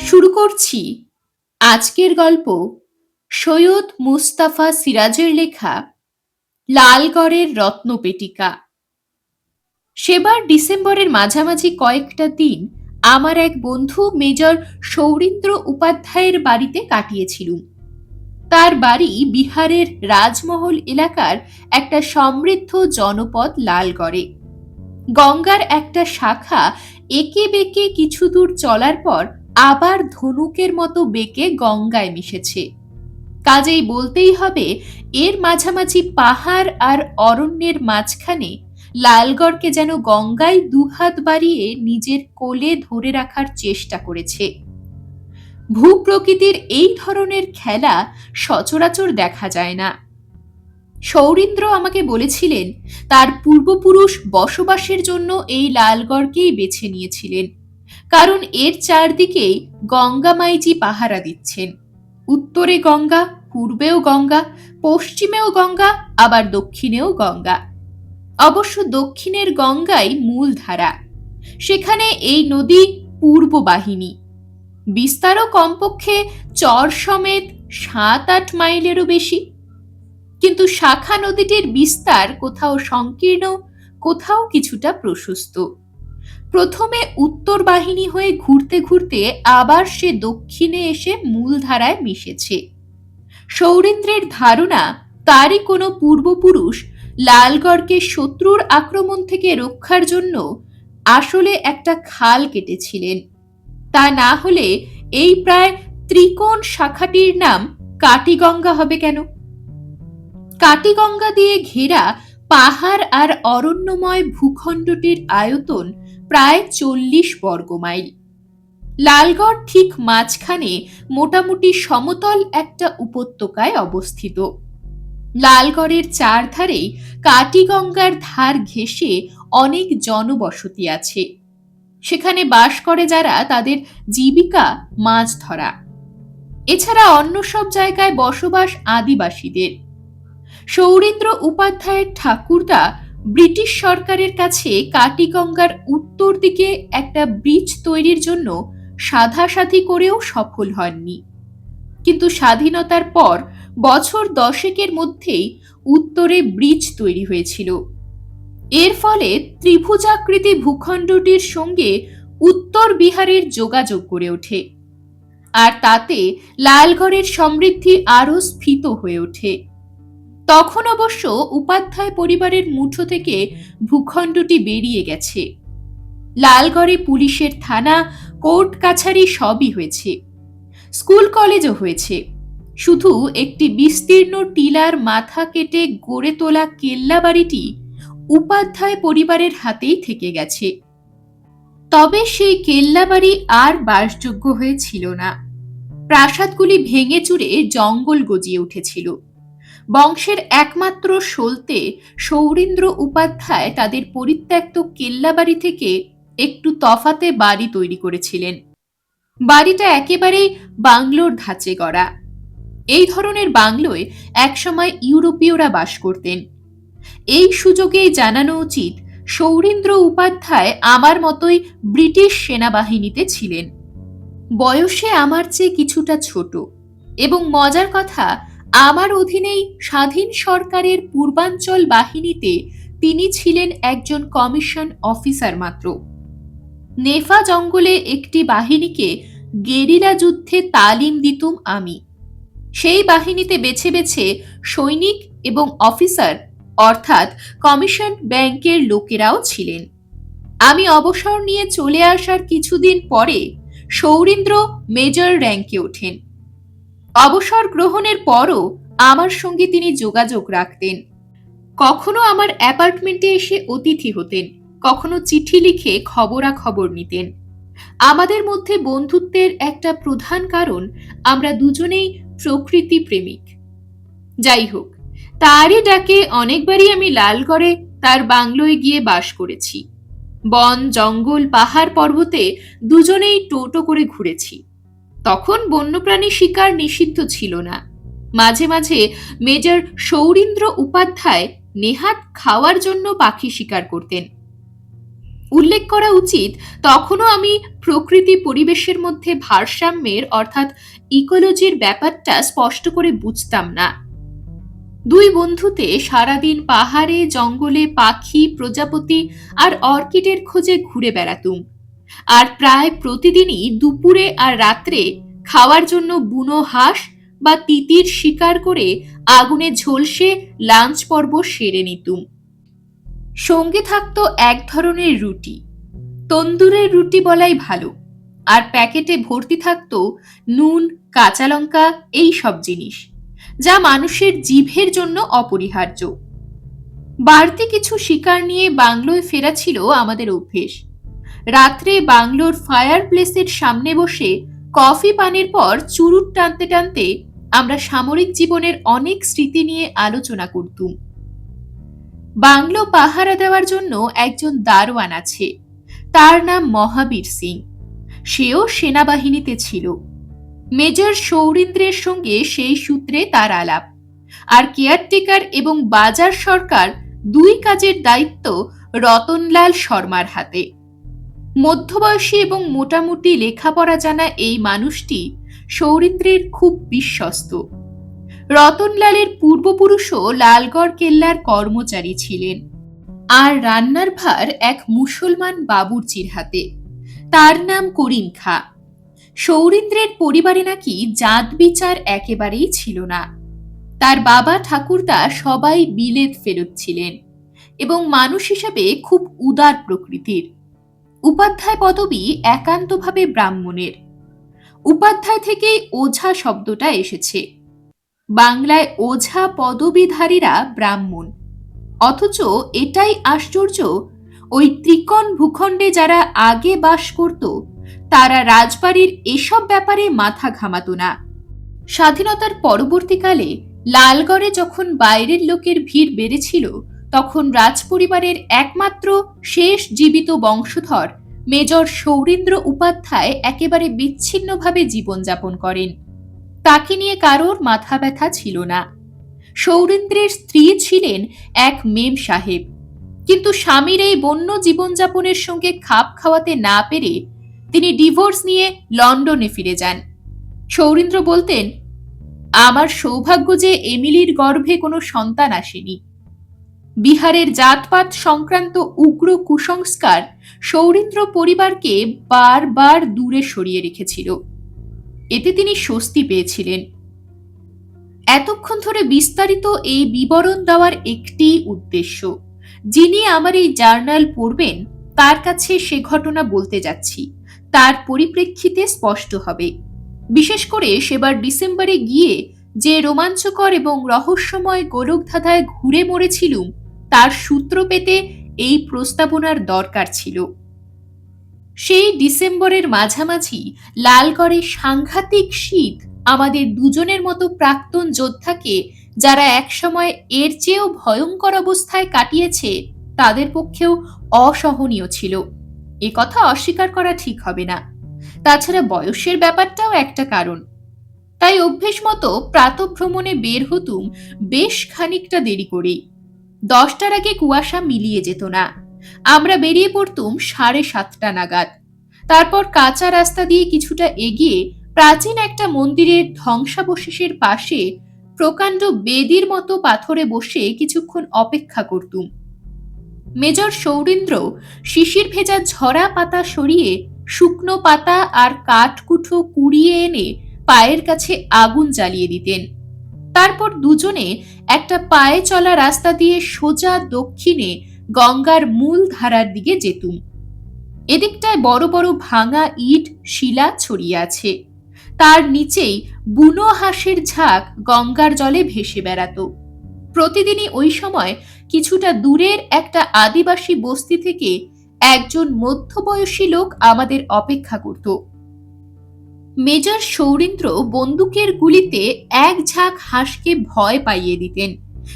শুরু করছি আজকের গল্প সৈয়দ মুস্তাফা সিরাজের লেখা লালগড়ের রত্নপেটিকা। সেবার ডিসেম্বরের মাঝামাঝি কয়েকটা দিন আমার এক বন্ধু মেজর সৌরীন্দ্র উপাধ্যায়ের বাড়িতে কাটিয়েছিলুম। তার বাড়ি বিহারের রাজমহল এলাকার একটা সমৃদ্ধ জনপদ লালগড়ে। গঙ্গার একটা শাখা একে বেঁকে কিছু দূর চলার পর আবার ধনুকের মতো বেঁকে গঙ্গায় মিশেছে। কাজেই বলতেই হবে এর মাঝামাঝি পাহাড় আর অরণ্যের মাঝখানে লালগড়কে যেন গঙ্গায় দুহাত বাড়িয়ে নিজের কোলে ধরে রাখার চেষ্টা করেছে। ভূপ্রকৃতির এই ধরনের খেলা সচরাচর দেখা যায় না। সৌরীন্দ্র আমাকে বলেছিলেন তার পূর্বপুরুষ বসবাসের জন্য এই লালগড়কেই বেছে নিয়েছিলেন, কারণ এর চারদিকেই গঙ্গা মাইজি পাহারা দিচ্ছেন। উত্তরে গঙ্গা, পূর্বেও গঙ্গা, পশ্চিমেও গঙ্গা, আবার দক্ষিণেও গঙ্গা। অবশ্য দক্ষিণের গঙ্গাই মূল ধারা। সেখানে এই নদী পূর্ব বাহিনী, বিস্তারও কমপক্ষে চর সমেত ৭-৮ মাইলেরও বেশি। কিন্তু শাখা নদীটির বিস্তার কোথাও সংকীর্ণ, কোথাও কিছুটা প্রশস্ত। প্রথমে উত্তর বাহিনী হয়ে ঘুরতে ঘুরতে আবার সে দক্ষিণে এসে মূলধারায় মিশেছে। সৌরীন্দ্রের ধারণা তারই কোনো পূর্বপুরুষ লালগড়কে শত্রুর আক্রমণ থেকে রক্ষার জন্য আসলে একটা খাল কেটেছিলেন। তা না হলে এই প্রায় ত্রিকোণ শাখাটির নাম কাটিগঙ্গা হবে কেন? কাটিগঙ্গা দিয়ে ঘেরা পাহাড় আর অরণ্যময় ভূখণ্ডটির আয়তন প্রায় ৪০ বর্গমাইল। লালগড় ঠিক মাঝখানে মোটামুটি সমতল একটা উপত্যকায় অবস্থিত। লালগড়ের চারধারেই কাটিগঙ্গার ধার ঘেঁষে অনেক জনবসতি আছে। সেখানে বাস করে যারা, তাদের জীবিকা মাছ ধরা। এছাড়া অন্য সব জায়গায় বসবাস আদিবাসীদের। সৌরীন্দ্র উপাধ্যায়ের ঠাকুরদা ব্রিটিশ সরকারের কাছে কাটিগঙ্গার উত্তর দিকে একটা ব্রিজ তৈরির জন্য সাধাসাধি করেও সফল হননি। কিন্তু স্বাধীনতার পর বছর ১০-এর মধ্যেই উত্তরে ব্রিজ তৈরি হয়েছিল। এর ফলে ত্রিভুজাকৃতি ভূখণ্ডটির সঙ্গে উত্তর বিহারের যোগাযোগ গড়ে ওঠে, আর তাতে লালগড়ের সমৃদ্ধি আরও স্ফীত হয়ে ওঠে। তখন অবশ্য উপাধ্যায় পরিবারের মুঠো থেকে ভূখণ্ডটি বেরিয়ে গেছে। লালগড়ে পুলিশের থানা, কোর্ট কাছারি সবই হয়েছে। স্কুল কলেজও হয়েছে। শুধু একটি বিস্তীর্ণ টিলার মাথা কেটে গড়ে তোলা কেল্লা বাড়িটি উপাধ্যায় পরিবারের হাতেই থেকে গেছে। তবে সেই কেল্লা বাড়ি আর বাসযোগ্য হয়েছিল না। প্রাসাদগুলি ভেঙে চুরে জঙ্গল গজিয়ে উঠেছিল। বংশের একমাত্র সলতে সৌরীন্দ্র উপাধ্যায় তাদের পরিত্যক্ত কেল্লাবাড়ি থেকে একটু তফাতে বাড়ি তৈরি করেছিলেন। বাড়িটা একেবারেই বাংলোর ধাঁচে গড়া। এই ধরনের বাংলোয় একসময় ইউরোপীয়রা বাস করতেন। এই সুযোগেই জানানো উচিত সৌরীন্দ্র উপাধ্যায় আমার মতোই ব্রিটিশ সেনাবাহিনীতে ছিলেন। বয়সে আমার চেয়ে কিছুটা ছোট, এবং মজার কথা, আমার অধীনেই স্বাধীন সরকারের পূর্বাঞ্চল বাহিনীতে তিনি ছিলেন একজন কমিশন অফিসার মাত্র। নেফা জঙ্গলে একটি বাহিনীকে গেরিলা যুদ্ধে তালিম দিতুম আমি। সেই বাহিনীতে বেছে বেছে সৈনিক এবং অফিসার অর্থাৎ কমিশন ব্যাংকের লোকেরাও ছিলেন। আমি অবসর নিয়ে চলে আসার কিছুদিন পরে সৌরীন্দ্র মেজর র্যাঙ্কে ওঠেন। অবসর গ্রহণের পরও আমার সঙ্গে তিনি যোগাযোগ রাখতেন। কখনো আমার অ্যাপার্টমেন্টে এসে অতিথি হতেন, কখনো চিঠি লিখে খবরাখবর নিতেন। আমাদের মধ্যে বন্ধুত্বের একটা প্রধান কারণ আমরা দুজনেই প্রকৃতি প্রেমিক। যাই হোক, তারই ডাকে অনেকবারই আমি লালগড়ে তার বাংলোয় গিয়ে বাস করেছি। বন, জঙ্গল, পাহাড় পর্বতে দুজনেই টোটো করে ঘুরেছি। তখন বন্যপ্রাণী শিকার নিষিদ্ধ ছিল না। মাঝে মাঝে মেজর সৌরীন্দ্র উপাধ্যায় নেহাত খাওয়ার জন্য পাখি শিকার করতেন। উল্লেখ করা উচিত, তখনও আমি প্রকৃতি পরিবেশের মধ্যে ভারসাম্যের অর্থাৎ ইকোলজির ব্যাপারটা স্পষ্ট করে বুঝতাম না। দুই বন্ধুতে সারাদিন পাহাড়ে জঙ্গলে পাখি প্রজাপতি আর অর্কিডের খোঁজে ঘুরে বেড়াতুম, আর প্রায় প্রতিদিনই দুপুরে আর রাত্রে খাওয়ার জন্য বুনো হাঁস বা তিতির শিকার করে আগুনে ঝলসে লাঞ্চ পর্ব সেরে নিতুম। সঙ্গে থাকতো এক ধরনের রুটি, তন্দুরের রুটি বলাই ভালো, আর প্যাকেটে ভর্তি থাকতো নুন, কাঁচা লঙ্কা, এই সব জিনিস যা মানুষের জিভের জন্য অপরিহার্য। বাড়তি কিছু শিকার নিয়ে বাংলোয় ফেরা ছিল আমাদের অভ্যেস। রাত্রে বাংলোর ফায়ার প্লেসের সামনে বসে কফি পানের পর চুরুট টানতে টানতে আমরা সামরিক জীবনের অনেক স্মৃতি নিয়ে আলোচনা করতুম। বাংলো পাহারা দেওয়ার জন্য একজন দারোয়ান আছে, তার নাম মহাবীর সিং। সেও সেনাবাহিনীতে ছিল। মেজর সৌরিন্দ্রের সঙ্গে সেই সূত্রে তার আলাপ। আর কেয়ারটেকার এবং বাজার সরকার দুই কাজের দায়িত্ব রতনলাল শর্মার হাতে। মধ্যবয়সী এবং মোটামুটি লেখাপড়া জানা এই মানুষটি সৌরিন্দ্রের খুব বিশ্বস্ত। রতনলালের পূর্বপুরুষও লালগড় কেল্লার কর্মচারী ছিলেন, আর রান্নার ভার এক মুসলমান বাবুর্চির হাতে। তার নাম করিম খা। সৌরিন্দ্রের পরিবারে নাকি জাত বিচার একেবারেই ছিল না। তার বাবা ঠাকুরদা সবাই বিলেত ফেরত ছিলেন এবং মানুষ হিসাবে খুব উদার প্রকৃতির। উপাধ্যায় পদবী একান্তভাবে ব্রাহ্মণের। উপাধ্যায় থেকেই ওঝা শব্দটা এসেছে। বাংলায় ওঝা পদবীধারীরা ব্রাহ্মণ। অথচ এটাই আশ্চর্য, ওই ত্রিকোণ ভূখণ্ডে যারা আগে বাস করত তারা রাজবাড়ির এসব ব্যাপারে মাথা ঘামাতো না। স্বাধীনতার পরবর্তীকালে লালগড়ে যখন বাইরের লোকের ভিড় বেড়েছিল, তখন রাজপরিবারের একমাত্র শেষ জীবিত বংশধর মেজর সৌরিন্দ্র উপাধ্যায় একেবারে বিচ্ছিন্নভাবে জীবনযাপন করেন। তাকে নিয়ে কারোর মাথা ব্যথা ছিল না। সৌরিন্দ্রের স্ত্রী ছিলেন এক মেম সাহেব, কিন্তু স্বামীর এই বন্য জীবনযাপনের সঙ্গে খাপ খাওয়াতে না পেরে তিনি ডিভোর্স নিয়ে লন্ডনে ফিরে যান। সৌরিন্দ্র বলতেন, আমার সৌভাগ্য যে এমিলির গর্ভে কোনো সন্তান আসেনি। বিহারের জাতপাত সংক্রান্ত উগ্র কুসংস্কার সৌরিন্দ্র পরিবারকে বারবার দূরে সরিয়ে রেখেছিল। এতে তিনি স্বস্তি পেয়েছিলেন। এতক্ষণ ধরে বিস্তারিত এই বিবরণ দেওয়ার একটি উদ্দেশ্য, যিনি আমার এই জার্নাল পড়বেন তার কাছে সে ঘটনা বলতে যাচ্ছি, তার পরিপ্রেক্ষিতে স্পষ্ট হবে। বিশেষ করে সেবার ডিসেম্বরে গিয়ে যে রোমাঞ্চকর এবং রহস্যময় গোলকধাঁধায় ঘুরে মরেছিলুম, তার সূত্র পেতে এই প্রস্তাবনার দরকার ছিল। সেই ডিসেম্বরের মাঝামাঝি লালগড়ে সাংঘাতিক শীত আমাদের দুজনের মতো প্রাক্তন যোদ্ধাকে, যারা একসময় এর চেয়েও ভয়ঙ্কর অবস্থায় কাটিয়েছে, তাদের পক্ষেও অসহনীয় ছিল। এ কথা অস্বীকার করা ঠিক হবে না। তাছাড়া বয়সের ব্যাপারটাও একটা কারণ। তাই অভ্যেস মতো প্রাতঃভ্রমণে বের হতুম বেশ খানিকটা দেরি করেই। 10টার আগে কুয়াশা মিলিয়ে যেত না। আমরা বেরিয়ে পড়তুম 7:30 নাগাদ। তারপর কাঁচা রাস্তা দিয়ে কিছুটা এগিয়ে প্রাচীন একটা মন্দিরের ধ্বংসাবশেষের পাশে প্রকাণ্ড বেদির মতো পাথরে বসে কিছুক্ষণ অপেক্ষা করতুম। মেজর সৌরিন্দ্র শিশির ভেজা ঝরা পাতা সরিয়ে শুকনো পাতা আর কাঠকুঠো কুড়িয়ে এনে পায়ের কাছে আগুন জ্বালিয়ে দিতেন। তারপর দুজনে একটা পায়ে চলা রাস্তা দিয়ে সোজা দক্ষিণে গঙ্গার মূল ধারার দিকে যেতুম। এদিকটায় বড় বড় ভাঙা ইট শিলা ছড়িয়ে আছে। তার নিচেই বুনো হাঁসের ঝাঁক গঙ্গার জলে ভেসে বেড়াত। প্রতিদিনই ওই সময় কিছুটা দূরের একটা আদিবাসী বস্তি থেকে একজন মধ্যবয়সী লোক আমাদের অপেক্ষা করত। মেজর সৌরিন্দ্র বন্দুকের গুলিতে এক ঝাঁক হাঁসকে ভয় পাইয়ে দিতেন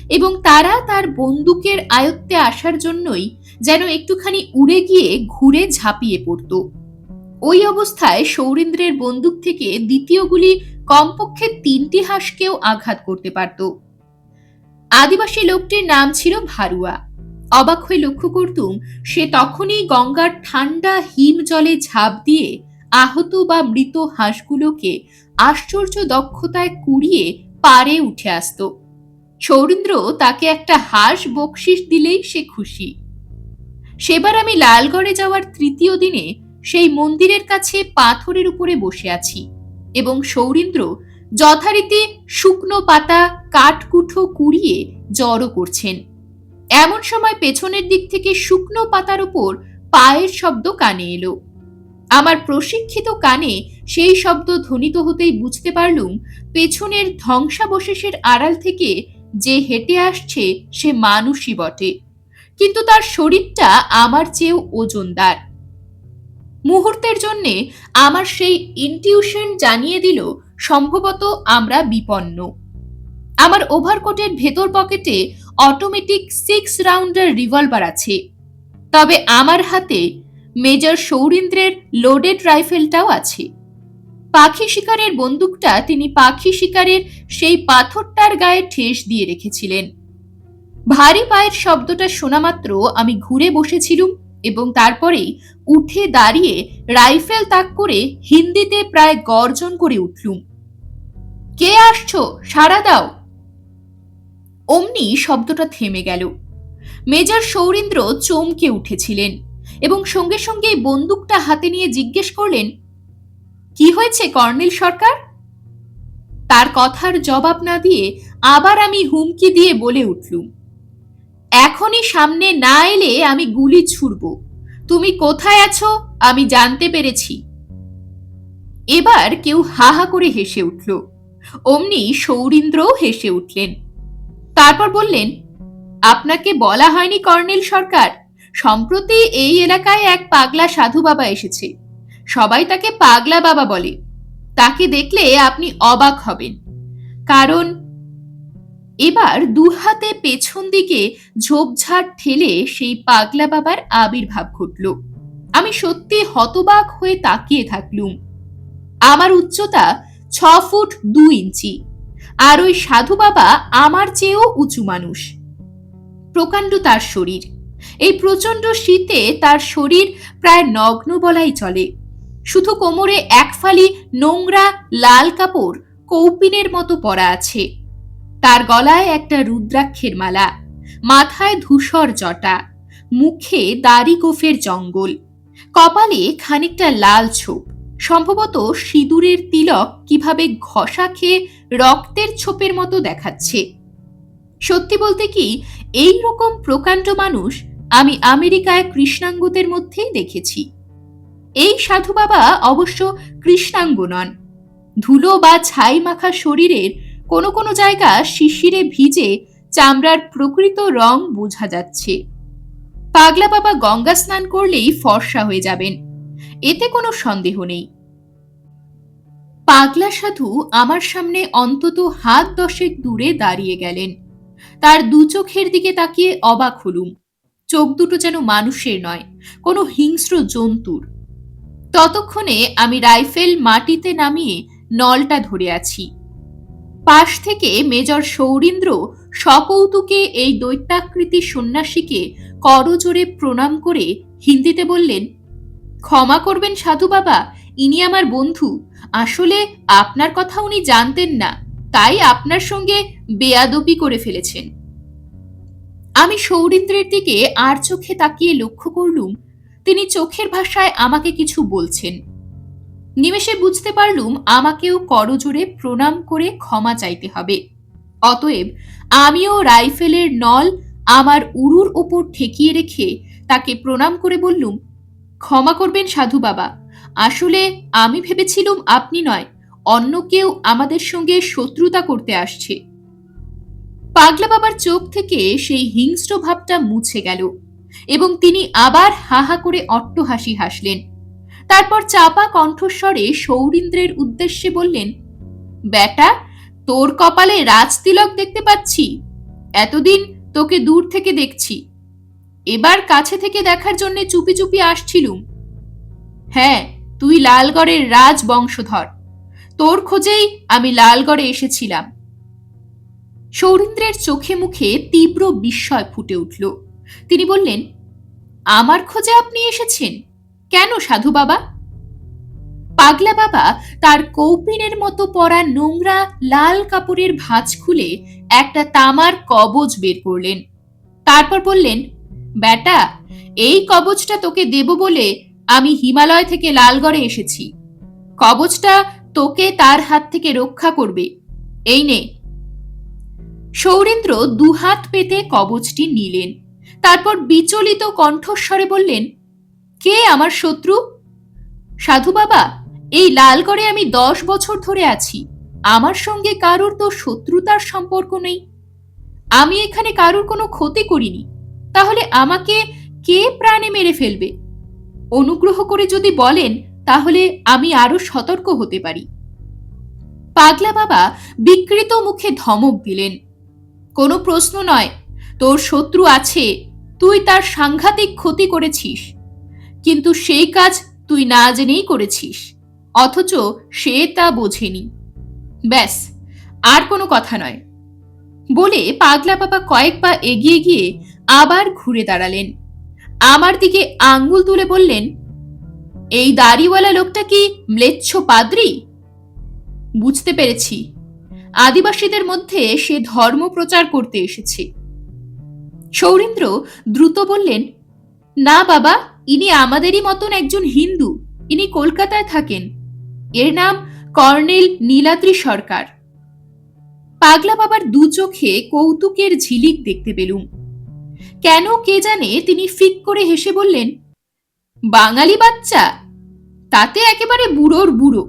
এবং তারা তার বন্দুকের আয়ত্তে আসার জন্যই যেন একটুখানি উড়ে গিয়ে ঘুরে ঝাঁপিয়ে পড়ত। ওই অবস্থায় সৌরিন্দ্রের বন্দুক থেকে দ্বিতীয় গুলি কমপক্ষে 3টি হাঁসকেও আঘাত করতে পারত। আদিবাসী লোকটির নাম ছিল ভারুয়া। অবাক হয়ে লক্ষ্য করতুম সে তখনই গঙ্গার ঠান্ডা হিম জলে ঝাঁপ দিয়ে আহত বা মৃত হাঁসগুলোকে আশ্চর্য দক্ষতায় কুড়িয়ে পাড়ে উঠে আসত। সৌরীন্দ্র তাকে একটা হাঁস বকশিস দিলেই সে খুশি। সেবার আমি লালগড়ে যাওয়ার তৃতীয় দিনে সেই মন্দিরের কাছে পাথরের উপরে বসে আছি এবং সৌরীন্দ্র যথারীতি শুকনো পাতা কাঠকুঠো কুড়িয়ে জড়ো করছেন। এমন সময় পেছনের দিক থেকে শুকনো পাতার উপর পায়ের শব্দ কানে এলো। আমার প্রশিক্ষিত কানে সেই শব্দ ধ্বনিত হতেই বুঝতে পারলুম পেছনের ধ্বংসাবশেষের আড়াল থেকে যে হেঁটে আসছে সে মানুষই বটে, কিন্তু তার শরীরটা আমার চেয়েও ওজনদার। মুহূর্তের জন্যে আমার সেই ইনটিউশন জানিয়ে দিল সম্ভবত আমরা বিপন্ন। আমার ওভারকোটের ভেতর পকেটে অটোমেটিক 6 রাউন্ডার রিভলভার আছে, তবে আমার হাতে মেজর সৌরীন্দ্রের লোডেড রাইফেলটাও আছে। পাখি শিকারের বন্দুকটা তিনি পাখি শিকারের সেই পাথরটার গায়ে ঠেস দিয়ে রেখেছিলেন। ভারী পায়ের শব্দটা শোনা মাত্র আমি ঘুরে বসেছিলুম এবং তারপরেই উঠে দাঁড়িয়ে রাইফেল তাক করে হিন্দিতে প্রায় গর্জন করে উঠলুম, কে আসছো, সাড়া দাও। অমনি শব্দটা থেমে গেল। মেজর সৌরীন্দ্র চমকে উঠেছিলেন এবং সঙ্গে সঙ্গে বন্দুকটা হাতে নিয়ে জিজ্ঞেস করলেন, কি হয়েছে কর্নেল সরকার? তার কথার জবাব না দিয়ে আবার আমি হুমকি দিয়ে বলে উঠলুম, এখনই সামনে না এলে আমি গুলি ছুড়ব। তুমি কোথায় আছো আমি জানতে পেরেছি। এবার কেউ হা হা করে হেসে উঠল। অমনি সৌরীন্দ্রও হেসে উঠলেন। তারপর বললেন, আপনাকে বলা হয়নি কর্নেল সরকার, সম্প্রতি এই এলাকায় এক পাগলা সাধু বাবা এসেছে। সবাই তাকে পাগলা বাবা বলে। তাকে দেখলে আপনি অবাক হবেন, কারণ এবার দুহাতে পেছন দিকে ঝোপঝাড় ঠেলে সেই পাগলা বাবার আবির্ভাব ঘটল। আমি সত্যি হতবাক হয়ে তাকিয়ে থাকলুম। আমার উচ্চতা 6 ফুট 2 ইঞ্চি, আর ওই সাধু বাবা আমার চেয়েও উঁচু মানুষ। প্রকাণ্ড তার শরীর। এই প্রচন্ড শীতে তার শরীর প্রায় নগ্ন বলাই চলে। শুধু কোমরে এক ফালি নোংরা লাল কাপড় কৌপিনের মতো পরা আছে। তার গলায় একটা রুদ্রাক্ষের মালা, মাথায় ধূসর জটা, মুখে দাড়ি গোফের জঙ্গল, কপালে খানিকটা লাল ছোপ, সম্ভবত সিঁদুরের তিলক কিভাবে ঘষা খেয়ে রক্তের ছোপের মতো দেখাচ্ছে। সত্যি বলতে কি, এই রকম প্রকাণ্ড মানুষ আমি আমেরিকায় কৃষ্ণাঙ্গদের মধ্যেই দেখেছি। এই সাধু বাবা অবশ্য কৃষ্ণাঙ্গ নন। ধুলো বা ছাই মাখা শরীরের কোনো কোনো জায়গা শিশিরে ভিজে চামড়ার প্রকৃত রং বোঝা যাচ্ছে। পাগলা বাবা গঙ্গা স্নান করলেই ফর্সা হয়ে যাবেন, এতে কোনো সন্দেহ নেই। পাগলা সাধু আমার সামনে অন্তত হাত 10 দূরে দাঁড়িয়ে গেলেন। তার দু চোখের দিকে তাকিয়ে অবাক হলুম। চোখ দুটো যেন মানুষের নয়, কোনো হিংস্র জন্তুর। ততক্ষণে আমি রাইফেল মাটিতে নামিয়ে নলটা ধরে আছি। পাশ থেকে মেজর সৌরীন্দ্র সকৌতুকে এই দৈত্যাকৃতি সন্ন্যাসীকে করজোড়ে প্রণাম করে হিন্দিতে বললেন, ক্ষমা করবেন সাধু বাবা, ইনি আমার বন্ধু। আসলে আপনার কথা উনি জানতেন না, তাই আপনার সঙ্গে বেয়াদবি করে ফেলেছেন। আমি সৌরীন্দ্রের দিকে আর চোখে তাকিয়ে লক্ষ্য করলুম তিনি চোখের ভাষায় আমাকে কিছু বলছেন। নিমেষে বুঝতে পারলুম আমাকেও করজোড়ে প্রণাম করে ক্ষমা চাইতে হবে। অতএব আমিও রাইফেলের নল আমার উরুর ওপর ঠেকিয়ে রেখে তাকে প্রণাম করে বললুম, ক্ষমা করবেন সাধু বাবা, আসলে আমি ভেবেছিলুম আপনি নয়, অন্য কেউ আমাদের সঙ্গে শত্রুতা করতে আসছে। পাগলা বাবার চোখ থেকে সেই হিংস্র ভাবটা মুছে গেল এবং তিনি আবার হা হা করে অট্টহাসি হাসলেন। তারপর চাপা কণ্ঠস্বরে সৌরীন্দ্রের উদ্দেশ্যে বললেন, বেটা, তোর কপালে রাজতিলক দেখতে পাচ্ছি। এতদিন তোকে দূর থেকে দেখছি, এবার কাছে থেকে দেখার জন্য চুপি চুপি আসছিলুম। হ্যাঁ, তুই লালগড়ের রাজ বংশধর, তোর খোঁজেই আমি লালগড়ে এসেছিলাম। সৌরীন্দ্রের চোখে মুখে তীব্র বিস্ময় ফুটে উঠল। তিনি বললেন, আমার খোঁজে আপনি এসেছেন? কেন সাধু বাবা? পাগলা বাবা তার কৌপিনের মতো পরা নোংরা লাল কাপড়ের ভাঁজ খুলে একটা তামার কবজ বের করলেন। তারপর বললেন, বেটা, এই কবচটা তোকে দেব বলে আমি হিমালয় থেকে লালগড়ে এসেছি। কবচটা তোকে তার হাত থেকে রক্ষা করবে। এই নে। সৌরেন্দ্র দুহাত পেতে কবচটি নিলেন। তারপর বিচলিত কণ্ঠস্বরে বললেন, কে আমার শত্রু? সাধু বাবা, এই লালগড়ে আমি 10 বছর ধরে আছি। আমার সঙ্গে কারোর তো শত্রুতার সম্পর্ক নেই। আমি এখানে কারোর কোনো ক্ষতি করিনি। তাহলে আমাকে কে প্রাণে মেরে ফেলবে? অনুগ্রহ করে যদি বলেন, তাহলে আমি আরো সতর্ক হতে পারি। পাগলা বাবা বিকৃত মুখে ধমক দিলেন, কোনো প্রশ্ন নয়। তোর শত্রু আছে, তুই তার সাংঘাতিক ক্ষতি করেছিস, কিন্তু সেই কাজ তুই না জেনেই করেছিস, অথচ সে তা বোঝেনি। ব্যাস, আর কোনো কথা নয়। বলে পাগলা বাবা কয়েক পা এগিয়ে গিয়ে আবার ঘুরে দাঁড়ালেন। আমার দিকে আঙ্গুল তুলে বললেন, এই দাড়িওয়ালা লোকটা কি ম্লেচ্ছ পাদ্রী? বুঝতে পেরেছি, আদিবাসীদের মধ্যে সে ধর্ম প্রচার করতে এসেছে। সৌরেন্দ্র দ্রুত বললেন, না বাবা, ইনি আমাদেরই মতন একজন হিন্দু। ইনি কলকাতায় থাকেন। এর নাম কর্নেল নীলাদ্রি সরকার। পাগলা বাবার দু চোখে কৌতুকের ঝিলিক দেখতে পেলুম। কেন কে জানে তিনি ফিক করে হেসে বললেন, বাঙালি বাচ্চা, তাতে একেবারে বুড়োর বুড়ো।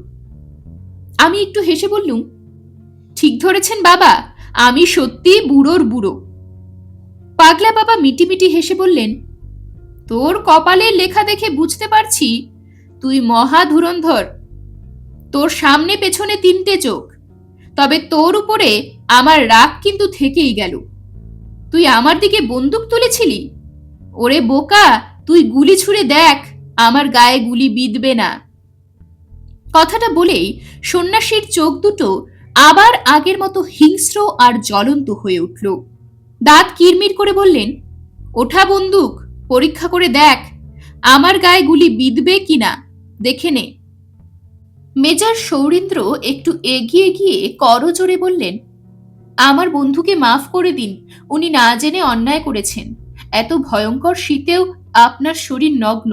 আমি একটু হেসে বললুম, ঠিক ধরেছেন বাবা, আমি সত্যি বুড়োর বুড়ো। পাগলা বাবা মিটিমিটি হেসে বললেন, তোর কপালের লেখা দেখে বুঝতে পারছি তুই মহা ধুরন্ধর। তোর সামনে পেছনে 3টে চোখ, তবে তোর উপরে আমার রাগ কিন্তু থেকেই গেল। তুই আমার দিকে বন্দুক তুলেছিলি? ওরে বোকা, তুই গুলি ছুঁড়ে দেখ, আমার গায়ে গুলি বিঁধবে না। কথাটা বলেই সন্ন্যাসীর চোখ দুটো আবার আগের মতো হিংস্র আর জ্বলন্ত হয়ে উঠল। দাঁত কিরমির করে বললেন, ওঠা বন্দুক, পরীক্ষা করে দেখ আমার গায়ে গুলি বিঁধবে কিনা, দেখে নে। মেজর সৌরেন্দ্র একটু এগিয়ে গিয়ে করজোরে বললেন, আমার বন্ধুকে মাফ করে দিন, উনি না জেনে অন্যায় করেছেন। এত ভয়ঙ্কর শীতেও আপনার শরীর নগ্ন,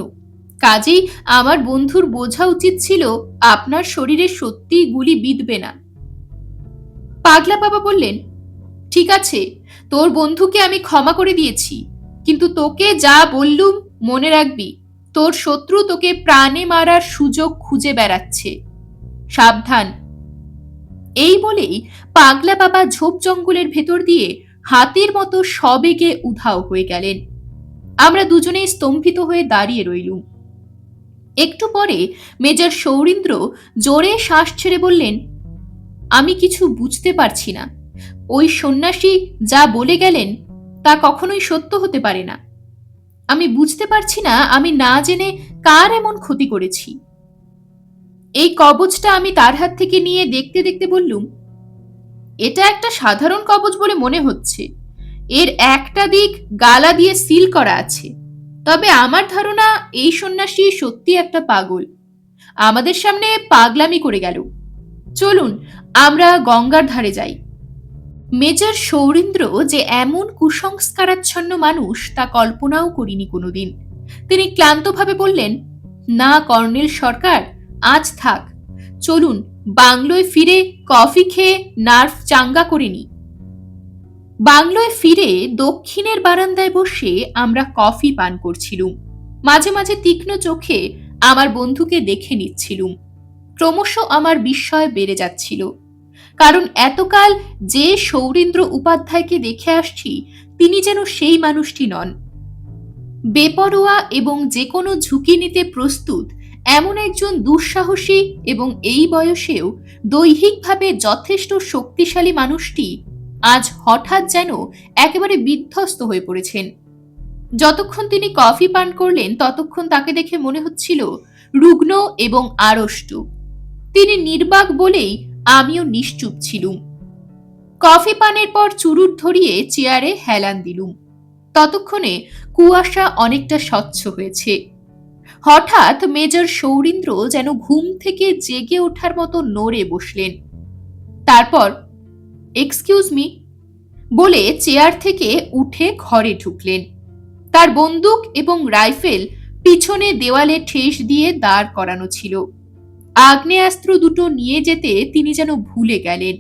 কাজেই আমার বন্ধুর বোঝা উচিত ছিল আপনার শরীরে সত্যিই গুলি বিঁধবে না। পাগলা বাবা বললেন, ঠিক আছে, তোর বন্ধুকে আমি ক্ষমা করে দিয়েছি, কিন্তু তোকে যা বললুম মনে রাখবি, তোর শত্রু তোকে প্রাণে মারার সুযোগ খুঁজে বেড়াচ্ছে, সাবধান। এই বলেই পাগলা বাবা ঝোপ জঙ্গলের ভেতর দিয়ে হাতির মতো সবেগে উধাও হয়ে গেলেন। আমরা দুজনেই স্তম্ভিত হয়ে দাঁড়িয়ে রইলুম। একটু পরে মেজর সৌরেন্দ্র জোরে শ্বাস ছেড়ে বললেন, আমি কিছু বুঝতে পারছি না। ওই সন্ন্যাসী যা বলে গেলেন তা কখনোই সত্য হতে পারে না। আমি বুঝতে পারছি না আমি না জেনে কার এমন ক্ষতি করেছি। এই কবচটা আমি তার হাত থেকে নিয়ে দেখতে দেখতে বললুম, এটা একটা সাধারণ কবচ বলে মনে হচ্ছে। এর একটা দিক গালা দিয়ে সিল করা আছে। তবে আমার ধারণা এই সন্ন্যাসী সত্যি একটা পাগল, আমাদের সামনে পাগলামি করে গেল। চলুন আমরা গঙ্গার ধারে যাই। মেজর সৌরেন্দ্র যে এমন কুসংস্কারাচ্ছন্ন মানুষ তা কল্পনাও করিনি কোনোদিন। তিনি ক্লান্তভাবে বললেন, না কর্নেল সরকার, আজ থাক, চলুন বাংলোয় ফিরে কফি খেয়ে নার্ভ চাঙ্গা করে নি। বাংলোয় ফিরে দক্ষিণের বারান্দায় বসে আমরা কফি পান করছিলুম। মাঝে মাঝে তীক্ষ্ণ চোখে আমার বন্ধুকে দেখে নিচ্ছিলুম। ক্রমশ আমার বিস্ময় বেড়ে যাচ্ছিল, কারণ এতকাল যে সৌরেন্দ্র উপাধ্যায়কে দেখে আসছি তিনি যেন সেই মানুষটি নন। বেপরোয়া এবং যে কোনো ঝুঁকি নিতে প্রস্তুত এমন একজন দুঃসাহসী এবং এই বয়সেও দৈহিকভাবে যথেষ্ট শক্তিশালী মানুষটি আজ হঠাৎ যেন একেবারে বিধ্বস্ত হয়ে পড়েছেন। যতক্ষণ তিনি কফি পান করলেন ততক্ষণ তাকে দেখে মনে হচ্ছিল রুগ্ন এবং আড়ষ্ট। তিনি নির্বাক বলেই আমিও নিশ্চুপ ছিলুম। কফি পানের পর চুরুট ধরিয়ে চেয়ারে হেলান দিলুম। ততক্ষণে কুয়াশা অনেকটা স্বচ্ছ হয়েছে। হঠাৎ মেজর সৌরীন্দ্র যেন ঘুম থেকে জেগে ওঠার মতো নড়ে বসলেন। তারপর এক্সকিউজ মি বলে চেয়ার থেকে উঠে ঘরে ঢুকলেন। তার বন্দুক এবং রাইফেল পিছনে দেওয়ালে ঠেস দিয়ে দাঁড় করানো ছিল। আগ্নেয়াস্ত্র দুটো নিয়ে যেতে তিনি যেন ভুলে গেলেন।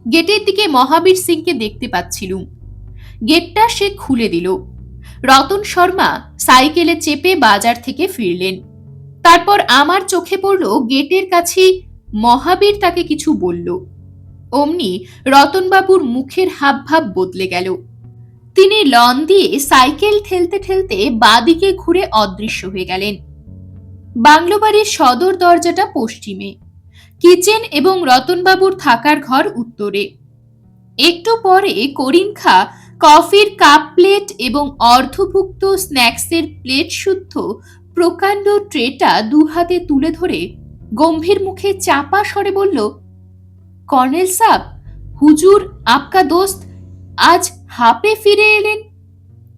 গেটের দিকে মহাবীর সিংকে দেখতে পাচ্ছিলুম। গেটটা সে খুলে দিল। রতন শর্মা সাইকেলে চেপে বাজার থেকে ফিরলেন। তারপর আমার চোখে পড়ল গেটের কাছেই মহাবীর তাকে কিছু বলল। অমনি রতনবাবুর মুখের হাবভাব বদলে গেল। তিনি লন দিয়ে সাইকেল ঠেলতে ঠেলতে বাদিকে ঘুরে অদৃশ্য হয়ে গেলেন। বাংলো বাড়ির সদর দরজাটা পশ্চিমে, কিচেন এবং রতনবাবুর থাকার ঘর উত্তরে। একটু পরে করিম খাঁ কফির কাপ প্লেট এবং অর্ধভুক্ত স্ন্যাক্সের প্লেট শুদ্ধ প্রকাণ্ড ট্রেটা দু হাতে তুলে ধরে গম্ভীর মুখে চাপা স্বরে বলল, কর্নেল সাব, হুজুর আপকা দোস্ত আজ হাপে ফিরে এলেন।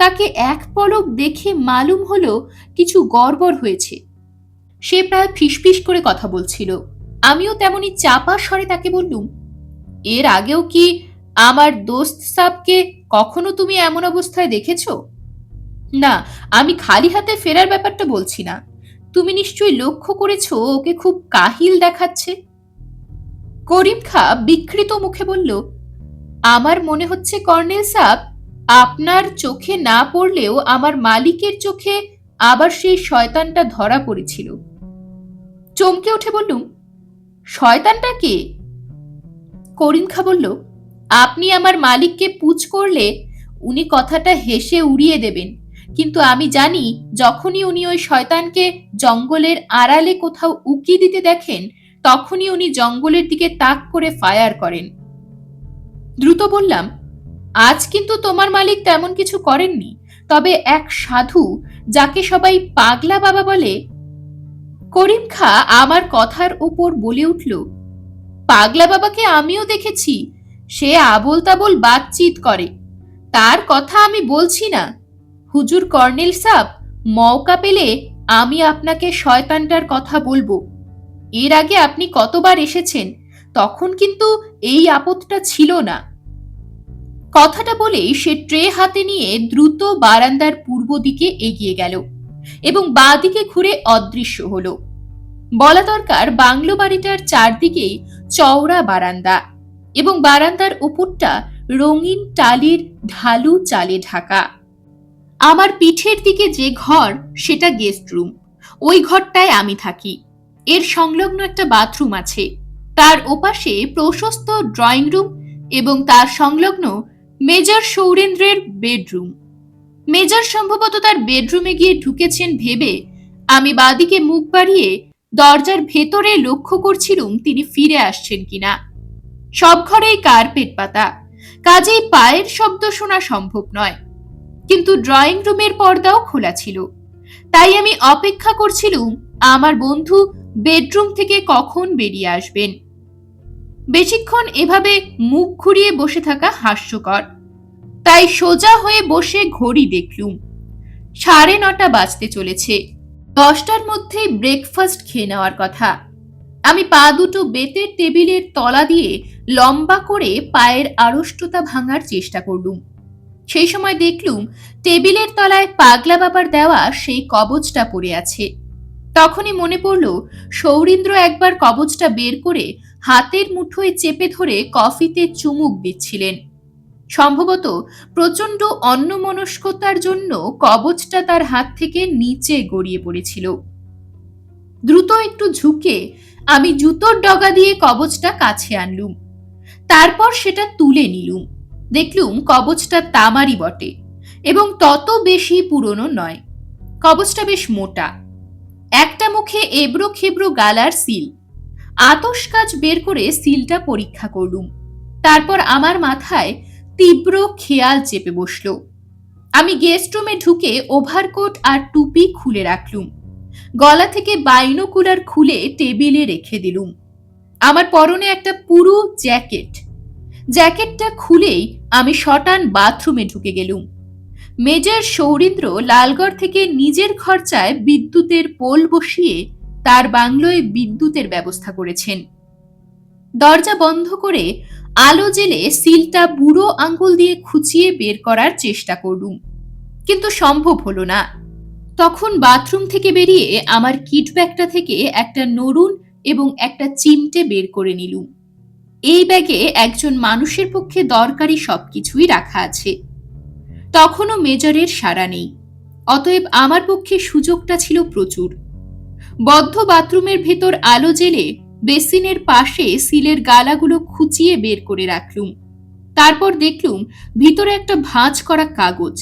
তাকে এক পলক দেখে মালুম হলো কিছু গড়বড় হয়েছে। সে প্রায় ফিসফিস করে কথা বলছিল। আমিও তেমনি চাপা স্বরে তাকে বললুম, এর আগেও কি আমার দোস্ত সাবকে কখনো তুমি এমন অবস্থায় দেখেছো? না, আমি খালি হাতে ফেরার ব্যাপারটা বলছি না। তুমি নিশ্চয়ই লক্ষ্য করেছো ওকে খুব কাহিল দেখাচ্ছে। করিম খাঁ বিকৃত মুখে বলল, আমার মনে হচ্ছে কর্নেল সাব, আপনার চোখে না পড়লেও আমার মালিকের চোখে আবার সেই শয়তানটা ধরা পড়েছিল। চমকে উঠে বললুম, শয়তানটা কে? করিম খাঁ বলল, আপনি আমার মালিককে পুছ করলে উনি কথাটা হেসে উড়িয়ে দেবেন, কিন্তু আমি জানি যখনই উনি ওই শয়তানকে জঙ্গলের আড়ালে কোথাও উকি দিতে দেখেন তখনই উনি জঙ্গলের দিকে তাক করে ফায়ার করেন। দ্রুত বললাম, আজ কিন্তু তোমার মালিক তেমন কিছু করেননি, তবে এক সাধু যাকে সবাই পাগলা বাবা বলে। করিম খাঁ আমার কথার উপর বলে উঠল, পাগলা বাবাকে আমিও দেখেছি, সে আবোল তাবোল বাতচিত করে, তার কথা আমি বলছি না। হুজুর কর্নেল সাব, মওকা পেলে আমি আপনাকে শয়তানটার কথা বলবো। এর আগে আপনি কতবার এসেছেন, তখন কিন্তু এই আপদটা ছিল না। কথাটা বলেই সে ট্রে হাতে নিয়ে দ্রুত বারান্দার পূর্ব দিকে এগিয়ে গেল এবং বাঁ দিকে ঘুরে অদৃশ্য হলো। বলা দরকার বাংলো বাড়িটার চারদিকেই চওড়া বারান্দা এবং বারান্দার উপরটা রঙিন টালির ঢালু চালে ঢাকা। আমার পিঠের দিকে যে ঘর সেটা গেস্ট রুম। ওই ঘরটায় আমি থাকি। এর সংলগ্ন একটা বাথরুম আছে, তার ওপাশে প্রশস্ত ড্রয়িং রুম এবং তার সংলগ্ন মেজর সৌরেন্দ্রের বেডরুম। মেজর সম্ভবত তার বেডরুমে গিয়ে ঢুকেছেন ভেবে আমি বাদিকে মুখ বাড়িয়ে দরজার ভেতরে লক্ষ্য করছিলুম তিনি ফিরে আসছেন কিনা। সব ঘরেই কার্পেট পাতা, কাজেই পায়ের শব্দ শোনা সম্ভব নয়, কিন্তু ড্রয়িং রুমের পর্দাও খোলা ছিল। তাই আমি অপেক্ষা করছিলুম আমার বন্ধু বেডরুম থেকে কখন বেরিয়ে আসবেন। বেশিক্ষণ এভাবে মুখ ঘুরিয়ে বসে থাকা হাস্যকর, তাই সোজা হয়ে বসে ঘড়ি দেখলুম। 9:30 বাজতে চলেছে। 10টার মধ্যেই ব্রেকফাস্ট খেয়ে নেওয়ার কথা। আমি পা দুটো বেতের টেবিলের তলা দিয়ে লম্বা করে পায়ের আড়ষ্টতা ভাঙার চেষ্টা করলুম। সেই সময় দেখলুম টেবিলের তলায় পাগলা বাবার দেওয়া সেই কবচটা পড়ে আছে। তখনই মনে পড়ল সৌরীন্দ্র একবার কবচটা বের করে হাতের মুঠোয় চেপে ধরে কফিতে চুমুক দিচ্ছিলেন। সম্ভবত প্রচন্ড অন্যমনস্কতার জন্য কবচটা তার হাত থেকে নিচে গড়িয়ে পড়েছিল। দ্রুত একটু ঝুঁকে আমি জুতোর ডগা দিয়ে কবচটা কাছে আনলুম। তারপর সেটা তুলে নিলুম। দেখলুম কবচটা তামারই বটে এবং তত বেশি পুরনো নয়। কবচটা বেশ মোটা, একটা মুখে এবড়ো খেবড়ো গালার সিল। আতশ কাজ বের করে সিলটা পরীক্ষা করলুম। তারপর আমার মাথায় তীব্র খেয়াল চেপে বসল। আমি গেস্ট রুমে ঢুকে ওভারকোট আর টুপি খুলে রাখলুম। গলা থেকে বাইনোকুলার খুলে টেবিলে রেখে দিলুম। আমার পরনে একটা পুরো জ্যাকেটটা খুলেই আমি শটান বাথরুমে ঢুকে গেলুম। মেজর সৌরীন্দ্র লালগড় থেকে নিজের খরচায় বিদ্যুতের পোল বসিয়ে তার বাংলোয় বিদ্যুতের ব্যবস্থা করেছেন। দরজা বন্ধ করে আলো জেলে সিলটা বুড়ো আঙ্গুল দিয়ে খুঁচিয়ে বের করার চেষ্টা করলুম, কিন্তু সম্ভব হলো না। তখন বাথরুম থেকে বেরিয়ে আমার কিট ব্যাগটা থেকে একটা নড়ুন এবং একটা চিমটে বের করে নিলুম। এই ব্যাগে একজন মানুষের পক্ষে দরকারি সবকিছুই রাখা আছে। তখনও মেজরের সাড়া নেই, অতএব আমার পক্ষে সুযোগটা ছিল প্রচুর। বদ্ধ বাথরুমের ভেতর আলো জেলে বেসিনের পাশে সিলের গালাগুলো খুঁচিয়ে বের করে রাখলুম। তারপর দেখলুম ভিতরে একটা ভাঁজ করা কাগজ।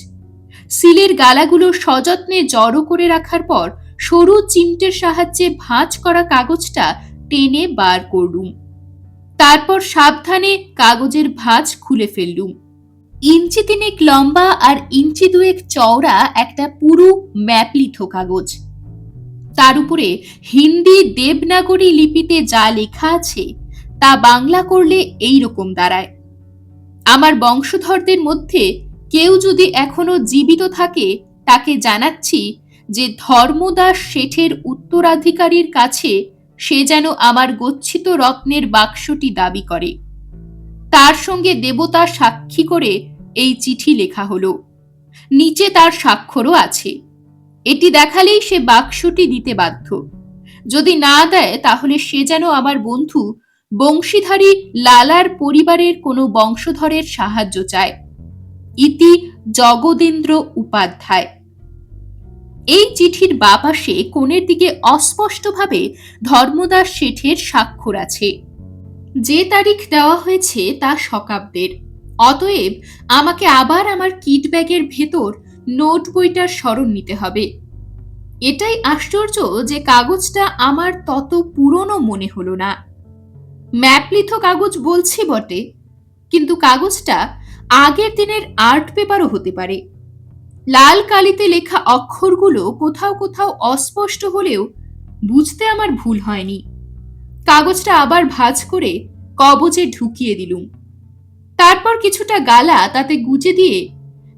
সিলের গালাগুলো সযত্নে জড়ো করে রাখার পর সরু চিমটের সাহায্যে ভাঁজ করা কাগজটা টেনে বার করলুম। তারপর সাবধানে কাগজের ভাঁজ খুলে ফেললুম। ইঞ্চি 3 লম্বা আর ইঞ্চি 2 চওড়া একটা পুরু ম্যাপ লিথো কাগজ। তার উপরে হিন্দি দেবনাগরী লিপিতে যা লেখা আছে তা বাংলা করলে এই রকম দাঁড়ায়: আমার বংশধরদের মধ্যে কেউ যদি এখনো জীবিত থাকে তাকে জানাচ্ছি যে ধর্মদাস শেঠের উত্তরাধিকারীর কাছে সে যেন আমার গচ্ছিত রত্নের বাক্সটি দাবি করে। তার সঙ্গে দেবতা সাক্ষী করে এই চিঠি লেখা হলো। নিচে তার স্বাক্ষরও আছে। এটি দেখালেই সে বাক্সটি দিতে বাধ্য। যদি না দেয় তাহলে সে যেন আমার বন্ধু বংশীধারী লালার পরিবারের কোনো বংশধরের সাহায্য চায়। ইতি জগদেন্দ্র উপাধ্যায়। এই চিঠির বাঁ পাশে কোণের দিকে অস্পষ্টভাবে ধর্মদাস শেঠের স্বাক্ষর আছে। যে তারিখ দেওয়া হয়েছে তা শকাব্দের। অতএব আমাকে আবার আমার কিট ব্যাগের ভেতর নোট বইটার স্মরণ নিতে হবে। এটাই আশ্চর্য যে কাগজটা আমার তত পুরনো মনে হলো না। ম্যাপলিথ কাগজ বলছি বটে, কিন্তু কাগজটা আগের দিনের আর্ট পেপারও হতে পারে। লাল কালিতে লেখা অক্ষরগুলো কোথাও কোথাও অস্পষ্ট হলেও বুঝতে আমার ভুল হয়নি। কাগজটা আবার ভাঁজ করে কবজে ঢুকিয়ে দিলুম। তারপর কিছুটা গালা তাতে গুজে দিয়ে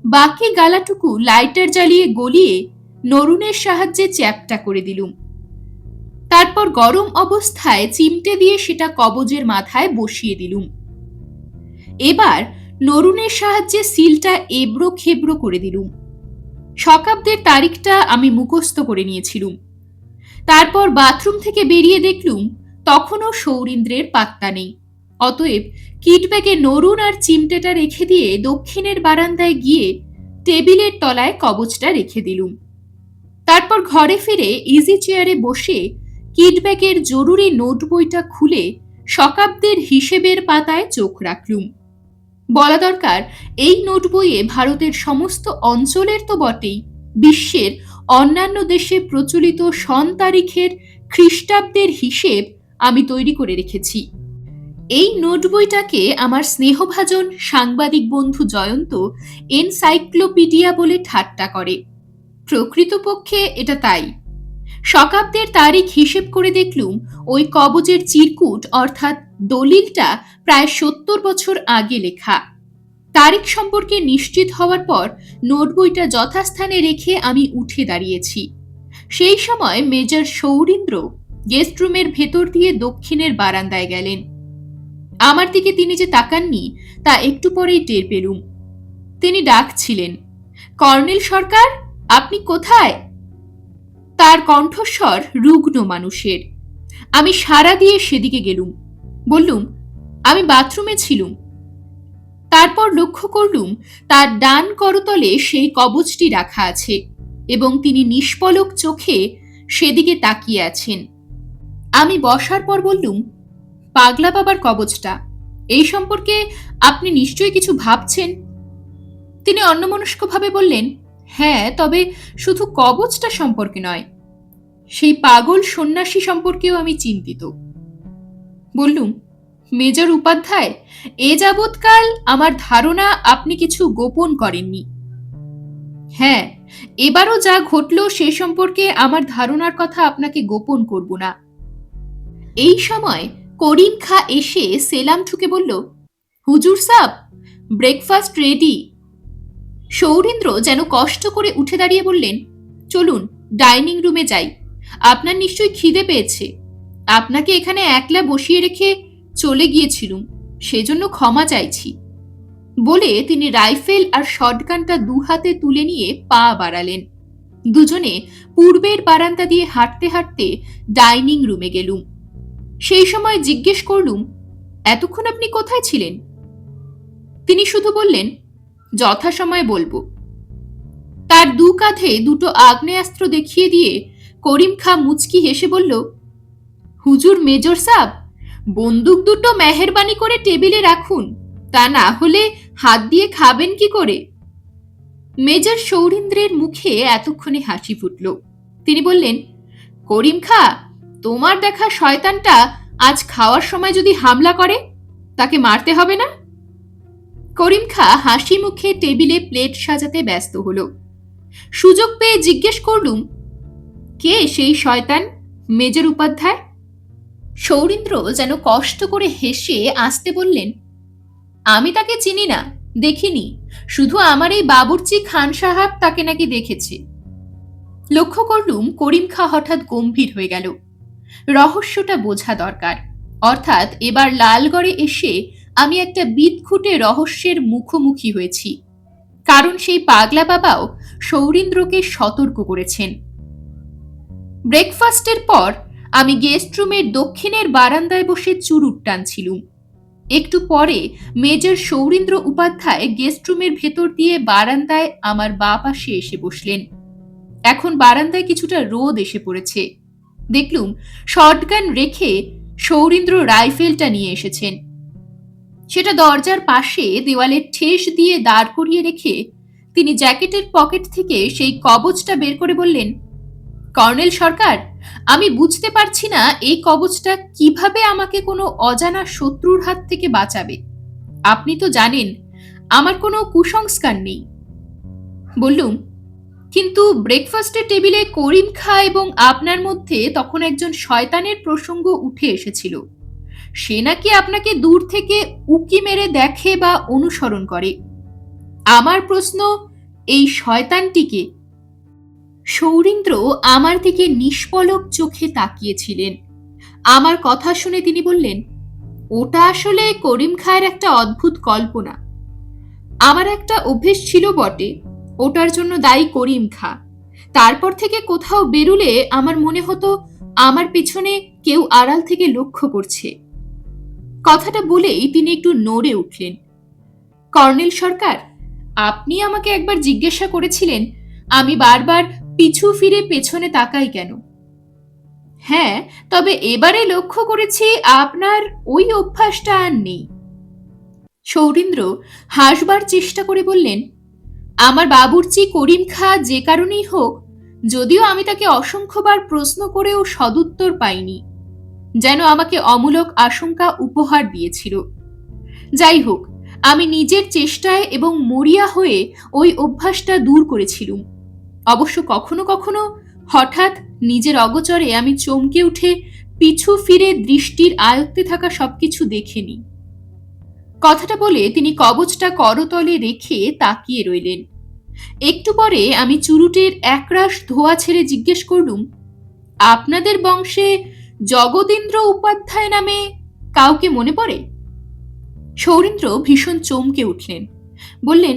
বাকি গালাটুকু লাইটার জ্বালিয়ে গলিয়ে নরুনের সাহায্যে চ্যাপ্টা করে দিলুম। তারপর গরম অবস্থায় চিমটে দিয়ে সেটা কবজের মাথায় বসিয়ে দিলুম। এবার নরুনের সাহায্যে সিলটা এবড়ো খেবড়ো করে দিলুম। শকাব্দের তারিখটা আমি মুখস্থ করে নিয়েছিলুম। তারপর বাথরুম থেকে বেরিয়ে দেখলুম তখনও সৌরীন্দ্রের পাত্তা নেই। অতএব কিট ব্যাগে নরুন আর চিমটেটা রেখে দিয়ে দক্ষিণের বারান্দায় গিয়ে টেবিলের তলায় কবজটা রেখে দিলুম। তারপর ঘরে ফিরে ইজি চেয়ারে বসে কিট ব্যাগের জরুরি নোট বইটা খুলে শকাব্দের হিসেবের পাতায় চোখ রাখলুম। বলা দরকার, এই নোট বইয়ে ভারতের সমস্ত অঞ্চলের তো বটেই, বিশ্বের অন্যান্য দেশে প্রচলিত সন তারিখের খ্রিস্টাব্দের হিসেব আমি তৈরি করে রেখেছি। এই নোট বইটাকে আমার স্নেহভাজন সাংবাদিক বন্ধু জয়ন্ত এনসাইক্লোপিডিয়া বলে ঠাট্টা করে। প্রকৃতপক্ষে এটা তাই। শকাব্দের তারিখ হিসেব করে দেখলুম ওই কবজের চিরকুট অর্থাৎ দলিলটা প্রায় 70 বছর আগে লেখা। তারিখ সম্পর্কে নিশ্চিত হওয়ার পর নোট বইটা যথাস্থানে রেখে আমি উঠে দাঁড়িয়েছি। সেই সময় মেজর সৌরীন্দ্র গেস্ট রুমের ভেতর দিয়ে দক্ষিণের বারান্দায় গেলেন। আমার দিকে তিনি যে তাকাননি তা একটু পরেই টের পেলুম। তিনি ডাকছিলেন, কর্নেল সরকার, আপনি কোথায়? তার কণ্ঠস্বর রুগ্ন মানুষের। আমি সাড়া দিয়ে সেদিকে গেলুম। বললুম, আমি বাথরুমে ছিলুম। তারপর লক্ষ্য করলুম তার ডান করতলে সেই কবজটি রাখা আছে এবং তিনি নিষ্পলক চোখে সেদিকে তাকিয়ে আছেন। আমি বসার পর বললুম, পাগলা বাবার কবজটা, এই সম্পর্কে আপনি নিশ্চয়ই কিছু ভাবছেন। তিনি অন্যমনস্কভাবে বললেন, হ্যাঁ, তবে শুধু কবজটা সম্পর্কে নয়, সেই পাগল সন্ন্যাসী সম্পর্কেও আমি চিন্তিত। বললুম, মেজর উপাধ্যায়, এ যাবৎকাল আমার ধারণা আপনি কিছু গোপন করেননি। হ্যাঁ, এবারও যা ঘটল সে সম্পর্কে আমার ধারণার কথা আপনাকে গোপন করব না। এই সময় করিম খা এসে সেলাম ঠুকে বলল, হুজুর সাব, ব্রেকফাস্ট রেডি। সৌরীন্দ্র যেন কষ্ট করে উঠে দাঁড়িয়ে বললেন, চলুন ডাইনিং রুমে যাই, আপনার নিশ্চয়ই খিদে পেয়েছে। আপনাকে এখানে একলা বসিয়ে রেখে চলে গিয়েছিলুম, সেজন্য ক্ষমা চাইছি। বলে তিনি রাইফেল আর শটগানটা দুহাতে তুলে নিয়ে পা বাড়ালেন। দুজনে পূর্বের বারান্দা দিয়ে হাঁটতে হাঁটতে ডাইনিং রুমে গেলুম। সেই সময় জিজ্ঞেস করলুম, এতক্ষণ আপনি কোথায় ছিলেন? তিনি শুধু বললেন, যথাসময়ে বলবো। তার দু কাঁধে দুটো আগ্নেয়াস্ত্র দেখিয়ে দিয়ে করিম খাঁ মুচকি হেসে বলল, হুজুর মেজর সাব, বন্দুক দুটো মেহেরবানি করে টেবিলে রাখুন, তা না হলে হাত দিয়ে খাবেন কি করে? মেজর সৌরীন্দ্রের মুখে এতক্ষণে হাসি ফুটল। তিনি বললেন, করিম খাঁ, তোমার দেখা শয়তানটা আজ খাওয়ার সময় যদি হামলা করে, তাকে মারতে হবে না? করিম খাঁ হাসি মুখে টেবিলে প্লেট সাজাতে ব্যস্ত হলো। সুযোগ পেয়ে জিজ্ঞেস করলুম, কে সেই শয়তান, মেজর উপাধ্যায়? সৌরীন্দ্র যেন কষ্ট করে হেসে আস্তে বললেন, আমি তাকে চিনি না, দেখিনি, শুধু আমার এই বাবুর্চি খান সাহাব তাকে নাকি দেখেছে। লক্ষ্য করলুম করিম খাঁ হঠাৎ গম্ভীর হয়ে গেল। রহস্যটা বোঝা দরকার, অর্থাৎ এবার লালগড়ে এসে আমি একটা বিদঘুটে রহস্যের মুখোমুখি হয়েছি, কারণ সেই পাগলা বাবাও সৌরীন্দ্রকে সতর্ক করেছেন। ব্রেকফাস্টের পর আমি গেস্ট রুমের দক্ষিণের বারান্দায় বসে চুরুট টানছিলুম। একটু পরে মেজর সৌরীন্দ্র উপাধ্যায় গেস্ট রুমের ভেতর দিয়ে বারান্দায় আমার বাঁ পাশে এসে বসলেন। এখন বারান্দায় কিছুটা রোদ এসে পড়েছে। দেখলুম শটগান রেখে সৌরীন্দ্র রাইফেলটা নিয়ে এসেছেন। সেটা দরজার পাশে দেওয়ালে ঠেস দিয়ে দাঁড় করিয়ে রেখে তিনি জ্যাকেটের পকেট থেকে সেই কবচটা বের করে বললেন, কর্নেল সরকার, আমি বুঝতে পারছি না এই কবচটা কিভাবে আমাকে কোনো অজানা শত্রুর হাত থেকে বাঁচাবে। আপনি তো জানেন আমার কোনো কুসংস্কার নেই। বললুম, কিন্তু ব্রেকফাস্টের টেবিলে করিম খাঁ এবং আপনার মধ্যে তখন একজন শয়তানের প্রসঙ্গ উঠে এসেছিল। সে নাকি আপনাকে দূর থেকে উকি মেরে দেখে বা অনুসরণ করে। আমার প্রশ্ন, এই শয়তানটিকে? সৌরীন্দ্র আমার দিকে নিষ্পলক চোখে তাকিয়েছিলেন। আমার কথা শুনে তিনি বললেন, ওটা আসলে করিম খাঁয়ের একটা অদ্ভুত কল্পনা। আমার একটা অভ্যেস ছিল বটে, ওটার জন্য দায়ী করিম খাঁ। তারপর থেকে কোথাও বেরুলে আমার মনে হতো আমার পিছনে কেউ আড়াল থেকে লক্ষ্য করছে। কথাটা বলেই তিনি একটু নড়ে উঠলেন। কর্নেল সরকার, আপনি আমাকে একবার জিজ্ঞাসা করেছিলেন আমি বারবার পিছু ফিরে পেছনে তাকাই কেন। হ্যাঁ, তবে এবারে লক্ষ্য করেছি আপনার ওই অভ্যাসটা আর নেই। সৌরীন্দ্র হাসবার চেষ্টা করে বললেন, আমার বাবুর্চি করিম খাঁ যে কারণেই হোক, যদিও আমি তাকে অসংখ্যবার প্রশ্ন করেও সদুত্তর পাইনি, যেন আমাকে অমূলক আশঙ্কা উপহার দিয়েছিল। যাই হোক, আমি নিজের চেষ্টায় এবং মরিয়া হয়ে ওই অভ্যাসটা দূর করেছিলুম। অবশ্য কখনো কখনো হঠাৎ নিজের অগোচরে আমি চমকে উঠে পিছু ফিরে দৃষ্টির আয়ত্তে থাকা সবকিছু দেখে নিই। কথাটা বলে তিনি কবচটা করতলে রেখে তাকিয়ে রইলেন। একটু পরে আমি চুরুটের একরাশ ধোয়া ছেড়ে জিজ্ঞেস করলুম, আপনাদের বংশে জগদীন্দ্র উপাধ্যায় নামে কাউকে মনে পড়ে? সৌরীন্দ্র ভীষণ চমকে উঠলেন। বললেন,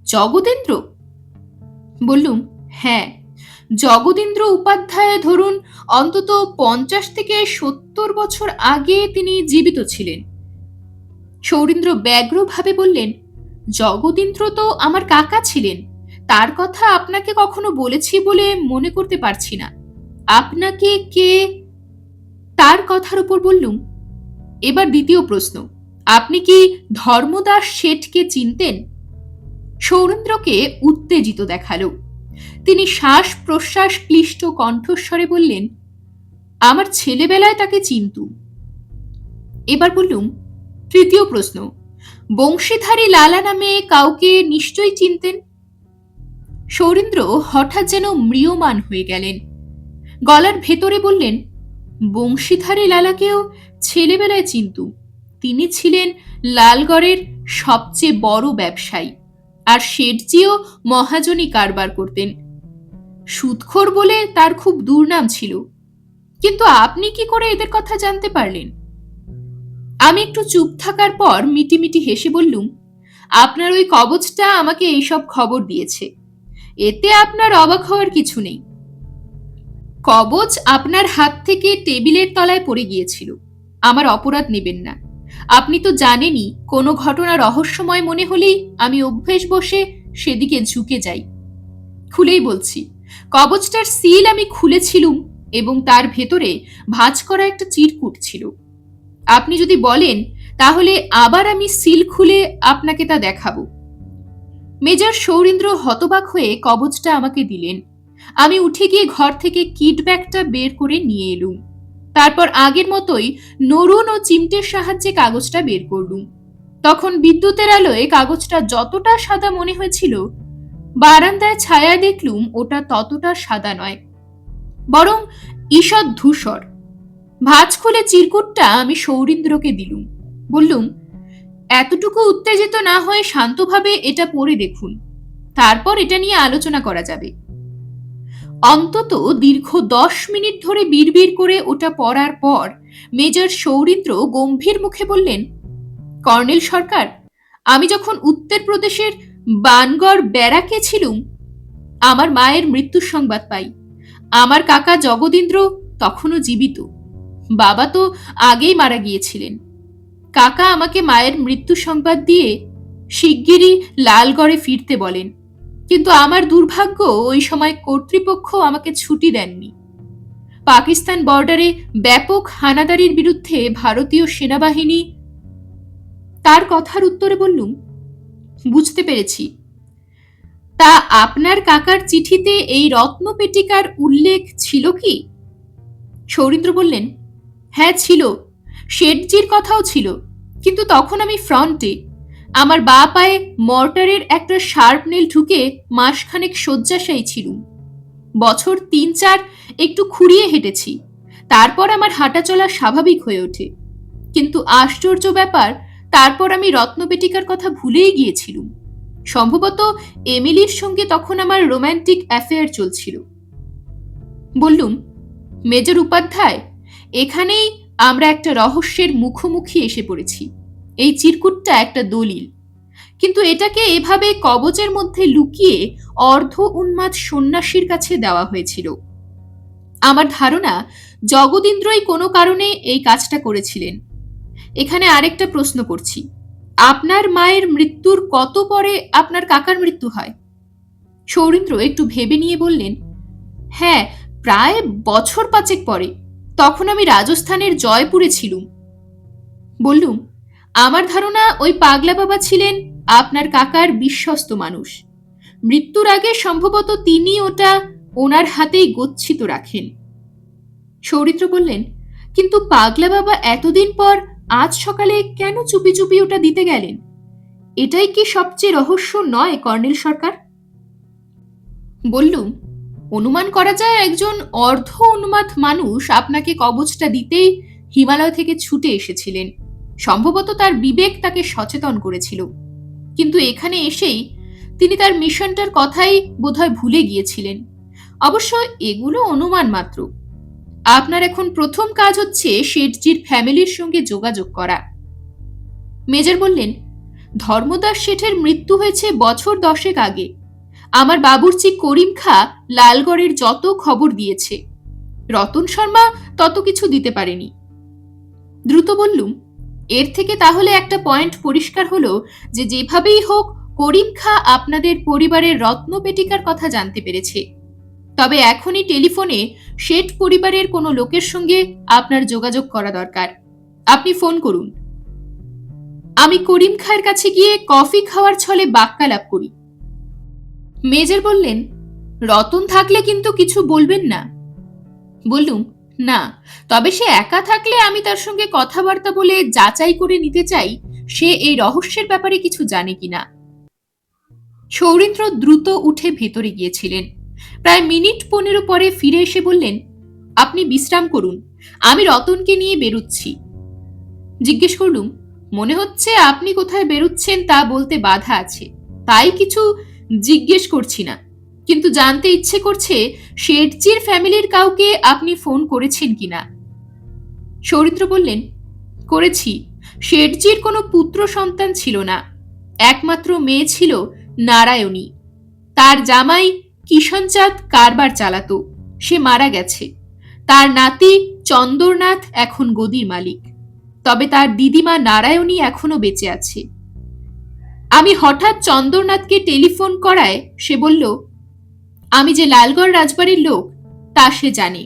জগদীন্দ্র? বললুম, হ্যাঁ, জগদীন্দ্র উপাধ্যায় ধরুন অন্তত 50 থেকে 70 বছর আগে তিনি জীবিত ছিলেন। সৌরীন্দ্র ব্যগ্রভাবে বললেন, জগদীন্দ্র তো আমার কাকা ছিলেন, তার কথা আপনাকে কখনো বলেছি বলে মনে করতে পারছি না। আপনাকে কে? তার কথার উপর বললুম, এবার দ্বিতীয় প্রশ্ন, আপনি কি ধর্মদাস শেঠকে চিনতেন? সৌরীন্দ্রকে উত্তেজিত দেখালো। তিনি শ্বাস প্রশ্বাস ক্লিষ্ট কণ্ঠস্বরে বললেন, আমার ছেলেবেলায় তাকে চিনতুম। এবার বললুম, তৃতীয় প্রশ্ন, বংশীধারী লালা নামে কাউকে নিশ্চয়ই চিনতেন। সৌরীন্দ্র হঠাৎ যেন ম্রিয়মান হয়ে গেলেন। গলার ভেতরে বললেন, বংশীধারী লালাকেও ছেলেবেলায় চিনতুম। তিনি ছিলেন লালগড়ের সবচেয়ে বড় ব্যবসায়ী, আর শেঠজিও মহাজনী কারবার করতেন। সুদখোর বলে তার খুব দুর্নাম ছিল। কিন্তু আপনি কি করে এদের কথা জানতে পারলেন? আমি একটু চুপ থাকার পর মিটিমিটি হেসে বললুম, আপনার ওই কবচটা আমাকে এইসব খবর দিয়েছে। এতে আপনার অবাক হওয়ার কিছু নেই। কবচ আপনার হাত থেকে টেবিলের তলায় পড়ে গিয়েছিল। আমার অপরাধ নেবেন না। আপনি তো জানেনই, কোনো ঘটনা রহস্যময় মনে হলেই আমি অভ্যেস বসে সেদিকে ঝুঁকে যাই। খুলেই বলছি, কবচটার সিল আমি খুলেছিলুম এবং তার ভেতরে ভাঁজ করা একটা চিরকুট ছিল। আপনি যদি বলেন তাহলে আবার আমি সিল খুলে আপনাকে তা দেখাবো। মেজর সৌরীন্দ্র হতবাক হয়ে কবচটা আমাকে দিলেন। আমি উঠে গিয়ে ঘর থেকে কিট ব্যাগটা বের করে নিয়ে এলুম। তারপর আগের মতোই নরুন ও চিমটের সাহায্যে কাগজটা বের করলুম। তখন বিদ্যুতের আলোয় কাগজটা যতটা সাদা মনে হয়েছিল, বারান্দায় ছায়ায় দেখলুম ওটা ততটা সাদা নয়, বরং ঈষৎ ধূসর। ভাঁজ খুলে চিরকুটটা আমি সৌরীন্দ্রকে দিলুম। বললুম, এতটুকু উত্তেজিত না হয়ে শান্তভাবে এটা পড়ে দেখুন, তারপর এটা নিয়ে আলোচনা করা যাবে। অন্তত দীর্ঘ 10 মিনিট ধরে বিড়বিড় করে ওটা পড়ার পর মেজর সৌরীন্দ্র গম্ভীর মুখে বললেন, কর্নেল সরকার, আমি যখন উত্তরপ্রদেশের বানগড় ব্যারাকে ছিলুম, আমার মায়ের মৃত্যুর সংবাদ পাই। আমার কাকা জগদীন্দ্র তখনও জীবিত। বাবা তো আগেই মারা গিয়েছিলেন। কাকা আমাকে মায়ের মৃত্যু সংবাদ দিয়ে শিগগিরই লালগড়ে ফিরতে বলেন, কিন্তু আমার দুর্ভাগ্য ওই সময় কর্তৃপক্ষ আমাকে ছুটি দেননি। পাকিস্তান বর্ডারে ব্যাপক হানাদারির বিরুদ্ধে ভারতীয় সেনাবাহিনী। তার কথার উত্তরে বললুম, বুঝতে পেরেছি। তা আপনার কাকার চিঠিতে এই রত্নপেটিকার উল্লেখ ছিল কি? সৌরীন্দ্র বললেন, হ্যাঁ ছিল। শেঠজির কথাও ছিল, কিন্তু তখন আমি ফ্রন্টে। আমার বা পায়ে মর্টারের একটা শার্প নেল ঢুকে মাসখানেক শয্যাশায়ী ছিলুম। বছর 3-4 একটু খুঁড়িয়ে হেঁটেছি। তারপর আমার হাঁটাচলা স্বাভাবিক হয়ে ওঠে। কিন্তু আশ্চর্য ব্যাপার, তারপর আমি রত্নপেটিকার কথা ভুলেই গিয়েছিলুম। সম্ভবত এমিলির সঙ্গে তখন আমার রোম্যান্টিক অ্যাফেয়ার চলছিল। বললুম, মেজর উপাধ্যায়, এখানেই আমরা একটা রহস্যের মুখোমুখি এসে পড়েছি। এই চিরকুটটা একটা দলিল, কিন্তু এটাকে এভাবে কবচের মধ্যে লুকিয়ে অর্ধ উন্মাদ সন্ন্যাসীর কাছে দেওয়া হয়েছিল। আমার ধারণা জগদীন্দ্রই কোনো কারণে এই কাজটা করেছিলেন। এখানে আরেকটা প্রশ্ন করছি, আপনার মায়ের মৃত্যুর কত পরে আপনার কাকার মৃত্যু হয়? সৌরীন্দ্র একটু ভেবে নিয়ে বললেন, হ্যাঁ, প্রায় বছর 5 পরে। তখন আমি রাজস্থানের জয়পুরে ছিলুম। বললুম, আমার ধারণা ওই পাগলা বাবা ছিলেন আপনার কাকার বিশ্বস্ত মানুষ। মৃত্যুর আগে সম্ভবত তিনি ওটা ওনার হাতেই গচ্ছিত রাখেন। সৌরীন্দ্র বললেন, কিন্তু পাগলা বাবা এতদিন পর আজ সকালে কেন চুপি চুপি ওটা দিতে গেলেন? এটাই কি সবচেয়ে রহস্য নয়, কর্নেল সরকার? বললুম, অনুমান করা যায় একজন অর্ধ উন্মাদ মানুষ আপনাকে কবচটা দিতেই হিমালয় থেকে ছুটে এসেছিলেন। সম্ভবত তার বিবেক তাকে সচেতন করেছিল, কিন্তু এখানে এসেই তিনি তার মিশনটার কথাই বোধহয় ভুলে গিয়েছিলেন। অবশ্য এগুলো অনুমান মাত্র। আপনার এখন প্রথম কাজ হচ্ছে শেঠজির ফ্যামিলির সঙ্গে যোগাযোগ করা। মেজর বললেন, ধর্মদাস শেঠের মৃত্যু হয়েছে বছর 10 আগে। আমার বাবুর্চি করিম খা লালগড়ের যত খবর দিয়েছে, রতন শর্মা তত কিছু দিতে পারেনি। দ্রুত বললুম, এর থেকে তাহলে একটা পয়েন্ট পরিষ্কার হলো যে যেভাবেই হোক করিম খা আপনাদের পরিবারের রত্নপেটিকার কথা জানতে পেরেছে। তবে এখনই টেলিফোনে শেঠ পরিবারের কোনো লোকের সঙ্গে আপনার যোগাযোগ করা দরকার। আপনি ফোন করুন। আমি করিম খায়ের কাছে গিয়ে কফি খাওয়ার ছলে বাক্যালাপ করি। মেজর বললেন, রতন থাকলে কিন্তু কিছু বলবেন না? বললুম, না, তবে সে একা থাকলে আমি তার সঙ্গে কথাবার্তা বলে যাচাই করে নিতে চাই সে এই রহস্যের ব্যাপারে কিছু জানে কিনা। সৌরীন্দ্র দ্রুত উঠে ভেতরে গিয়েছিলেন। প্রায় মিনিট 15 পরে ফিরে এসে বললেন, আপনি বিশ্রাম করুন, আমি রতনকে নিয়ে বেরুচ্ছি। জিজ্ঞেস করলুম, মনে হচ্ছে আপনি কোথায় বেরুচ্ছেন তা বলতে বাধা আছে, তাই কিছু জিজ্ঞেস করছি না, কিন্তু জানতে ইচ্ছে করছে শেঠজির ফ্যামিলির কাউকে আপনি ফোন করেছেন কিনা। সৌরিন্দ্র বললেন, করেছি। শেঠজির কোনো পুত্র সন্তান ছিল না, একমাত্র মেয়ে ছিল নারায়ণী। তার জামাই কিষাণচাঁদ কারবার চালাতো, সে মারা গেছে। তার নাতি চন্দরনাথ এখন গদির মালিক, তবে তার দিদিমা নারায়ণী এখনো বেঁচে আছে। আমি হঠাৎ চন্দরনাথকে টেলিফোন করায় সে বলল, আমি যে লালগড় রাজবাড়ির লোক তা সে জানে।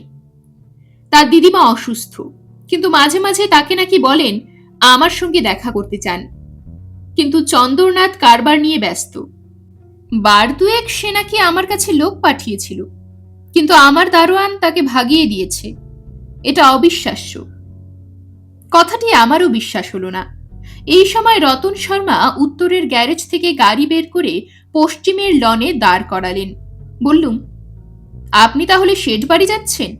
তার দিদিমা অসুস্থ, কিন্তু মাঝে মাঝে তাকে নাকি বলেন আমার সঙ্গে দেখা করতে চান, কিন্তু চন্দরনাথ কারবার নিয়ে ব্যস্ত। বার দুয়েক সে নাকি আমার কাছে লোক পাঠিয়েছিল, কিন্তু আমার দারোয়ান তাকে ভাগিয়ে দিয়েছে। এটা অবিশ্বাস্য। কথাটি আমারও বিশ্বাস হলো না। এই সময় রতন শর্মা উত্তরের গ্যারেজ থেকে গাড়ি বের করে পশ্চিমের লনে দাঁড় করালেন। বললুম, আপনি তাহলে শেঠ বাড়ি যাচ্ছেন?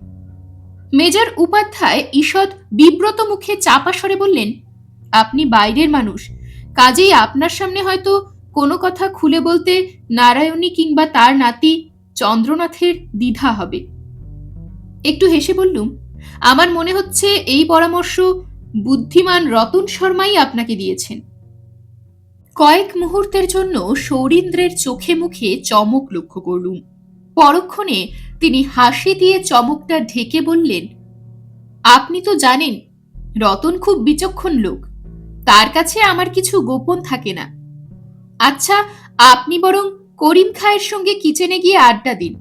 মেজর উপাধ্যায় ঈষৎ বিব্রত মুখে চাপা স্বরে বললেন, আপনি বাইরের মানুষ, কাজেই আপনার সামনে হয়তো কোনো কথা খুলে বলতে নারায়ণী কিংবা তার নাতি চন্দ্রনাথের দ্বিধা হবে। একটু হেসে বললুম, আমার মনে হচ্ছে এই পরামর্শ বুদ্ধিমান রতন শর্মাই আপনাকে দিয়েছেন। কয়েক মুহূর্তের জন্য সৌরিন্দ্রের চোখে মুখে চমক লক্ষ্য করলুম। পরক্ষণে তিনি হাসি দিয়ে চমকটা ঢেকে বললেন, আপনি তো জানেন রতন খুব বিচক্ষণ লোক, তার কাছে আমার কিছু গোপন থাকে না। আচ্ছা, আপনি বরং করিম খায়ের সঙ্গে কিচেনে গিয়ে আড্ডা দিন।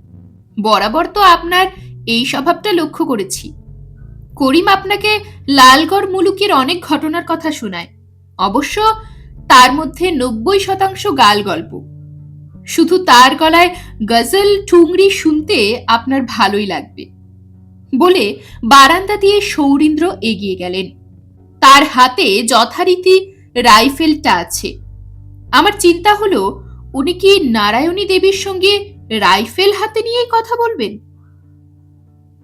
বরাবর তো আপনার এই স্বভাবটা লক্ষ্য করেছি। করিম আপনাকে লালগড় মুলুকের অনেক ঘটনার কথা শোনায়, অবশ্য তার মধ্যে 90% গাল গল্প। শুধু তার গলায় গজল ঠুংরি শুনতে আপনার ভালোই লাগবে। বলে বারান্দা দিয়ে সৌরিন্দ্র এগিয়ে গেলেন। তার হাতে যথারীতি রাইফেলটা আছে। আমার চিন্তা হলো, উনি কি নারায়ণী দেবীর সঙ্গে রাইফেল হাতে নিয়ে কথা বলবেন?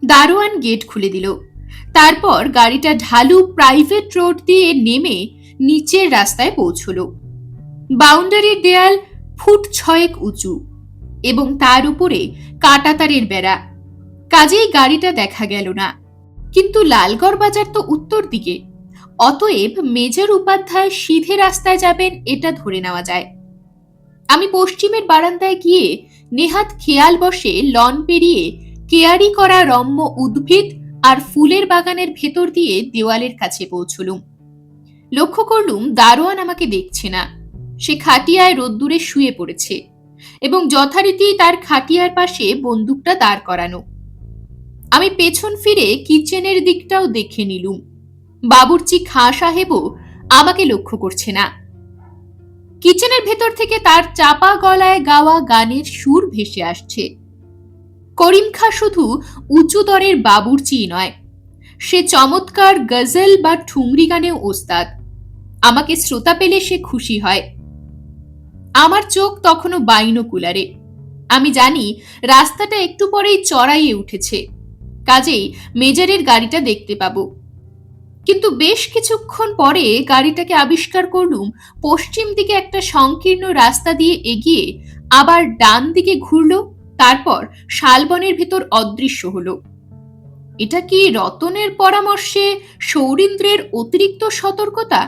দারোয়ান গেট খুলে দিল। তারপর গাড়িটা ঢালু প্রাইভেট রোড দিয়ে নেমে নিচের রাস্তায় পৌঁছলো। বাউন্ডারির দেয়াল ফুট 6 উঁচু এবং তার উপরে কাঁটাতারের বেড়া, কাজেই গাড়িটা দেখা গেল না। কিন্তু লালগড় বাজার তো উত্তর দিকে, অতএব মেজর উপাধ্যায় সিধে রাস্তায় যাবেন এটা ধরে নেওয়া যায়। আমি পশ্চিমের বারান্দায় গিয়ে নেহাত খেয়াল বসে লন পেরিয়ে কেয়ারি করা রম্য উদ্ভিদ আর ফুলের বাগানের ভেতর দিয়ে দেওয়ালের কাছে পৌঁছলুম। লক্ষ্য করলুম দারোয়ান আমাকে দেখছে না। সে খাটিয়ায় রোদ্দুরে শুয়ে পড়েছে এবং যথারীতি তার খাটিয়ার পাশে বন্দুকটা দাঁড় করানো। আমি পেছন ফিরে কিচেনের দিকটাও দেখে নিলুম। বাবুর্চি খাঁ সাহেবও আমাকে লক্ষ্য করছে না। কিচেনের ভেতর থেকে তার চাপা গলায় গাওয়া গানের সুর ভেসে আসছে। করিম খাঁ শুধু উঁচু দরের বাবুর্চিই নয়, সে চমৎকার গজল বা ঠুংরি গানেও ওস্তাদ। আমাকে শ্রোতা পেলে সে খুশি হয়। আমার চোখ তখনও বাইনোকুলারে। আমি জানি রাস্তাটা একটু পরেই চড়াইয়ে উঠেছে, কাজেই মেজরের গাড়িটা দেখতে পাবো। কিন্তু বেশ কিছুক্ষণ পরে গাড়িটাকে আবিষ্কার করলুম পশ্চিম দিকে একটা সংকীর্ণ রাস্তা দিয়ে এগিয়ে আবার ডান দিকে ঘুরল, তারপর শালবনের ভেতর অদৃশ্য হলো। এটা কি রতনের পরামর্শে সৌরিন্দ্রের অতিরিক্ত সতর্কতা,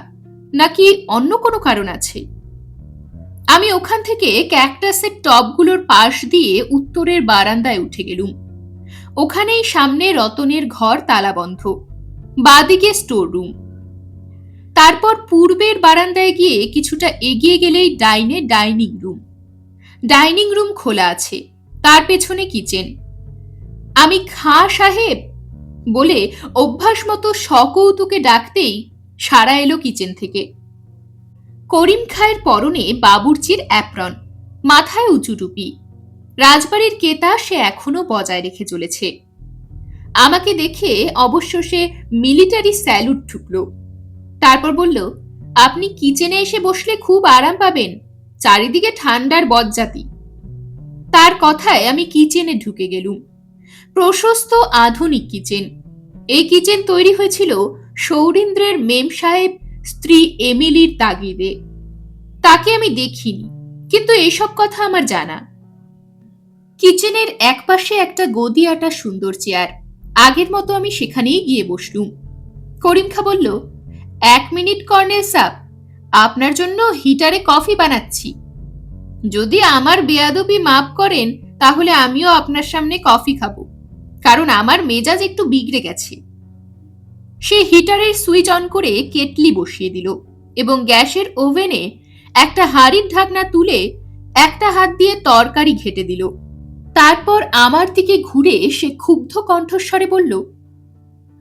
নাকি অন্য কোনো কারণ আছে? আমি ওখান থেকে ক্যাকটাসের টবগুলোর পাশ দিয়ে উত্তরের বারান্দায় উঠে গেলুম। ওখানেই সামনে রতনের ঘর তালাবন্ধ, বাদিকে স্টোর রুম। তারপর পূর্বের বারান্দায় গিয়ে কিছুটা এগিয়ে গেলেই ডাইনে ডাইনিং রুম। ডাইনিং রুম খোলা আছে, তার পেছনে কিচেন। আমি খাঁ সাহেব বলে অভ্যাস মতো সকৌতুকে ডাকতেই সাড়া এলো কিচেন থেকে। করিম খায়ের পরনে বাবুর্চির অ্যাপ্রন, মাথায় উঁচু টুপি। রাজবাড়ির কেতা সে এখনো বজায় রেখে চলেছে। আমাকে দেখে অবশ্য সে মিলিটারি স্যালুট ঠুকল। তারপর বলল, আপনি কিচেনে এসে বসলে খুব আরাম পাবেন, চারিদিকে ঠান্ডার বজ্জাতি। তার কথায় আমি কিচেনে ঢুকে গেলুম। প্রশস্ত আধুনিক কিচেন। এই কিচেন তৈরি হয়েছিল সৌরিন্দ্রের মেম সাহেব স্ত্রী এমিলির তাগিদে। তাকে আমি দেখিনি, কিন্তু এইসব কথা আমার জানা। কিচেনের একপাশে একটা গদি আটা সুন্দর চেয়ার, আগের মতো আমি সেখানেই গিয়ে বসলুম। করিম খা বলল, 1 মিনিট কর্নেল সাব, আপনার জন্য হিটারে কফি বানাচ্ছি। যদি আমার বেয়াদবি মাফ করেন তাহলে আমিও আপনার সামনে কফি খাবো, কারণ আমার মেজাজ একটু বিগড়ে গেছে। সে হিটারের সুইচ অন করে কেটলি বসিয়ে দিল এবং গ্যাসের ওভেনে একটা হাঁড়ির ঢাকনা তুলে একটা হাত দিয়ে তরকারি ঘেটে দিল। তারপর আমার দিকে ঘুরে সে ক্ষুব্ধ কণ্ঠস্বরে বলল,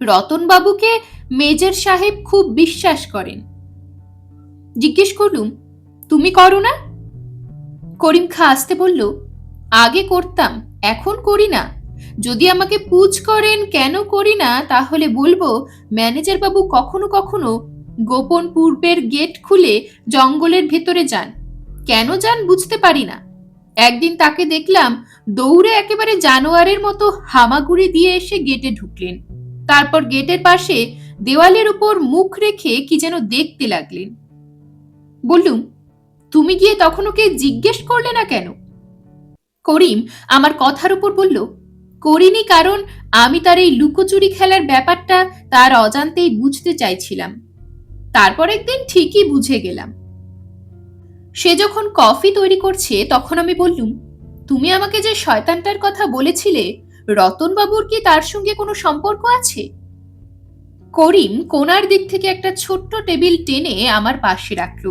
রতনবাবুকে মেজর সাহেব খুব বিশ্বাস করেন। জিজ্ঞেস করলুম, তুমি করো না? করিম খা আসতে বলল, আগে করতাম, এখন করি না। যদি আমাকে পুছ করেন কেন করি না, তাহলে বলবো ম্যানেজার বাবু কখনো কখনো গোপন পূর্বের গেট খুলে জঙ্গলের ভেতরে যান। কেন যান বুঝতে পারি না। একদিন তাকে দেখলাম দৌড়ে একেবারে জানোয়ারের মতো হামাগুড়ি দিয়ে এসে গেটে ঢুকলেন। তারপর গেটের পাশে দেওয়ালের উপর মুখ রেখে কি যেন দেখতে লাগলেন। বললুম, তুমি গিয়ে তখন ওকে জিজ্ঞেস করলে না কেন? করিম আমার কথার উপর বলল, করিনি, কারণ আমি তার এই লুকোচুরি খেলার ব্যাপারটা তার অজান্তেই বুঝতে চাইছিলাম। তারপর একদিন ঠিকই বুঝে গেলাম। সে যখন কফি তৈরি করছে তখন আমি বললুম, তুমি আমাকে যে শয়তানটার কথা বলেছিলে, রতনবাবুর কি তার সঙ্গে কোনো সম্পর্ক আছে? করিম কোনার দিক থেকে একটা ছোট্ট টেবিল টেনে আমার পাশে রাখল।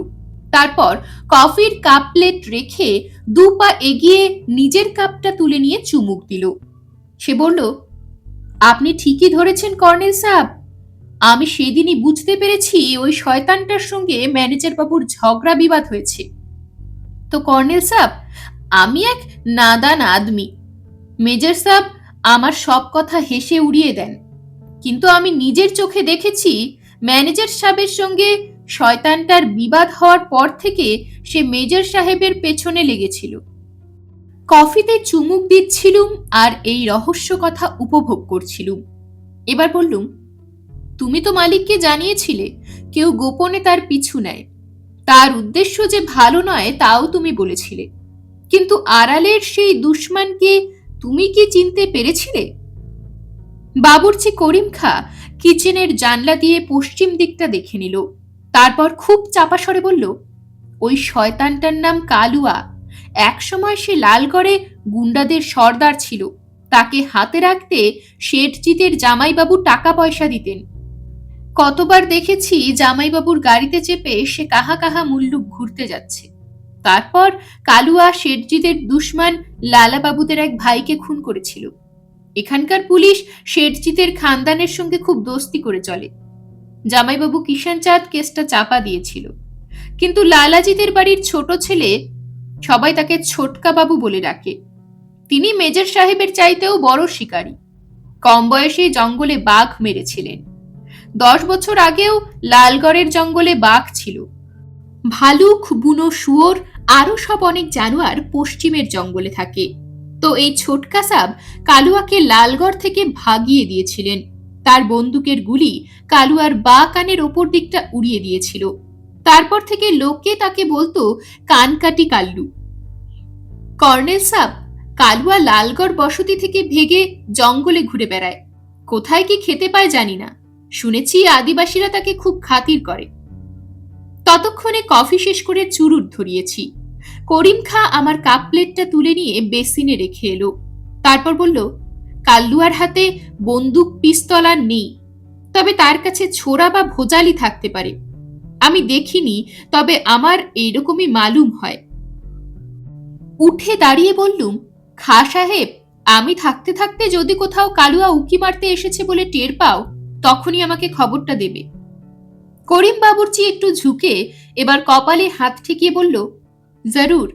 তারপর কফির কাপ প্লেট রেখে 2 পা এগিয়ে নিজের কাপটা তুলে নিয়ে চুমুক দিল। সে বলল, আপনি ঠিকই ধরেছেন কর্নেল সাহেব, আমি সেদিনই বুঝতে পেরেছি ওই শয়তানটার সঙ্গে ম্যানেজার বাবুর ঝগড়া বিবাদ হয়েছে। তো কর্নেল সাহেব, আমি এক নাদান আদমি। মেজর সাহেব আমার সব কথা হেসে উড়িয়ে দেন, কিন্তু আমি নিজের চোখে দেখেছি ম্যানেজার সাহেবের সঙ্গে শয়তানটার বিবাদ হওয়ার পর থেকে সে মেজর সাহেবের পেছনে লেগেছিল। কফিতে চুমুক দিচ্ছিলুম আর এই রহস্য কথা উপভোগ করছিলুম। এবার বললুম, তুমি তো মালিককে জানিয়েছিলে কেউ গোপনে তার পিছু নেয়, তার উদ্দেশ্য যে ভালো নয় তাও তুমি বলেছিলে, কিন্তু আড়ালের সেই দুশমনকে তুমি কি চিনতে পেরেছিলে? বাবুর্চি করিম খা কিচেনের জানলা দিয়ে পশ্চিম দিকটা দেখে নিল। তারপর খুব চাপা স্বরে বলল, ওই শয়তানটার নাম কালুয়া। একসময় সে লালগড়ে গুন্ডাদের সর্দার ছিল। তাকে হাতে রাখতে শেঠজিদের জামাইবাবু টাকা পয়সা দিতেন। কতবার দেখেছি জামাইবাবুর গাড়িতে চেপে সে কাহা কাহা মুল্লুক ঘুরতে যাচ্ছে। তারপর কালুয়া শেঠজিদের দুশমন লালাবাবুদের এক ভাইকে খুন করেছিল। এখানকার পুলিশ শেঠজিদের খানদানের সঙ্গে খুব দোস্তি করে চলে। জামাইবাবু কিষান চাঁদ কেসটা চাপা দিয়েছিল, কিন্তু লালাজিদের বাড়ির ছোট ছেলে, সবাই তাকে ছোটকা বাবু বলে ডাকে, তিনি মেজর সাহেবের চাইতেও বড় শিকারী। কম বয়সে জঙ্গলে বাঘ মেরেছিলেন। 10 বছর আগেও লালগড়ের জঙ্গলে বাঘ ছিল। ভালুক, বুনো শুয়োর, আরো সব অনেক জানোয়ার পশ্চিমের জঙ্গলে থাকে। তো এই ছোটকা সাব কালুয়াকে লালগড় থেকে ভাগিয়ে দিয়েছিলেন। তার বন্দুকের গুলি কালুয়ার বা কানের ওপর দিকটা উড়িয়ে দিয়েছিল। তারপর থেকে লোকে তাকে বলতো কানকাটি কাল্লু। কর্নেল সাব, কালুয়া লালগড় বসতি থেকে ভেগে জঙ্গলে ঘুরে বেড়ায়। কোথায় কি খেতে পায় জানি না। শুনেছি আদিবাসীরা তাকে খুব খাতির করে। ততক্ষণে কফি শেষ করে চুরুট ধরিয়েছি। করিম খা আমার কাপ প্লেটটা তুলে নিয়ে বেসিনে রেখে এলো। তারপর বলল, কাল্লুয়ার হাতে বন্দুক পিস্তল আর নেই, তবে তার কাছে ছোরা বা ভোজালি থাকতে পারে। আমি দেখিনি, তবে আমার এইরকমই মালুম হয়। উঠে দাঁড়িয়ে বললুম, খা সাহেব, আমি থাকতে থাকতে যদি কোথাও কালুয়া উকি মারতে এসেছে বলে টের পাও, তখনই আমাকে খবরটা দেবে। করিম বাবুর্চি একটু ঝুঁকে এবার কপালে হাত ঠেকিয়ে বলল, জরুর।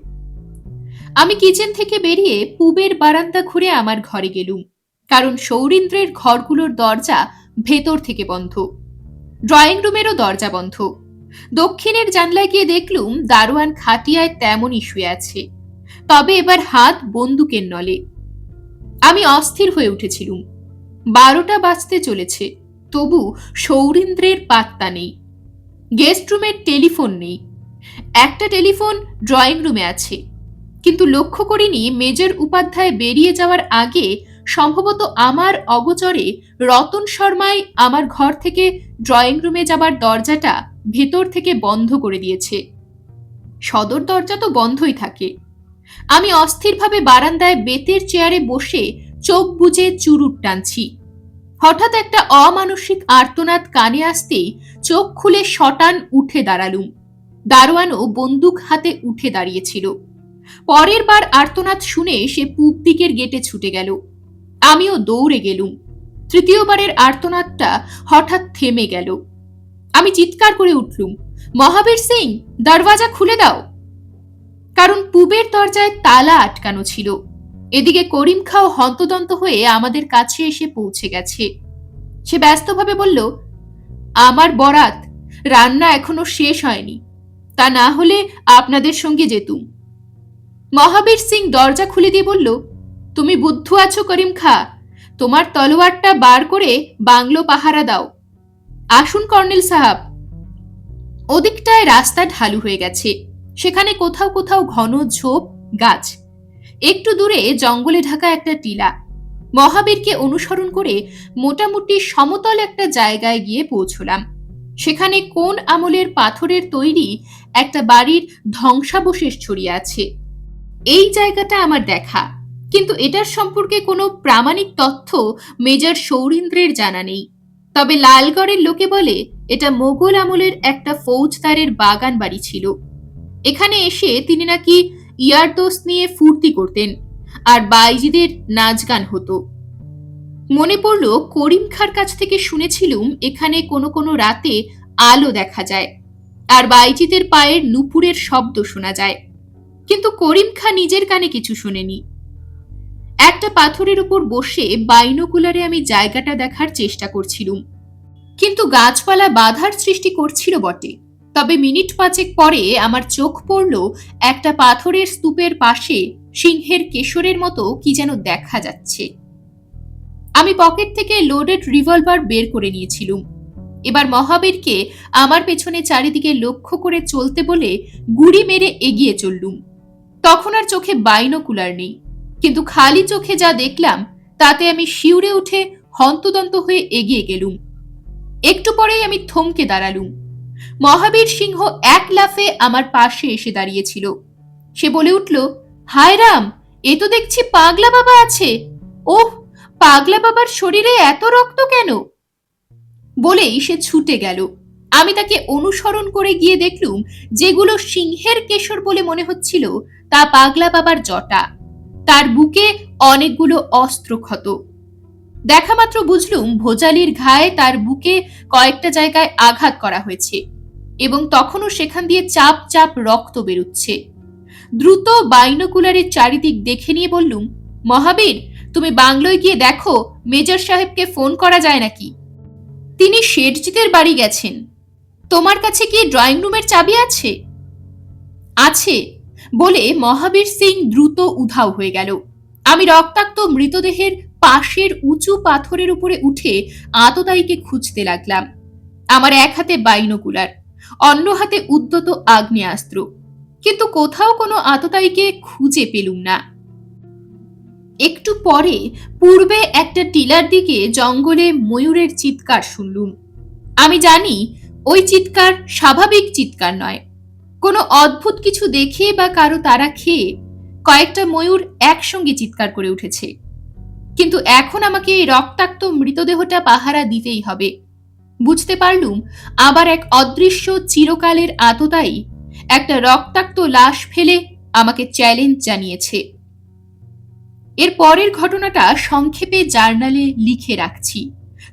আমি কিচেন থেকে বেরিয়ে পূবের বারান্দা ঘুরে আমার ঘরে গেলুম, কারণ সৌরীন্দ্রের ঘরগুলোর দরজা ভেতর থেকে বন্ধ। ড্রয়িং রুমেরও দরজা বন্ধ। দক্ষিণের জানলায় গিয়ে দেখলুম দারোয়ান খাটিয়ায় তেমনই শুয়ে আছে, তবে এবার হাত বন্দুকের নলে। আমি অস্থির হয়ে উঠেছিলুম। 12টা বাজতে চলেছে, তবু সৌরীন্দ্রের পাত্তা নেই। গেস্ট রুমের টেলিফোন নেই। একটা টেলিফোন ড্রয়িং রুমে আছে, কিন্তু লক্ষ্য করিনি মেজর উপাধ্যায় বেরিয়ে যাওয়ার আগে সম্ভবত আমার অগোচরে রতন শর্মাই আমার ঘর থেকে ড্রয়িং রুমে যাবার দরজাটা ভেতর থেকে বন্ধ করে দিয়েছে। সদর দরজা তো বন্ধই থাকে। আমি অস্থিরভাবে বারান্দায় বেতের চেয়ারে বসে চোখ বুজে চুরুট টানছি। হঠাৎ একটা অমানসিক আর্তনাদ কানে আসতেই চোখ খুলে শটান উঠে দাঁড়ালুম। দারোয়ানও বন্দুক হাতে উঠে দাঁড়িয়েছিল। পরের বার আর্তনাদ শুনে সে পূব দিকের গেটে ছুটে গেল। আমিও দৌড়ে গেলুম। তৃতীয়বারের আর্তনাদটা হঠাৎ থেমে গেল। আমি চিৎকার করে উঠলুম, মহাবীর সিং, দরওয়াজা খুলে দাও। কারণ পূবের দরজায় তালা আটকানো ছিল। এদিকে করিম খাও হন্তদন্ত হয়ে আমাদের কাছে এসে পৌঁছে গেছে। সে ব্যস্তভাবে বলল, আমার বরাত, রান্না এখনো শেষ হয়নি, তা না হলে আপনাদের সঙ্গে যেতুম। মহাবীর সিং দরজা খুলে দিয়ে বলল, তুমি বুদ্ধু আছো করিম খা, তোমার তলোয়ারটা বার করে বাংলো পাহারা দাও। আসুন কর্নেল সাহাব। ওদিকটায় রাস্তা ঢালু হয়ে গেছে, সেখানে কোথাও কোথাও ঘন ঝোপ গাছ, একটু দূরে জঙ্গলে ঢাকা একটা টিলা। মহাবীরকে অনুসরণ করে মোটামুটি সমতল একটা জায়গায় গিয়ে পৌঁছলাম। সেখানে কোন আমলের পাথরের তৈরি একটা বাড়ির ধ্বংসাবশেষ ছড়িয়ে আছে। এই জায়গাটা আমার দেখা, কিন্তু এটার সম্পর্কে কোনো প্রামাণিক তথ্য মেজর সৌরীন্দ্রের জানা নেই। তবে লালগড়ের লোকে বলে এটা মোগল আমলের একটা ফৌজদারের বাগান বাড়ি ছিল। এখানে এসে তিনি নাকি ইয়ারদোস্ত নিয়ে ফুর্তি করতেন, আর বাইজিদের নাচ গান হতো। মনে পড়ল করিম খার কাছ থেকে শুনেছিলুম এখানে কোনো কোনো রাতে আলো দেখা যায়, আর বাইজিদের পায়ের নুপুরের শব্দ শোনা যায়। কিন্তু করিম খা নিজের কানে কিছু শোনেনি। একটা পাথরের উপর বসে বাইনোকুলারে আমি জায়গাটা দেখার চেষ্টা করছিলুম, কিন্তু গাছপালা বাধার সৃষ্টি করছিল বটে। তবে মিনিট পাঁচেক পরে আমার চোখ পড়ল একটা পাথরের স্তূপের পাশে সিংহের কেশরের মতো কি যেন দেখা যাচ্ছে। আমি পকেট থেকে লোডেড রিভলভার বের করে নিয়েছিলুম। এবার মহাবীরকে আমার পেছনে চারিদিকে লক্ষ্য করে চলতে বলে গুড়ি মেরে এগিয়ে চললুম। তখন আর চোখে বাইনোকুলার নেই, কিন্তু খালি চোখে যা দেখলাম তাতে আমি শিউরে উঠে হন্তদন্ত হয়ে এগিয়ে গেলুম। একটু পরেই আমি থমকে দাঁড়ালুম। মহাবীর সিংহ এক লাফে আমার পাশে এসে দাঁড়িয়েছিল। সে বলে উঠল, হায় রাম, এ তো দেখছি পাগলা বাবা আছে। ওহ, পাগলা বাবার শরীরে এত রক্ত কেন? বলেই সে ছুটে গেল। আমি তাকে অনুসরণ করে গিয়ে দেখলুম যেগুলো সিংহের কেশর বলে মনে হচ্ছিল তা পাগলা বাবার জটা। তার বুকে অনেকগুলো অস্ত্র ক্ষত। দেখা মাত্র বুঝলুম ভোজালির ঘায়ে তার বুকে কয়েকটা জায়গায় আঘাত করা হয়েছে, এবং তখনও সেখান দিয়ে চাপ চাপ রক্ত বেরুচ্ছে। দ্রুত বাইনোকুলারের চারিদিক দেখে নিয়ে বললুম, মহাবীর, তুমি বাংলোয় গিয়ে দেখো মেজর সাহেবকে ফোন করা যায় নাকি। তিনি শেঠজিদের বাড়ি গেছেন। তোমার কাছে কি ড্রয়িং রুমের চাবি আছে? আছে বলে মহাবীর সিং দ্রুত উধাও হয়ে গেল। আমি রক্তাক্ত মৃতদেহের পাশের উঁচু পাথরের উপরে উঠে আততায়ীকে খুঁজতে লাগলাম। আমার এক হাতে বাইনোকুলার, অন্য হাতে উদ্যত আগ্নেয়াস্ত্র, কিন্তু কোথাও কোনো আততায়ীকে খুঁজে পেলুম না। একটু পরে পূর্বে একটা টিলার দিকে জঙ্গলে ময়ূরের চিৎকার শুনলুম। আমি জানি ওই চিৎকার স্বাভাবিক চিৎকার নয়, কোনো অদ্ভুত কিছু দেখে বা কারো তাড়া খেয়ে কয়েকটা ময়ূর একসঙ্গে চিৎকার করে উঠেছে। কিন্তু এখন আমাকে এই রক্তাক্ত মৃতদেহটা পাহারা দিতেই হবে। বুঝতে পারলুম আবার এক অদৃশ্য চিরকালের আততায়ী একটা রক্তাক্ত লাশ ফেলে আমাকে চ্যালেঞ্জ জানিয়েছে। এর পরের ঘটনাটা সংক্ষেপে জার্নালে লিখে রাখছি,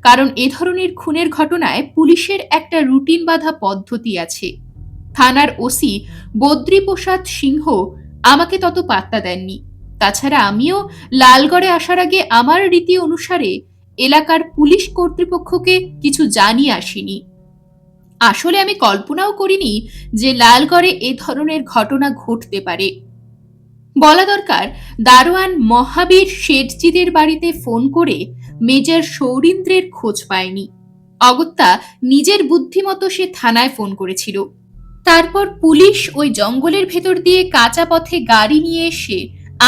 কারণ এ ধরনের খুনের ঘটনায় পুলিশের একটা রুটিন বাঁধা পদ্ধতি আছে। থানার ওসি বদ্রীপ্রসাদ সিংহ আমাকে তত পাত্তা দেননি। তাছাড়া আমিও লালগড়ে আসার আগে আমার রীতি অনুসারে এলাকার পুলিশ কর্তৃপক্ষকে কিছু জানিয়ে আসিনি। আসলে আমি কল্পনাও করিনি যে লালগড়ে এ ধরনের ঘটনা ঘটতে পারে। বলা দরকার, দারোয়ান মহাবীর শেঠজিদের বাড়িতে ফোন করে মেজর সৌরীন্দ্রের খোঁজ পায়নি। অগত্যা নিজের বুদ্ধিমতো সে থানায় ফোন করেছিল। তারপর পুলিশ ওই জঙ্গলের ভেতর দিয়ে কাঁচা পথে গাড়ি নিয়ে এসে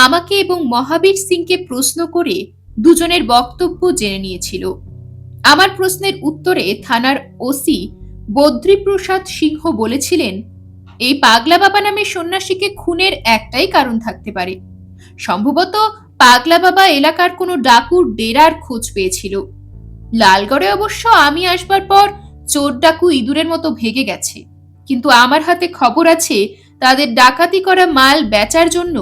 আমাকে এবং মহাবীর সিংকে প্রশ্ন করে দুজনের বক্তব্য জেনে নিয়েছিল। আমার প্রশ্নের উত্তরে থানার ওসি বদ্রীপ্রসাদ সিংহ বলেছিলেন, এই পাগলা বাবা নামে সন্ন্যাসীকে খুনের একটাই কারণ থাকতে পারে। সম্ভবত পাগলা বাবা এলাকার কোনো ডাকুর ডেরার খোঁজ পেয়েছিল। লালগড়ে অবশ্য আমি আসবার পর চোর ডাকু ইঁদুরের মতো ভেগে গেছে, কিন্তু আমার হাতে খবর আছে তাদের ডাকাতি করা মাল বেচার জন্য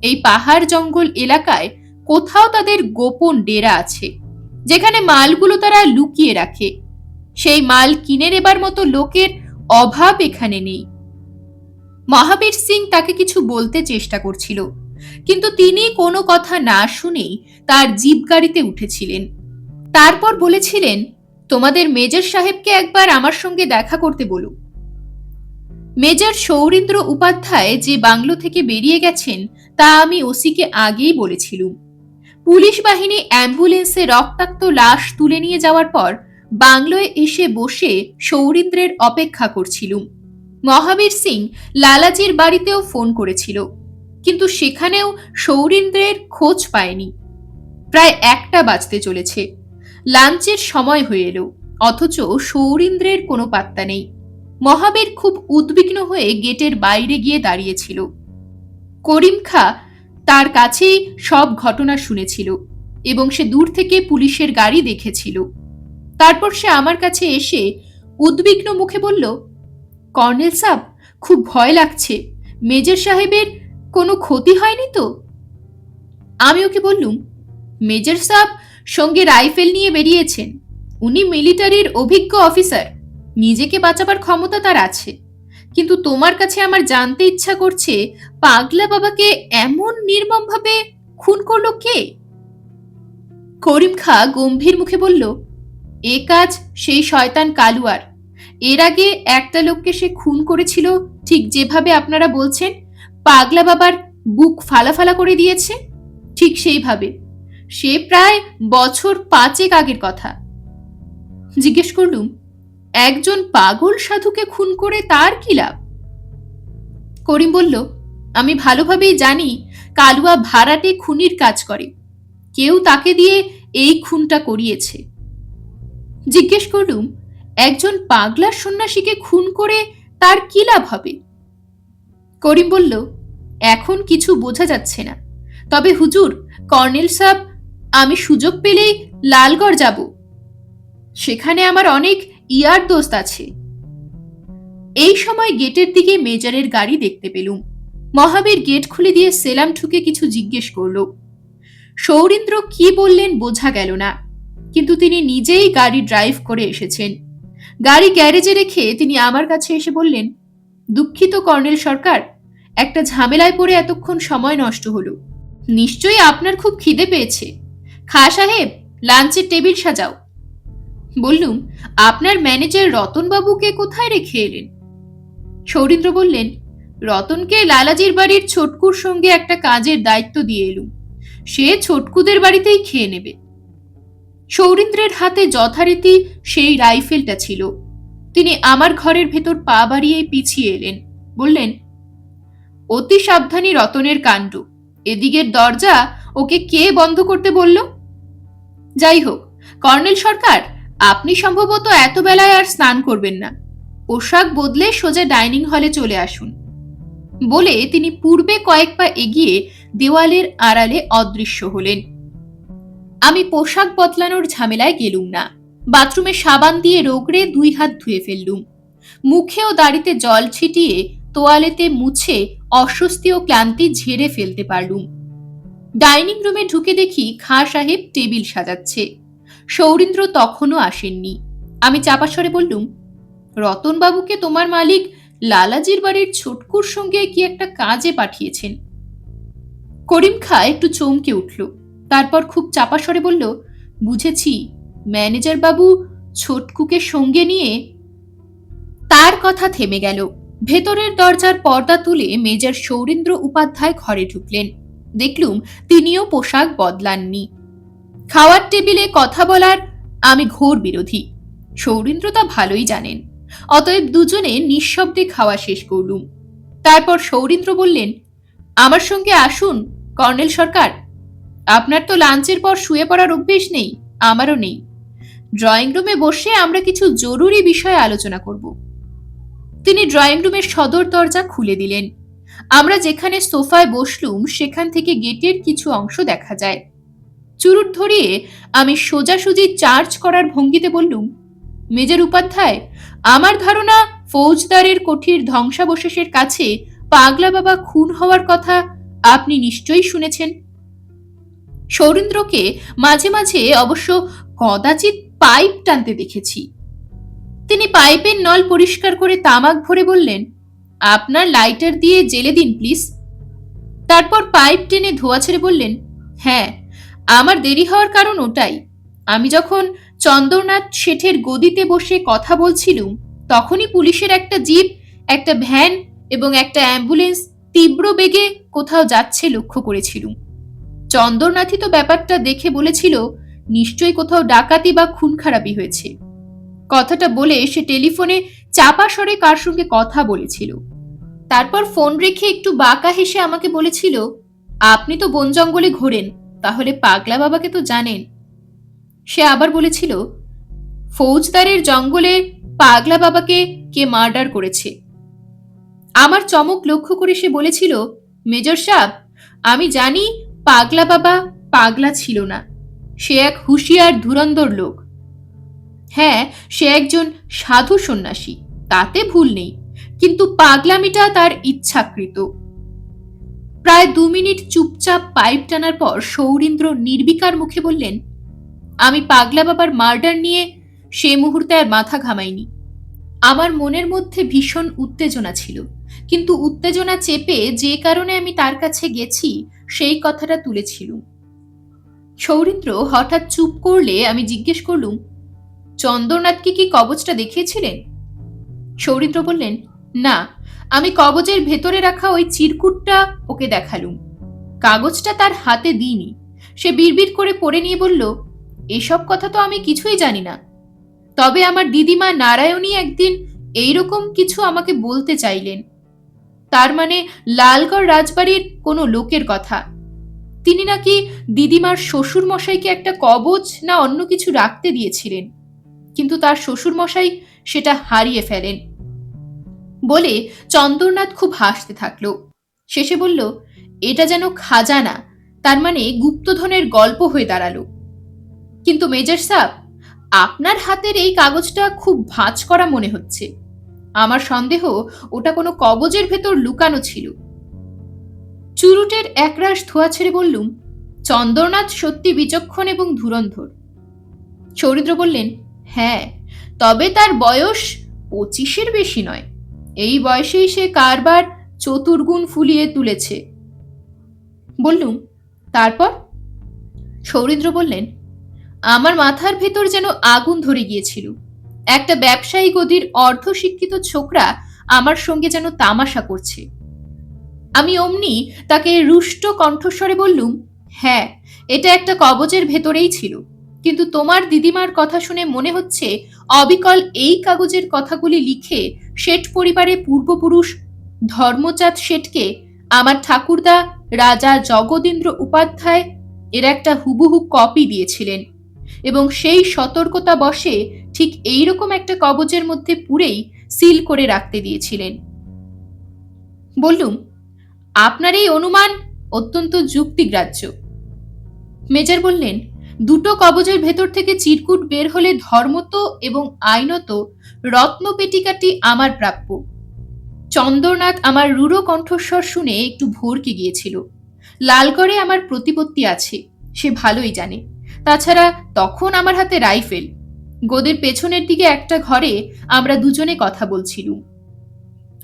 এই পাহাড় জঙ্গল এলাকায় কোথাও তাদের গোপন ডেরা আছে, যেখানে মালগুলো তারা লুকিয়ে রাখে। সেই মাল কিনে নেবার মতো লোকের অভাব এখানে নেই। মহাবীর সিং তাকে কিছু বলতে চেষ্টা করছিল, কিন্তু তিনি কোনো কথা না শুনেই তার জিপ গাড়িতে উঠেছিলেন। তারপর বলেছিলেন, তোমাদের মেজর সাহেবকে একবার আমার সঙ্গে দেখা করতে বলো। মেজর সৌরীন্দ্র উপাধ্যায় যে বাংলো থেকে বেরিয়ে গেছেন তা আমি ওসিকে আগেই বলেছিলুম। পুলিশ বাহিনী অ্যাম্বুলেন্সে রক্তাক্ত লাশ তুলে নিয়ে যাওয়ার পর বাংলোয় এসে বসে সৌরীন্দ্রের অপেক্ষা করছিলুম। মহাবীর সিং লালাজির বাড়িতেও ফোন করেছিল, কিন্তু সেখানেও সৌরীন্দ্রের খোঁজ পায়নি। প্রায় 1টা বাজতে চলেছে, লাঞ্চের সময় হয়ে এলো, অথচ সৌরীন্দ্রের কোনো পাত্তা নেই। মহাবীর খুব উদ্বিগ্ন হয়ে গেটের বাইরে গিয়ে দাঁড়িয়েছিল। করিম খাঁ তার কাছেই সব ঘটনা শুনেছিল এবং সে দূর থেকে পুলিশের গাড়ি দেখেছিল। তারপর সে আমার কাছে এসে উদ্বিগ্ন মুখে বলল, কর্নেল সাহেব, খুব ভয় লাগছে, মেজর সাহেবের কোনো ক্ষতি হয়নি তো? আমি ওকে বললুম, মেজর সাহেব সঙ্গে রাইফেল নিয়ে বেরিয়েছেন। উনি মিলিটারির অভিজ্ঞ অফিসার, নিজেকে বাঁচাবার ক্ষমতা তার আছে, কিন্তু তোমার কাছে আমার জানতে ইচ্ছা করছে পাগলা বাবাকে এমন নির্মমভাবে খুন করলো কে? করিম খাঁ গম্ভীর মুখে বলল, এ কাজ সেই শয়তান কালুয়ার। এর আগে একটা লোককে সে খুন করেছিল, ঠিক যেভাবে আপনারা বলছেন পাগলা বাবার বুক ফালাফালা করে দিয়েছে, ঠিক সেইভাবে। সে প্রায় বছর 5 আগের কথা। জিজ্ঞেস করলুম, একজন পাগল সাধুকে খুন করে তার কি লাভ? করিম বলল, আমি ভালোভাবেই জানি কালুয়া ভাড়াটে খুনির কাজ করে, কেউ তাকে দিয়ে এই খুনটা করিয়েছে। জিজ্ঞেস করলুম, একজন পাগলা সন্ন্যাসীকে খুন করে তার কি লাভ হবে? করিম বলল, এখন কিছু বোঝা যাচ্ছে না, তবে হুজুর, কর্নেল সাহেব, আমি সুযোগ পেলেই লালগড় যাব, সেখানে আমার অনেক ইয়ার দোস্ত আছে। এই সময় গেটের দিকে মেজরের গাড়ি দেখতে পেলুম। মহাবীর গেট খুলে দিয়ে সেলাম ঠুকে কিছু জিজ্ঞেস করল। সৌরীন্দ্র কি বললেন বোঝা গেল না, কিন্তু তিনি নিজেই গাড়ি ড্রাইভ করে এসেছেন। গাড়ি গ্যারেজে রেখে তিনি আমার কাছে এসে বললেন, দুঃখিত কর্নেল সরকার, একটা ঝামেলায় পড়ে এতক্ষণ সময় নষ্ট হলো। নিশ্চয়ই আপনার খুব খিদে পেয়েছে। খাঁ সাহেব, লাঞ্চের টেবিল সাজাও। বললুম, আপনার ম্যানেজার রতনবাবুকে কোথায় রেখে এলেন? সৌরীন্দ্র বললেন, রতনকে লালাজির বাড়ির ছোটকুর সঙ্গে একটা কাজের দায়িত্ব দিয়ে এলুম, সে ছোটকুদের বাড়িতেই খেয়ে নেবে। সৌরীন্দ্রের হাতে যথারীতি সেই রাইফেলটা ছিল। তিনি আমার ঘরের ভেতর পা বাড়িয়ে পিছিয়ে এলেন, বললেন, অতি সাবধানী রতনের কাণ্ড, এদিকের দরজা ওকে কে বন্ধ করতে বলল? যাই হোক, কর্নেল সরকার, আপনি সম্ভবত এত বেলায় আর স্নান করবেন না, পোশাক বদলে সোজা ডাইনিং হলে চলে আসুন। বলে তিনি পূর্বে কয়েক পা এগিয়ে দেওয়ালের আড়ালে অদৃশ্য হলেন। আমি পোশাক বদলানোর ঝামেলায় গেলুম না। বাথরুমে সাবান দিয়ে রগড়ে 2 হাত ধুয়ে ফেললুম। মুখে ও দাড়িতে জল ছিটিয়ে তোয়ালেতে মুছে অস্বস্তি ও ক্লান্তি ঝেড়ে ফেলতে পারলুম। ডাইনিং রুমে ঢুকে দেখি খাঁ সাহেব টেবিল সাজাচ্ছে। সৌরীন্দ্র তখনও আসেননি। আমি চাপা স্বরে বললুম, রতনবাবুকে তোমার মালিক লালাজির বাড়ির ছোটকুর সঙ্গে কি একটা কাজে পাঠিয়েছেন। করিম খাঁ একটু চমকে উঠল, তারপর খুব চাপা স্বরে বলল, বুঝেছি, ম্যানেজার বাবু ছোটকুকে সঙ্গে নিয়ে। তার কথা থেমে গেল। ভেতরের দরজার পর্দা তুলে মেজর সৌরীন্দ্র উপাধ্যায় ঘরে ঢুকলেন। দেখলুম তিনিও পোশাক বদলাননি। খাওয়ার টেবিলে কথা বলার আমি ঘোর বিরোধী, সৌরীন্দ্র তা ভালোই জানেন। অতএব দুজনে নিঃশব্দে খাওয়া শেষ করলুম। তারপর সৌরীন্দ্র বললেন, আমার সঙ্গে আসুন কর্নেল সরকার। আপনার তো লাঞ্চের পর শুয়ে পড়ার অভ্যেস নেই, আমারও নেই। ড্রয়িং রুমে বসে আমরা কিছু জরুরি বিষয়ে আলোচনা করব। তিনি ড্রয়িং রুমের সদর দরজা খুলে দিলেন। আমরা যেখানে সোফায় বসলুম সেখান থেকে গেটের কিছু অংশ দেখা যায়। চুরুট ধরিয়ে আমি সোজাসুজি চার্জ করার ভঙ্গিতে বললুম, মেজর উপাধ্যায়, আমার ধারণা ফৌজদারের কোঠির ধ্বংসাবশেষের কাছে পাগলা বাবা খুন হওয়ার কথা আপনি নিশ্চয়ই শুনেছেন। সৌরীন্দ্রকে মাঝে মাঝে অবশ্য কদাচিৎ পাইপ টানতে দেখেছি। তিনি পাইপের নল পরিষ্কার করে তামাক ভরে বললেন, আপনার লাইটার দিয়ে জেলে দিন প্লিজ। তারপর পাইপ টেনে ধোঁয়া ছেড়ে বললেন, হ্যাঁ, আমার দেরি হওয়ার কারণ ওটাই। আমি যখন চন্দ্রনাথ শেঠের গদিতে বসে কথা বলছিলুম তখনই পুলিশের একটা জিপ, একটা ভ্যান এবং একটা অ্যাম্বুলেন্স তীব্র বেগে কোথাও যাচ্ছে লক্ষ্য করেছিলুম। চন্দ্রনাথই তো ব্যাপারটা দেখে বলেছিল, নিশ্চয়ই কোথাও ডাকাতি বা খুন খারাপি হয়েছে। কথাটা বলে সে টেলিফোনে চাপা স্বরে কার সঙ্গে কথা বলেছিল। তারপর ফোন রেখে একটু বাঁকা হেসে আমাকে বলেছিল, আপনি তো বন জঙ্গলে ঘোরেন, তাহলে পাগলা বাবাকে তো জানেন। সে আবার বলেছিল, ফৌজদারের জঙ্গলে পাগলা বাবাকে কে মার্ডার করেছে। আমার চমক লক্ষ্য করে সে বলেছিল, মেজর সাহেব, আমি জানি পাগলা বাবা পাগলা ছিল না, সে এক হুঁশিয়ার ধুরন্ধর লোক। হ্যাঁ, সে একজন সাধু সন্ন্যাসী, তাতে ভুল নেই, কিন্তু পাগলামিটা তার ইচ্ছাকৃত। প্রায় 2 মিনিট চুপচাপ পাইপ টানার পর সৌরীন্দ্র নির্বিকার মুখে বললেন, আমি পাগলা বাবার মার্ডার নিয়ে সে মুহূর্তে আর মাথা ঘামাইনি। আমার মনের মধ্যে ভীষণ উত্তেজনা ছিল, কিন্তু উত্তেজনা চেপে যে কারণে আমি তার কাছে গেছি সেই কথাটা তুলেছিলুম। সৌরীন্দ্র হঠাৎ চুপ করলে আমি জিজ্ঞেস করলুম, চন্দ্রনাথকে কি কবচটা দেখিয়েছিলেন? সৌরীন্দ্র বললেন, না, আমি কবচের ভেতরে রাখা ওই চিরকুটটা ওকে দেখালুম। কাগজটা তার হাতে দিইনি। সে বিড়বিড় করে পড়ে নিয়ে বলল, এসব কথা তো আমি কিছুই জানি না, তবে আমার দিদিমা নারায়ণী একদিন এইরকম কিছু আমাকে বলতে চাইলেন। তার মানে লালগড় রাজবাড়ির কোনো লোকের কথা। তিনি নাকি দিদিমার শ্বশুর মশাইকে একটা কবচ না অন্য কিছু রাখতে দিয়েছিলেন, কিন্তু তার শ্বশুর মশাই সেটা হারিয়ে ফেলেন। বলে চন্দ্রনাথ খুব হাসতে থাকলো। শেষে বলল, এটা যেন খাজানা, তার মানে গুপ্তধনের গল্প হয়ে দাঁড়ালো। কিন্তু মেজর সাহেব, আপনার হাতের এই কাগজটা খুব ভাঁজ করা মনে হচ্ছে। আমার সন্দেহ ওটা কোনো কবজের ভেতর লুকানো ছিল। চুরুটের একরাশ ধোঁয়া ছেড়ে বললুম, চন্দ্রনাথ সত্যি বিচক্ষণ এবং ধুরন্ধর। সৌরীন্দ্র বললেন, হ্যাঁ, তবে তার বয়স 25-এর বেশি নয়। এই বয়সেই সে কারবার চতুর্গুণ ফুলিয়ে তুলেছে। বললুম, তারপর? সৌরীন্দ্র বললেন, আমার মাথার ভেতর যেন আগুন ধরে গিয়েছিল। একটা ব্যবসায়ী গদির অর্ধশিক্ষিত ছোকরা আমার সঙ্গে যেন তামাশা করছে। আমি অমনি তাকে রুষ্ট কণ্ঠস্বরে বললুম, হ্যাঁ, এটা একটা কবজের ভেতরেই ছিল, কিন্তু তোমার দিদিমার কথা শুনে মনে হচ্ছে অবিকল এই কাগজের কথাগুলি লিখে শেঠ পরিবারের পূর্বপুরুষ ধর্মচাঁদ শেঠকে আমার ঠাকুরদা রাজা জগদীন্দ্র উপাধ্যায় এর একটা হুবহু কপি দিয়েছিলেন, এবং সেই সতর্কতা বশে ঠিক এইরকম একটা কবজের মধ্যে পুরেই সিল করে রাখতে দিয়েছিলেন। বললুম, আপনার এই অনুমান অত্যন্ত যুক্তিগ্রাহ্য। মেজর বললেন, দুটো কবজের ভেতর থেকে চিরকুট বের হলে ধর্মত এবং আইনত রত্নপেটিকাটি আমার প্রাপ্য। চন্দ্রনাথ আমার রূঢ় কণ্ঠস্বর শুনে একটু ভরকে গিয়েছিল। লালগড়ে আমার প্রতিপত্তি আছে, সে ভালোই জানে। তাছাড়া তখন আমার হাতে রাইফেল। গদির পেছনের দিকে একটা ঘরে আমরা দুজনে কথা বলছিলুম।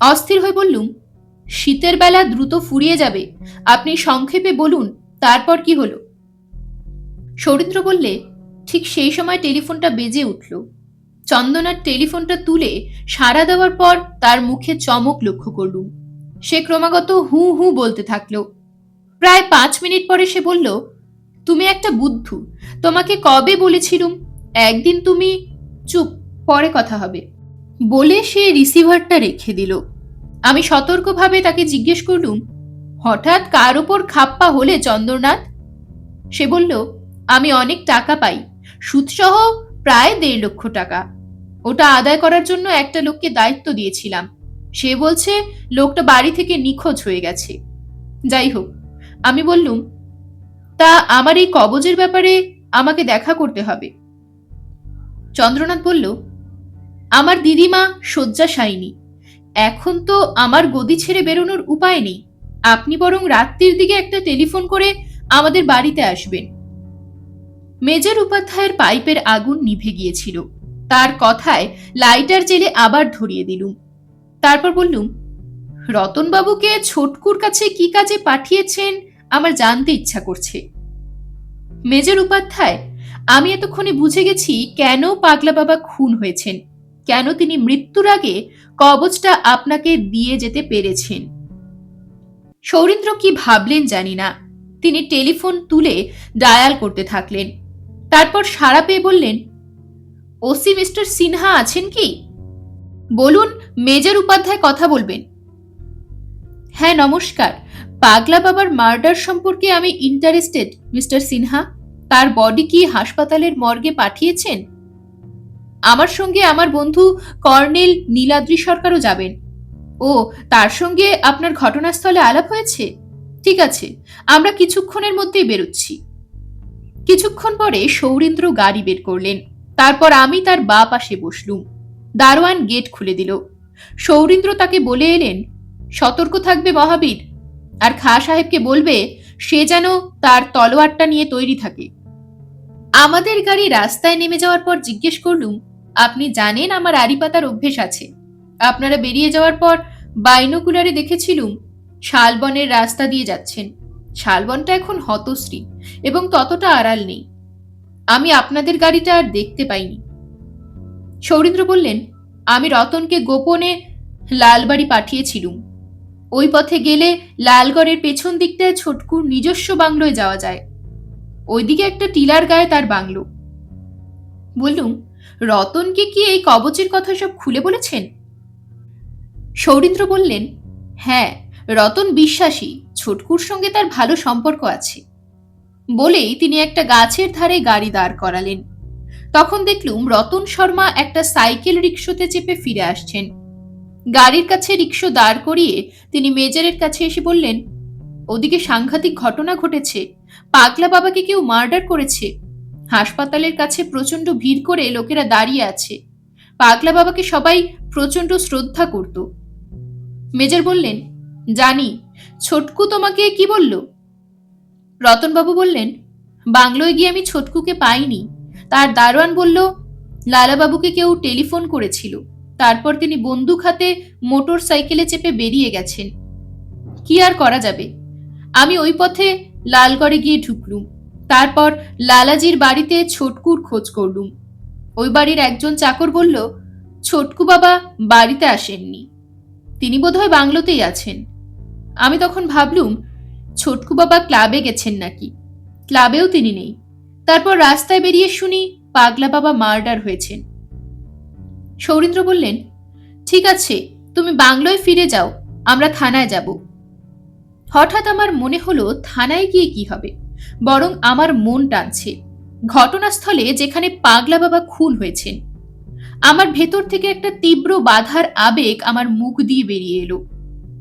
অস্থির হয়ে বললুম, শীতের বেলা দ্রুত ফুরিয়ে যাবে, আপনি সংক্ষেপে বলুন তারপর কি হলো। সৌরীন্দ্র বললে, ঠিক সেই সময় টেলিফোনটা বেজে উঠল। চন্দনার টেলিফোনটা তুলে সাড়া দেওয়ার পর তার মুখে চমক লক্ষ্য করলুম। সে ক্রমাগত হু হু বলতে থাকলো। প্রায় 5 মিনিট পরে সে বলল, তুমি একটা বুদ্ধু, তোমাকে কবে বলেছিলুম একদিন তুমি। চুপ, পরে কথা হবে। বলে সে রিসিভারটা রেখে দিল। আমি সতর্কভাবে তাকে জিজ্ঞেস করলুম, হঠাৎ কার ওপর খাপ্পা হলে চন্দ্রনাথ? সে বলল, আমি অনেক টাকা পাই, সুদসহ প্রায় 1.5 লক্ষ টাকা। ওটা আদায় করার জন্য একটা লোককে দায়িত্ব দিয়েছিলাম। সে বলছে লোকটা বাড়ি থেকে নিখোঁজ হয়ে গেছে। যাই হোক, আমি বললুম, তা আমার এই কবজের ব্যাপারে আমাকে দেখা করতে হবে। চন্দ্রনাথ বলল, আমার দিদিমা শয্যাশায়িনী, এখন তো আমার গদি ছেড়ে বেরোনোর উপায় নেই। আপনি বরং রাত্রির দিকে একটা টেলিফোন করে আমাদের বাড়িতে আসবেন। মেজর উপাধ্যায়ের পাইপের আগুন নিভে গিয়েছিল। তার কথায় লাইটার জেলে আবার ধরিয়ে দিলুম। তারপর বললুম, রতনবাবুকে ছোটকুর কাছে কি কাজে পাঠিয়েছেন আমার জানতে ইচ্ছা করছে। মেজর উপাধ্যায়, আমি এতক্ষণে বুঝে গেছি কেন পাগলা বাবা খুন হয়েছেন, কেন তিনি মৃত্যুর আগে কবজটা আপনাকে দিয়ে যেতে পেরেছেন। সৌরীন্দ্র কি ভাবলেন জানি না, তিনি টেলিফোন তুলে ডায়াল করতে থাকলেন। তারপর সাড়া পেয়ে বললেন, ওসি মিস্টার সিনহা আছেন কি? বলুন, মেজর উপাধ্যায় কথা বলবেন। হ্যাঁ নমস্কার, পাগলা বাবার মার্ডার সম্পর্কে আমি ইন্টারেস্টেড মিস্টার সিনহা। তার বডি কি হাসপাতালের মর্গে পাঠিয়েছেন? আমার সঙ্গে আমার বন্ধু কর্নেল নীলাদ্রি সরকারও যাবেন। ও, তার সঙ্গে আপনার ঘটনাস্থলে আলাপ হয়েছে? ঠিক আছে, আমরা কিছুক্ষণের মধ্যেই বেরোচ্ছি। কিছুক্ষণ পরে সৌরীন্দ্র গাড়ি বের করলেন। তারপর আমি তার বাঁ পাশে বসলুম। দারোয়ান গেট খুলে দিল। সৌরীন্দ্র তাকে বলে এলেন, সতর্ক থাকবে মহাবীর, আর খাঁ সাহেবকে বলবে সে যেন তার তলোয়ারটা নিয়ে তৈরি থাকে। আমাদের গাড়ি রাস্তায় নেমে যাওয়ার পর জিজ্ঞেস করলুম, আপনি জানেন আমার আড়ি পাতার অভ্যেস আছে। আপনারা বেরিয়ে যাওয়ার পর বাইনোকুলারে দেখেছিলুম শালবনের রাস্তা দিয়ে যাচ্ছেন। শালবনটা এখন হতশ্রী এবং ততটা আড়াল নেই। আমি আপনাদের গাড়িটা আর দেখতে পাইনি। সৌরীন্দ্র বললেন, আমি রতনকে গোপনে লালবাড়ি পাঠিয়েছিলুম। ওই পথে গেলে লালগড়ের পেছন দিকটায় ছোটকুর নিজস্ব বাংলোয় যাওয়া যায়। ওইদিকে একটা টিলার গায়ে তার বাংলো। বললুম, রতনকে কি এই কবচের কথা সব খুলে বলেছেন? সৌরীন্দ্র বললেন, হ্যাঁ, রতন বিশ্বাসী ছোটকুর সঙ্গে তার ভালো সম্পর্ক আছে। বলেই তিনি একটা গাছের ধারে গাড়ি দাঁড় করালেন। তখন দেখলুম রতন শর্মা একটা সাইকেল রিকশোতে চেপে ফিরে আসছেন। গাড়ির কাছে রিকশো দাঁড় করিয়ে তিনি মেজরের কাছে এসে বললেন, ওদিকে সাংঘাতিক ঘটনা ঘটেছে। পাগলা বাবাকে কেউ মার্ডার করেছে। হাসপাতালের কাছে প্রচন্ড ভিড় করে লোকেরা দাঁড়িয়ে আছে। পাগলা বাবাকে সবাই প্রচন্ড শ্রদ্ধা করত। মেজর বললেন, জানি। ছোটকু তোমাকে কি বলল? রতনবাবু বললেন, বাংলোয় গিয়ে আমি ছোটকুকে পাইনি। তার দারোয়ান বলল লালাবাবুকে কেউ টেলিফোন করেছিল। তারপর তিনি বন্দুক হাতে মোটর সাইকেলে চেপে বেরিয়ে গেছেন। কি আর করা যাবে? আমি ওই পথে লালগড়ে গিয়ে ঢুকলুম। তারপর লালাজির বাড়িতে ছোটকুর খোঁজ করলুম। ওই বাড়ির একজন চাকর বলল, ছোটকু বাবা বাড়িতে আসেননি, তিনি বোধহয় বাংলোতেই আছেন। আমি তখন ভাবলুম ছোটকু বাবা ক্লাবে গেছেন নাকি। ক্লাবেও তিনি নেই। তারপর রাস্তায় বেরিয়ে শুনি পাগলা বাবা মার্ডার হয়েছেন। সৌরীন্দ্র বললেন, ঠিক আছে, তুমি বাংলোয় ফিরে যাও, আমরা থানায় যাব। হঠাৎ আমার মনে হলো থানায় গিয়ে কি হবে, বরং আমার মন টানছে ঘটনাস্থলে যেখানে পাগলা বাবা খুন হয়েছেন। আমার ভেতর থেকে একটা তীব্র বাধার আবেগ আমার মুখ দিয়ে বেরিয়ে এলো।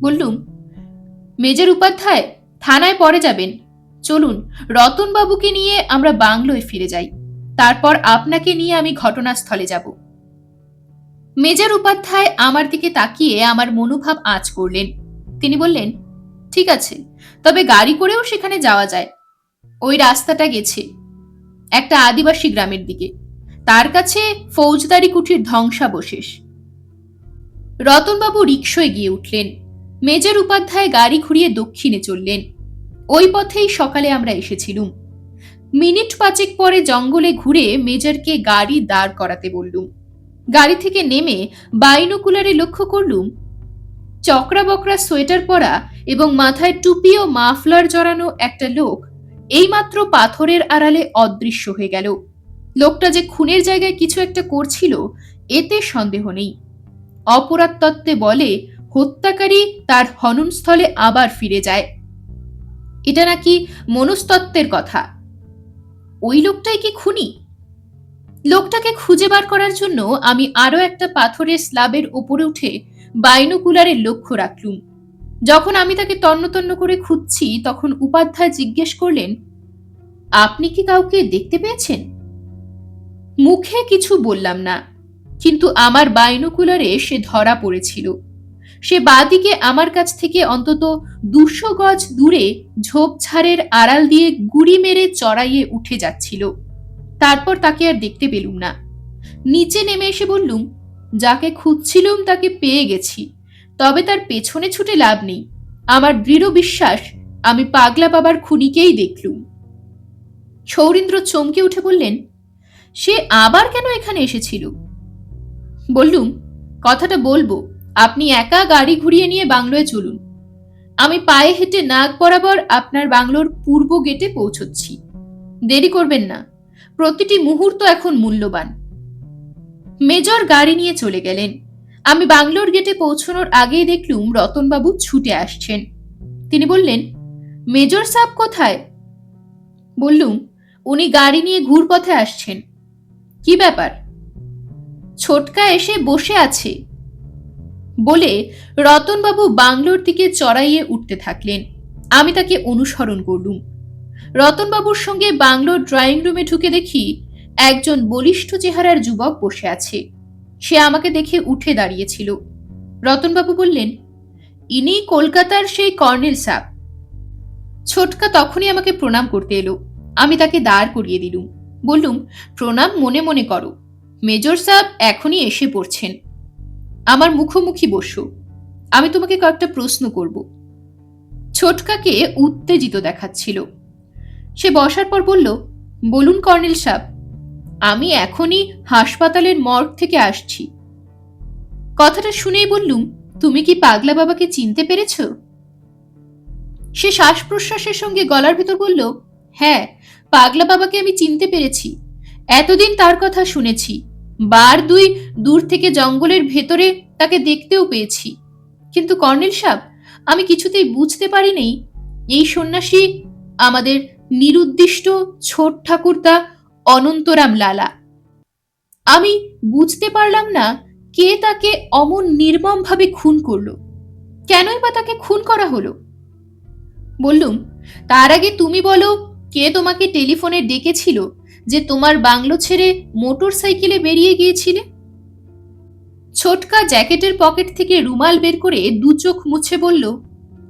বললুম, মেজর উপাধ্যায়, থানায় পরে যাবেন, চলুন রতন বাবুকে নিয়ে আমরা বাংলোয় ফিরে যাই, তারপর আপনাকে নিয়ে আমি ঘটনাস্থলে যাব। মেজর উপাধ্যায় আমার দিকে তাকিয়ে আমার মনোভাব আঁচ করলেন। তিনি বললেন, ঠিক আছে, তবে গাড়ি করেও সেখানে যাওয়া যায়। ওই রাস্তাটা গেছে একটা আদিবাসী গ্রামের দিকে। তার কাছে ফৌজদারি কুঠির ধ্বংসাবশেষ। রতনবাবু রিকশোয় গিয়ে উঠলেন। মেজর উপাধ্যায় গাড়ি ঘুরিয়ে দক্ষিণে চললেন। ওই পথেই সকালে আমরা এসেছিলুম। মিনিট 5 পরে জঙ্গলে ঘুরে মেজরকে গাড়ি দাঁড় করাতে বললুম। গাড়ি থেকে নেমে বাইনোকুলারে লক্ষ্য করলুম চকরা বকরা সোয়েটার পরা এবং মাথায় টুপি ও মাফলার জড়ানো একটা লোক এইমাত্র পাথরের আড়ালে অদৃশ্য হয়ে গেল। লোকটা যে খুনের জায়গায় কিছু একটা করছিল এতে সন্দেহ নেই। অপরাধ তত্ত্বে বলে হত্যাকারী তার হননস্থলে আবার ফিরে যায়। এটা নাকি মনস্তত্ত্বের কথা। ওই লোকটাই কি খুনি? লোকটাকে খুঁজে বার করার জন্য আমি আরো একটা পাথরের স্ল্যাবের উপরে উঠে বাইনোকুলারে লক্ষ্য রাখলুম। যখন আমি তাকে তন্ন তন্ন করে খুঁজছি তখন উপাধ্যায় জিজ্ঞেস করলেন, আপনি কি কাউকে দেখতে পেয়েছেন? মুখে কিছু বললাম না, কিন্তু আমার বাইনোকুলারে সে ধরা পড়েছিল। সে বাঁদিকে আমার কাছ থেকে অন্তত 200 গজ দূরে ঝোপঝাড়ের আড়াল দিয়ে গুড়ি মেরে চড়াইয়ে উঠে যাচ্ছিল। তারপর তাকে আর দেখতে পেলুম না। নিচে নেমে এসে বললুম, যাকে খুঁজছিলুম তাকে পেয়ে গেছি, তবে তার পেছনে ছুটে লাভ নেই। আমার দৃঢ় বিশ্বাস আমি পাগলা বাবার খুনিকেই দেখলুম। সৌরীন্দ্র চমকে উঠে বললেন, সে আবার কেন এখানে এসেছিল? বললুম, কথাটা বলবো, আপনি একা গাড়ি ঘুরিয়ে নিয়ে বাংলোয় চলুন। আমি পায়ে হেঁটে নাক বরাবর আপনার বাংলোর পূর্ব গেটে পৌঁছচ্ছি। দেরি করবেন না, প্রতিটি মুহূর্ত এখন মূল্যবান। মেজর গাড়ি নিয়ে চলে গেলেন। আমি বাংলোর গেটে পৌঁছানোর আগেই দেখলুম রতনবাবু ছুটে আসছেন। তিনি বললেন, মেজর সাহেব কোথায়? বললুম, উনি গাড়ি নিয়ে ঘুরপথে আসছেন। কি ব্যাপার? ছোটকা এসে বসে আছে বলে রতনবাবু বাংলোর দিকে চড়াইয়ে উঠতে থাকলেন। আমি তাকে অনুসরণ করলুম। রতনবাবুর সঙ্গে বাংলোর ড্রয়িং রুমে ঢুকে দেখি একজন বলিষ্ঠ চেহারার যুবক বসে আছে। সে আমাকে দেখে উঠে দাঁড়িয়েছিল। রতনবাবু বললেন, ইনি কলকাতার সেই কর্নেল সাহেব। ছোটকা তখনই আমাকে প্রণাম করতে এলো। আমি তাকে দাঁড় করিয়ে দিলুম। বললুম, প্রণাম মনে মনে করো, মেজর সাহেব এখনই এসে পড়ছেন। আমার মুখোমুখি বসো, আমি তোমাকে কয়েকটা প্রশ্ন করব। ছোটকাকে উত্তেজিত দেখাচ্ছিল। সে বসার পর বলল, বলুন কর্নেল সাহেব, আমি এখনই হাসপাতালের মর্গ থেকে আসছি। কথাটা শুনেই বললুম, তুমি কি পাগলা বাবাকে চিনতে পেরেছ? সে শ্বাস প্রশ্বাসের সঙ্গে গলার ভেতর বলল, হ্যাঁ, পাগলা বাবাকে আমি চিনতে পেরেছি। এতদিন তার কথা শুনেছি, বার দুই দূর থেকে জঙ্গলের ভেতরে তাকে দেখতেও পেয়েছি। কিন্তু কর্নেল সাহেব, আমি কিছুতেই বুঝতে পারিনি এই সন্ন্যাসী আমাদের নিরুদ্দিষ্ট ছোট ঠাকুরদা অনন্তরাম লালা। আমি বুঝতে পারলাম না কে তাকে অমন নির্মম ভাবে খুন করলো, কেনই বা তাকে খুন করা হলো। বললুম, তার আগে তুমি বলো, কে তোমাকে টেলিফোনে ডেকেছিল যে তোমার বাংলো ছেড়ে মোটর সাইকেলে বেরিয়ে গিয়েছিলে? ছোটকা জ্যাকেটের পকেট থেকে রুমাল বের করে দু চোখ মুছে বলল,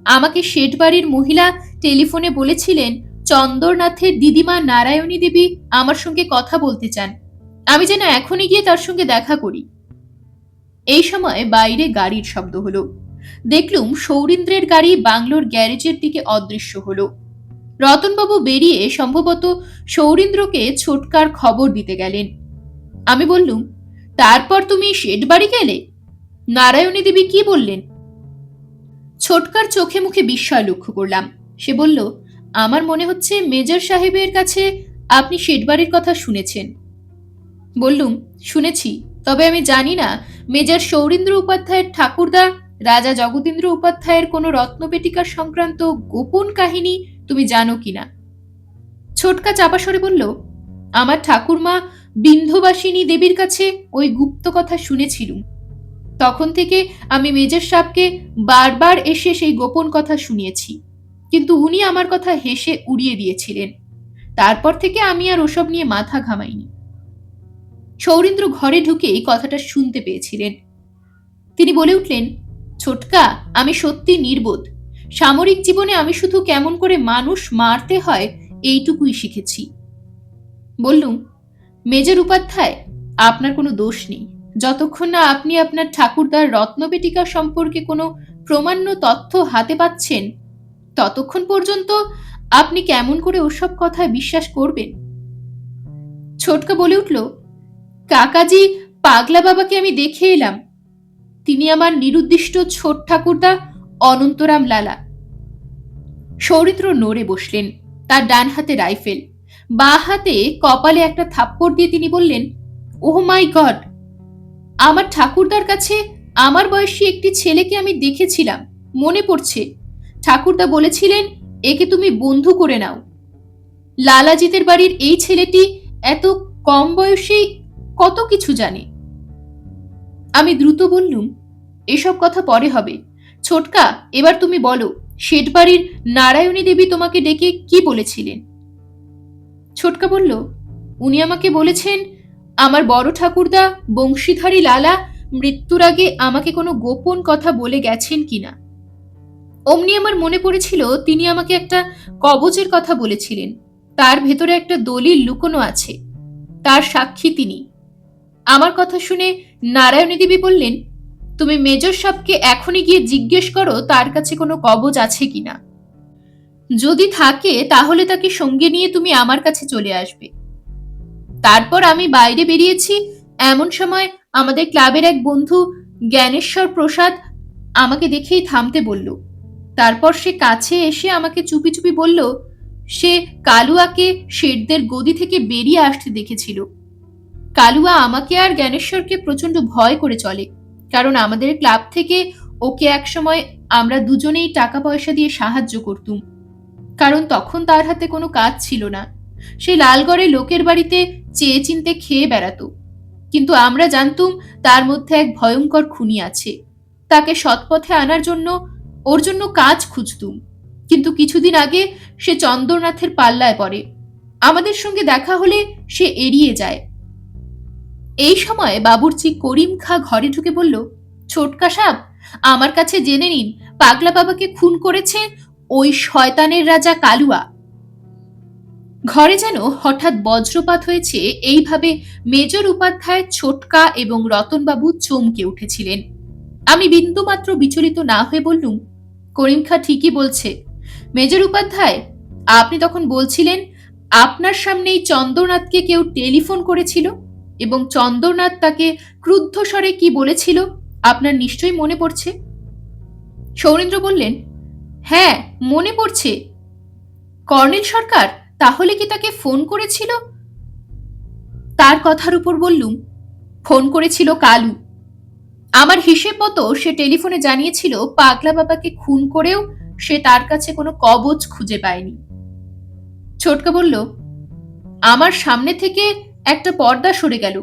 আমাকে শেঠ বাড়ির মহিলা টেলিফোনে বলেছিলেন চন্দরনাথের দিদিমা নারায়ণী দেবী আমার সঙ্গে কথা বলতে চান। আমি যেন এখনই গিয়ে তার সঙ্গে দেখা করি। এই সময় বাইরে গাড়ির শব্দ হলো। দেখলুম সৌরীন্দ্রের গাড়ি বাংলোর গ্যারেজের দিকে অদৃশ্য হলো। রতনবাবু বেরিয়ে সম্ভবত সৌরীন্দ্রকে ছোটকার খবর দিতে গেলেন। আমি বললুম, তারপর তুমি শেঠ বাড়ি গেলে? নারায়ণী দেবী কি বললেন? ছোটকার চোখে মুখে বিস্ময় লক্ষ্য করলাম। সে বলল, আমার মনে হচ্ছে মেজর সাহেবের কাছে আপনি শেঠ বাড়ির কথা শুনেছেন। বললুম, শুনেছি, তবে আমি জানি না মেজর সৌরীন্দ্র উপাধ্যায়ের ঠাকুরদা রাজা জগদীন্দ্র উপাধ্যায়ের কোনো রত্নপেটিকা সংক্রান্ত গোপন কাহিনী তুমি জানো কিনা। ছোটকা চাপা স্বরে বলল, আমার ঠাকুরমা বিন্ধবাসিনী দেবীর কাছে ওই গুপ্ত কথা শুনেছিলুম। তখন থেকে আমি মেজর সাহেবকে বারবার এসে সেই গোপন কথা শুনিয়েছি, কিন্তু উনি আমার কথা হেসে উড়িয়ে দিয়েছিলেন। তারপর থেকে আমি আর ওসব নিয়ে মাথা ঘামাইনি। সৌরীন্দ্র ঘরে ঢুকেই কথাটা শুনতে পেয়েছিলেন। তিনি বলে উঠলেন, ছোটকা, আমি সত্যি নির্বোধ। সামরিক জীবনে আমি শুধু কেমন করে মানুষ মারতে হয় এইটুকুই শিখেছি। বললুম, মেজর উপাধ্যায়, আপনার কোনো দোষ নেই। যতক্ষণ না আপনি আপনার ঠাকুরদার রত্নপেটিকা সম্পর্কে কোনো প্রমাণ্য তথ্য হাতে পাচ্ছেন, ততক্ষণ পর্যন্ত আপনি কেমন করে ওসব কথায় বিশ্বাস করবেন? ছোটকা বলে উঠল, কাকাজি, পাগলা বাবাকে আমি দেখে এলাম। তিনি আমার নিরুদ্দিষ্ট ছোট ঠাকুরদা অনন্তরাম লালা। সৌরীন্দ্র নড়ে বসলেন। তার ডান হাতে রাইফেল, বাঁ হাতে কপালে একটা থাপ্পড় দিয়ে তিনি বললেন, ওহ মাই গড, আমার ঠাকুরদার কাছে আমার বয়সী একটি ছেলেকে আমি দেখেছিলাম, মনে পড়ছে। ঠাকুরদা বলেছিলেন একে তুমি বন্ধু করে নাও। লালাজিতের বাড়ির এই ছেলেটি এত কম বয়সেই কত কিছু জানে। আমি দ্রুত বললুম, এসব কথা পরে হবে। ছোটকা, এবার তুমি বলো, শেঠ বাড়ির নারায়ণী দেবী তোমাকে ডেকে কি বলেছিলেন? ছোটকা বলল, উনি আমাকে বলেছেন আমার বড় ঠাকুরদা বংশীধারী লালা মৃত্যুর আগে আমাকে কোনো গোপন কথা বলে গেছেন কিনা। অমনি আমার মনে পড়েছিল তিনি আমাকে একটা কবচের কথা বলেছিলেন, তার ভেতরে একটা দলিল লুকোনো আছে, তার সাক্ষী তিনি। আমার কথা শুনে নারায়ণী দেবী বললেন, তুমি মেজর সাহেবকে এখনই গিয়ে জিজ্ঞেস করো তার কাছে কোনো কবচ আছে কিনা। যদি থাকে তাহলে তাকে সঙ্গে নিয়ে তুমি আমার কাছে চলে আসবে। তারপর আমি বাইরে বেরিয়েছি। এমন সময় আমাদের ক্লাবের এক বন্ধু জ্ঞানেশ্বর প্রসাদ আমাকে দেখেই থামতে বলল। তারপর সে কাছে এসে আমাকে চুপি চুপি বলল সে কালুয়াকে শেঠদের গদি থেকে বেরিয়ে আসতে দেখেছিল। কালুয়া আমাকে আর জ্ঞানেশ্বরকে প্রচন্ড ভয় করে চলে, কারণ আমাদের ক্লাব থেকে ওকে একসময় আমরা দুজনেই টাকা পয়সা দিয়ে সাহায্য করতুম, কারণ তখন তার হাতে কোনো কাজ ছিল না। সে লালগড়ে লোকের বাড়িতে চেয়ে চিনতে খেয়ে বেড়াতো, কিন্তু আমরা জানতুম তার মধ্যে এক ভয়ঙ্কর খুনি আছে। তাকে সৎপথে আনার জন্য ওর জন্য কাজ খুঁজতুম, কিন্তু কিছুদিন আগে সে চন্দ্রনাথের পাল্লায় পড়ে। আমাদের সঙ্গে দেখা হলে সে এড়িয়ে যায়। এই সময় বাবুর্চি করিম খা ঘরে ঢুকে বলল, ছোটকা সাহেব, আমার কাছে জেনে নিন পাগলা বাবাকে খুন করেছে ওই শয়তানের রাজা কালুয়া। ঘরে যেন হঠাৎ বজ্রপাত হয়েছে, এইভাবে মেজর উপাধ্যায়, ছোটকা এবং রতনবাবু চমকে উঠেছিলেন। আমি বিন্দুমাত্র বিচলিত না হয়ে বললুম, করিম খা ঠিকই বলছে। মেজর উপাধ্যায়, আপনি তখন বলছিলেন আপনার সামনেই চন্দ্রনাথকে কেউ টেলিফোন করেছিল এবং চন্দ্রনাথ তাকে ক্রুদ্ধ স্বরে কি বলেছিল আপনার নিশ্চয়ই মনে পড়ছে। সৌরেন্দ্র বললেন, হ্যাঁ, মনে পড়ছে। কর্নেল সরকার তাহলে কি তাকে ফোন করেছিল? তার কথার উপর বললুম, ফোন করেছিল কালু। আমার হিসেব মতো সে টেলিফোনে জানিয়েছিল পাগলা বাবাকে খুন করেও সে তার কাছে কোনো কবচ খুঁজে পায়নি। ছোটকা বলল, আমার সামনে থেকে একটা পর্দা সরে গেল।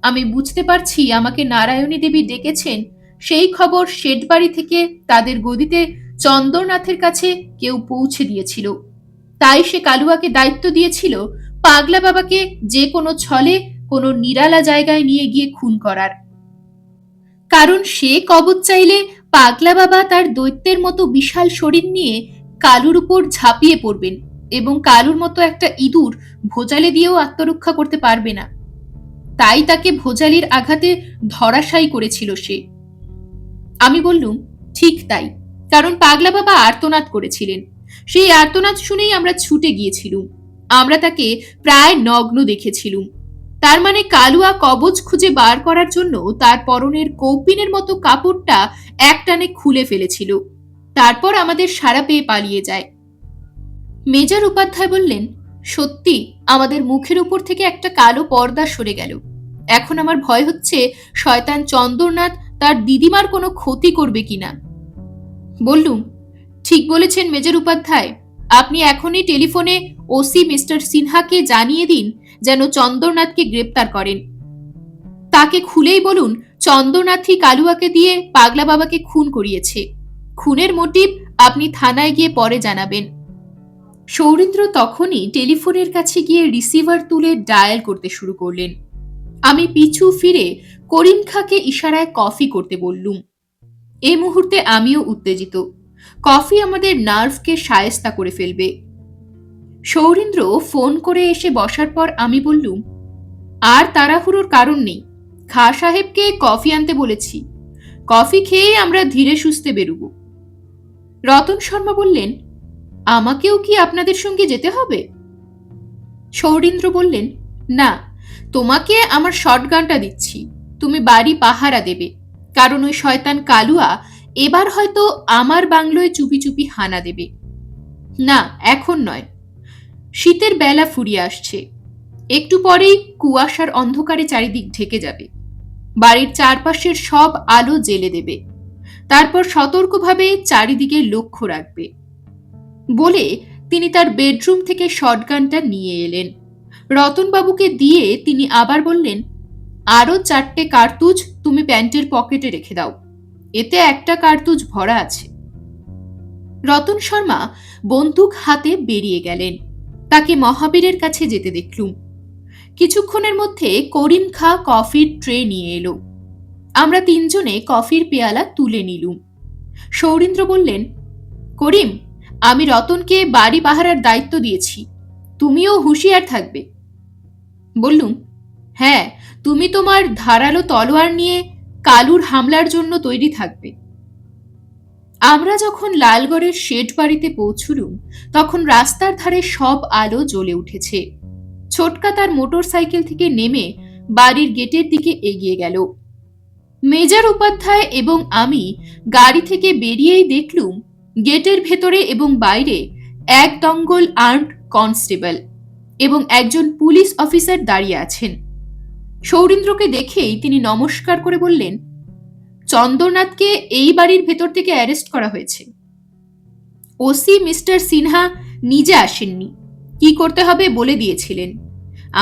আমি বুঝতে পারছি আমাকে নারায়ণী দেবী ডেকেছেন সেই খবর শেঠ বাড়ি থেকে তাদের গদিতে চন্দ্রনাথের কাছে কেউ পৌঁছে দিয়েছিল। তাই সে কালুয়াকে দায়িত্ব দিয়েছিল পাগলা বাবাকে যে কোনো ছলে কোনো নিরালা জায়গায় নিয়ে গিয়ে খুন করার। কারণ সে কবচ চাইলে পাগলা বাবা তার দৈত্যের মতো বিশাল শরীর নিয়ে কালুর উপর ঝাঁপিয়ে পড়বেন এবং কালুর মতো একটা ইঁদুর ভোজালে দিয়েও আত্মরক্ষা করতে পারবে না। তাই তাকে ভোজালির আঘাতে ধরাশায়ী করেছিল সে। আমি বললুম, ঠিক তাই, কারণ পাগলা বাবা আর্তনাদ করেছিলেন। সেই আর্তনাদ শুনেই আমরা ছুটে গিয়েছিলুম। আমরা তাকে প্রায় নগ্ন দেখেছিলুম। তার মানে কালুয়া কবচ খুঁজে বার করার জন্য তার পরনের কৌপিনের মতো কাপড়টা একটানে খুলে ফেলেছিল, তারপর আমাদের সাড়া পেয়ে পালিয়ে যায়। মেজর উপাধ্যায় বললেন, সত্যি আমাদের মুখের উপর থেকে একটা কালো পর্দা সরে গেল। এখন আমার ভয় হচ্ছে শয়তান চন্দ্রনাথ তার দিদিমার কোনো ক্ষতি করবে কিনা। বললুম, ঠিক বলেছেন মেজর উপাধ্যায়, আপনি এখনই টেলিফোনে ওসি মিস্টার সিনহাকে জানিয়ে দিন যেন চন্দ্রনাথকে গ্রেপ্তার করেন। তাকে খুলেই বলুন চন্দ্রনাথই কালুয়াকে দিয়ে পাগলা বাবাকে খুন করিয়েছে। খুনের মোটিভ আপনি থানায় গিয়ে পরে জানাবেন। সৌরেন্দ্র তখনই টেলিফোনের কাছে গিয়ে রিসিভার তুলে ডায়াল করতে শুরু করলেন। আমি পিছু ফিরে করিম খাকে ইশারায় কফি করতে বললুম। এই মুহূর্তে আমিও উত্তেজিত। কফি আমাদের নার্ভকে শায়েস্তা করে ফেলবে। সৌরেন্দ্র ফোন করে এসে বসার পর আমি বললুম, আর তাড়াহুড়োর কারণ নেই। খা সাহেবকে কফি আনতে বলেছি। কফি খেয়ে আমরা ধীরে সুস্থে বেরুব। রতন শর্মা বললেন, আমাকেও কি আপনাদের সঙ্গে যেতে হবে? সৌরেন্দ্র বললেন, না, তোমাকে আমার শটগানটা দিচ্ছি, তুমি বাড়ি পাহারা দেবে, কারণ ওই শয়তান কালুয়া এবার হয়তো আমার বাংলোয় চুপি চুপি হানা দেবে। না, এখন নয়, শীতের বেলা ফুরিয়ে আসছে, একটু পরেই কুয়াশার অন্ধকারে চারিদিক ঢেকে যাবে। বাড়ির চারপাশের সব আলো জ্বেলে দেবে, তারপর সতর্কভাবে চারিদিকে লক্ষ্য রাখবে বলে তিনি তার বেডরুম থেকে শটগানটা নিয়ে এলেন। রতনবাবুকে দিয়ে তিনি আবার বললেন, আরো 4টে কার্তুজ তুমি প্যান্টের পকেটে রেখে দাও, এতে একটা কার্তুজ ভরা আছে। রতন শর্মা বন্দুক হাতে বেরিয়ে গেলেন। তাকে মহাবীরের কাছে যেতে দেখলুম। কিছুক্ষণের মধ্যে করিম খাঁ কফির ট্রে নিয়ে এলো। আমরা তিনজনে কফির পেয়ালা তুলে নিলুম। সৌরীন্দ্র বললেন, করিম, আমি রতনকে বাড়ি পাহারার দায়িত্ব দিয়েছি, তুমিও হুঁশিয়ার থাকবে। বললুম, হ্যাঁ, তুমি তোমার ধারালো তলোয়ার নিয়ে কালুর হামলার জন্য তৈরি থাকবে। আমরা যখন লালগড়ের শেড বাড়িতে পৌঁছলুম তখন রাস্তার ধারে সব আলো জ্বলে উঠেছে। ছোটকা তার মোটর সাইকেল থেকে নেমে বাড়ির গেটের দিকে এগিয়ে গেল। মেজর উপাধ্যায় এবং আমি গাড়ি থেকে বেরিয়েই দেখলুম গেটের ভেতরে এবং বাইরে এক দঙ্গল আর্মড কনস্টেবল এবং একজন পুলিশ অফিসার দাঁড়িয়ে আছেন। সৌরীন্দ্রকে দেখেই তিনি নমস্কার করে বললেন, চন্দ্রনাথকে এই বাড়ির ভেতর থেকে অ্যারেস্ট করা হয়েছে। ওসি মিস্টার সিনহা নিজে আসেননি, কি করতে হবে বলে দিয়েছিলেন।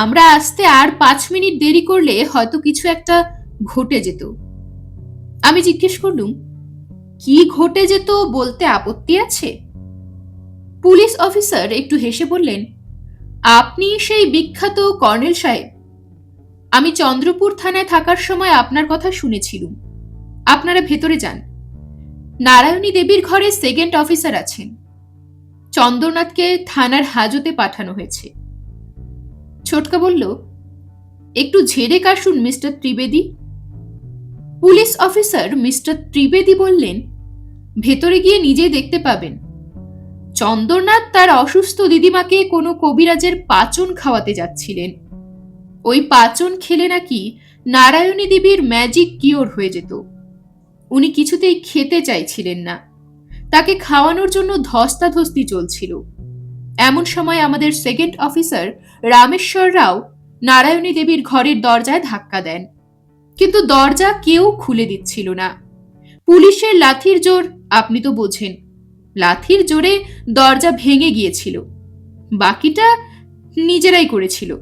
আমরা আসতে আর 5 মিনিট দেরি করলে হয়তো কিছু একটা ঘটে যেত। আমি জিজ্ঞেস করলুম, কি ঘটে যেত বলতে আপত্তি আছে? পুলিশ অফিসার একটু হেসে বললেন, আপনি সেই বিখ্যাত কর্নেল সাহেব। আমি চন্দ্রপুর থানায় থাকার সময় আপনার কথা শুনেছিলুম। আপনারা ভেতরে যান। নারায়ণী দেবীর ঘরে সেকেন্ড অফিসার আছেন। চন্দ্রনাথকে থানার হাজতে পাঠানো হয়েছে। ছোটকা বলল, একটু ঝেড়ে কাশুন mister Trivedi. Police officer mister Trivedi বললেন, ভেতরে গিয়ে নিজে দেখতে পাবেন। চন্দ্রনাথ তার অসুস্থ দিদিমাকে কোনো কবিরাজের পাচন খাওয়াতে যাচ্ছিলেন। ওই পাচন খেলে নাকি নারায়ণী দেবীর ম্যাজিক কিওর হয়ে যেত। উনি কিছুতেই খেতে চাইছিলেন না, তাকে খাওয়ানোর জন্য ধস্তাধস্তি চলছিল। এমন সময় আমাদের সেকেন্ড অফিসার রামেশ্বর রাও নারায়ণী দেবীর ঘরের দরজায় ধাক্কা দেন, কিন্তু দরজা কেউ খুলে দিচ্ছিল না। পুলিশের লাঠির জোর আপনি তো বোঝেন, লাঠির জোরে দরজা ভেঙে গিয়েছিল, বাকিটা নিজেরাই করেছিল।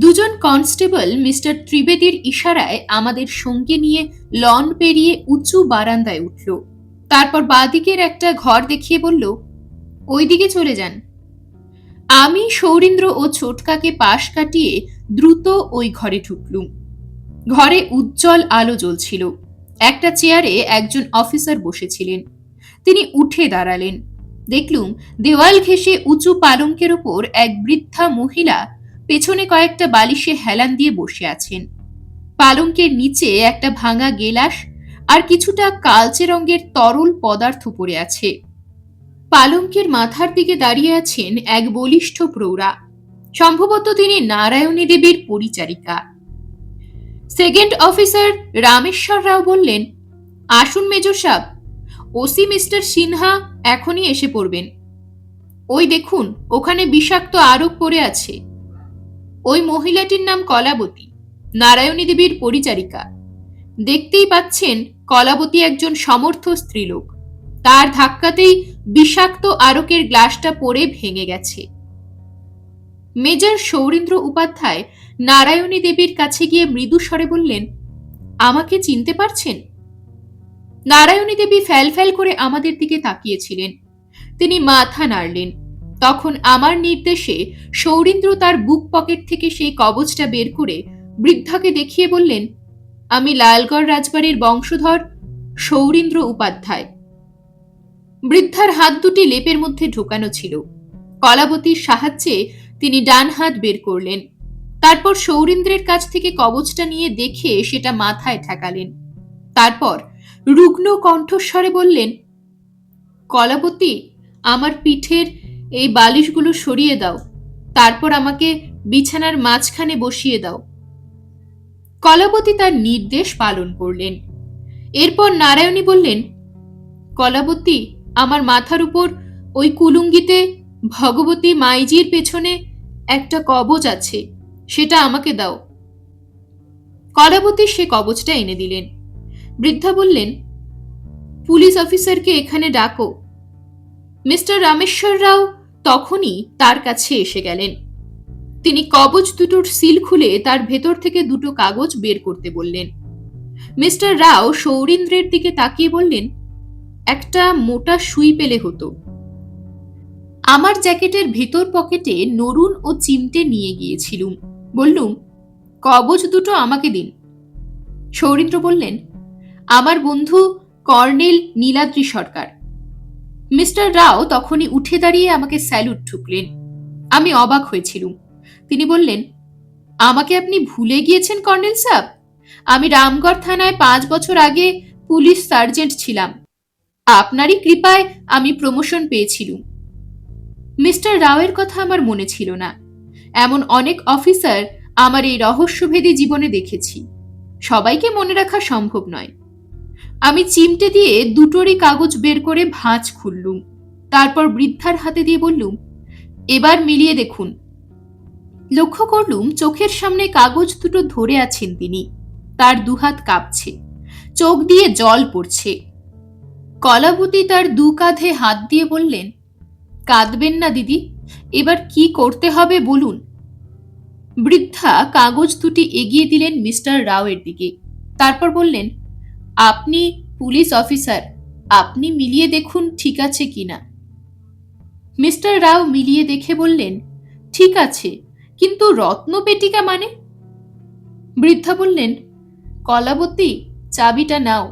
দুজন কনস্টেবল মিস্টার ত্রিবেদীর ইশারায় আমাদের সঙ্গে নিয়ে লন পেরিয়ে উঁচু বারান্দায় উঠল। তারপর বাঁদিকের একটা ঘর দেখিয়ে বলল, ওই দিকে চলে যান। আমি সৌরীন্দ্র ও ছোটকাকে পাশ কাটিয়ে দ্রুত ওই ঘরে ঢুকলুম। ঘরে উজ্জ্বল আলো জ্বলছিল। একটা চেয়ারে একজন অফিসার বসেছিলেন। তিনি উঠে দাঁড়ালেন। দেখলুম দেওয়াল ঘেঁষে উঁচু পালঙ্কের ওপর এক বৃদ্ধা মহিলা পেছনে কয়েকটা বালিশে হেলান দিয়ে বসে আছেন। পালঙ্কের নিচে একটা ভাঙা গেলাস আর কিছুটা কালচে রঙের তরল পদার্থ পড়ে আছে। পালঙ্কের মাথার দিকে দাঁড়িয়ে আছেন এক বলিষ্ঠ প্রৌঢ়া, সম্ভবত তিনি নারায়ণী দেবীর পরিচারিকা। সেকেন্ড অফিসার রামেশ্বর রাও বললেন, আসুন মেজর সাহেব, ওসি মিস্টার সিনহা এখনই এসে পড়বেন। ওই দেখুন ওখানে বিষাক্ত আরোপ পড়ে আছে। ওই মহিলাটির নাম কলাবতী, নারায়ণী দেবীর পরিচারিকা। দেখতেই পাচ্ছেন কলাবতী একজন সমর্থ স্ত্রীলোক। তার ধাক্কাতেই বিষাক্ত আরকের গ্লাসটা পড়ে ভেঙে গেছে। মেজর সৌরীন্দ্র উপাধ্যায় নারায়ণী দেবীর কাছে গিয়ে মৃদু স্বরে বললেন, আমাকে চিনতে পারছেন? নারায়ণী দেবী ফ্যাল করে আমাদের দিকে তাকিয়েছিলেন। তিনি মাথা নাড়লেন। তখন আমার নির্দেশে সৌরীন্দ্র তার বুক পকেট থেকে সেই কবচটা বের করে বৃদ্ধাকে দেখিয়ে বললেন, আমি লালগড় রাজবাড়ির বংশধর সৌরীন্দ্র উপাধ্যায়। বৃদ্ধার হাত দুটি লেপের মধ্যে ঢোকানো ছিল। কলাবতীর সাহায্যে তিনি ডান হাত বের করলেন। তারপর সৌরীন্দ্রের কাছ থেকে কবচটা নিয়ে দেখে সেটা মাথায় ঠেকালেন। তারপর রুগ্ন কণ্ঠস্বরে বললেন, কলাবতী, আমার পিঠের এই বালিশগুলো সরিয়ে দাও, তারপর আমাকে বিছানার মাঝখানে বসিয়ে দাও। কলাবতী তার নির্দেশ পালন করলেন। এরপর নারায়ণী বললেন, কলাবতী, আমার মাথার উপর ওই কুলুঙ্গিতে ভগবতী মাইজির পেছনে একটা কবচ আছে, সেটা আমাকে দাও। কলাবতী সে কবচটা এনে দিলেন। বৃদ্ধা বললেন, পুলিশ অফিসারকে এখানে ডাকো। মিস্টার রামেশ্বর রাও তখনই তার কাছে এসে গেলেন। তিনি কবচ দুটোর সিল খুলে তার ভেতর থেকে দুটো কাগজ বের করতে বললেন। মিস্টার রাও সৌরীন্দ্রের দিকে তাকিয়ে বললেন, একটা মোটা সুই পেলে হতো। আমার জ্যাকেটের ভেতর পকেটে নরুন ও চিমটে নিয়ে গিয়েছিলুম। বললুম, কবচ দুটো আমাকে দিন। সৌরীন্দ্র বললেন, আমার বন্ধু কর্নেল নীলাদ্রি সরকার। মিস্টার রাও তখনই উঠে দাঁড়িয়ে আমাকে স্যালুট ঠুকলেন। আমি অবাক হয়েছিলুম। তিনি বললেন, আমাকে আপনি ভুলে গিয়েছেন কর্নেল সাহেব? আমি রামগড় থানায় 5 বছর আগে পুলিশ সার্জেন্ট ছিলাম। আপনারই কৃপায় আমি প্রমোশন পেয়েছিলুম। মিস্টার রাওয়ের কথা আমার মনে ছিল না। এমন অনেক অফিসার আমার এই রহস্যভেদী জীবনে দেখেছি, সবাইকে মনে রাখা সম্ভব নয়। আমি চিমটে দিয়ে দুটোরই কাগজ বের করে ভাঁজ খুললুম। তারপর বৃদ্ধার হাতে দিয়ে বললুম, এবার মিলিয়ে দেখুন। লক্ষ্য করলুম চোখের সামনে কাগজ দুটো ধরে আছেন তিনি। তার দুহাত কাঁপছে, চোখ দিয়ে জল পড়ছে। কলাবতী তার দু কাঁধে হাত দিয়ে বললেন, কাঁদবেন না দিদি, এবার কি করতে হবে বলুন। বৃদ্ধা কাগজ দুটি এগিয়ে দিলেন মিস্টার রাওয়ের দিকে। তারপর বললেন, আপনি পুলিশ অফিসার, আপনি মিলিয়ে দেখুন ঠিক আছে কিনা। মিস্টার রাও মিলিয়ে দেখে বললেন, ঠিক আছে, কিন্তু রত্ন পেটিকা মানে? বৃদ্ধা বললেন, কলাবতী, চাবিটা নাও।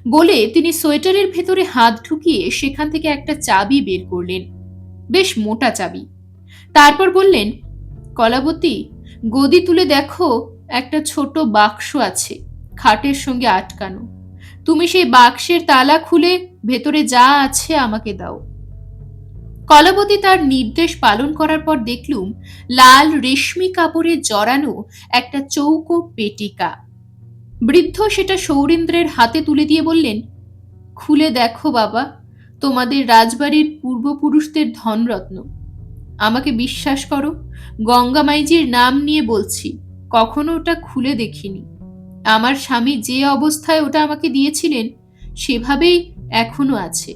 বলে তিনি সোয়েটারের ভেতরে হাত ঢুকিয়ে সেখান থেকে একটা চাবি বের করলেন, বেশ মোটা চাবি। তারপর বললেন, কলাবতী, গদি তুলে দেখো, একটা ছোট বাক্স আছে খাটের সঙ্গে আটকানো। তুমি সেই বাক্সের তালা খুলে ভেতরে যা আছে আমাকে দাও। কলাবতী তার নির্দেশ পালন করার পর দেখলুম লাল রেশমি কাপড়ে জড়ানো একটা চৌকো পেটিকা। বৃদ্ধ সেটা সৌরীন্দ্রের হাতে তুলে দিয়ে বললেন, খুলে দেখো বাবা, তোমাদের রাজবাড়ির পূর্বপুরুষদের ধনরত্ন। আমাকে বিশ্বাস করো, গঙ্গামাইজির নাম নিয়ে বলছি, কখনো ওটা খুলে দেখিনি। আমার স্বামী যে অবস্থায় ওটা আমাকে দিয়েছিলেন সেভাবেই এখনো আছে।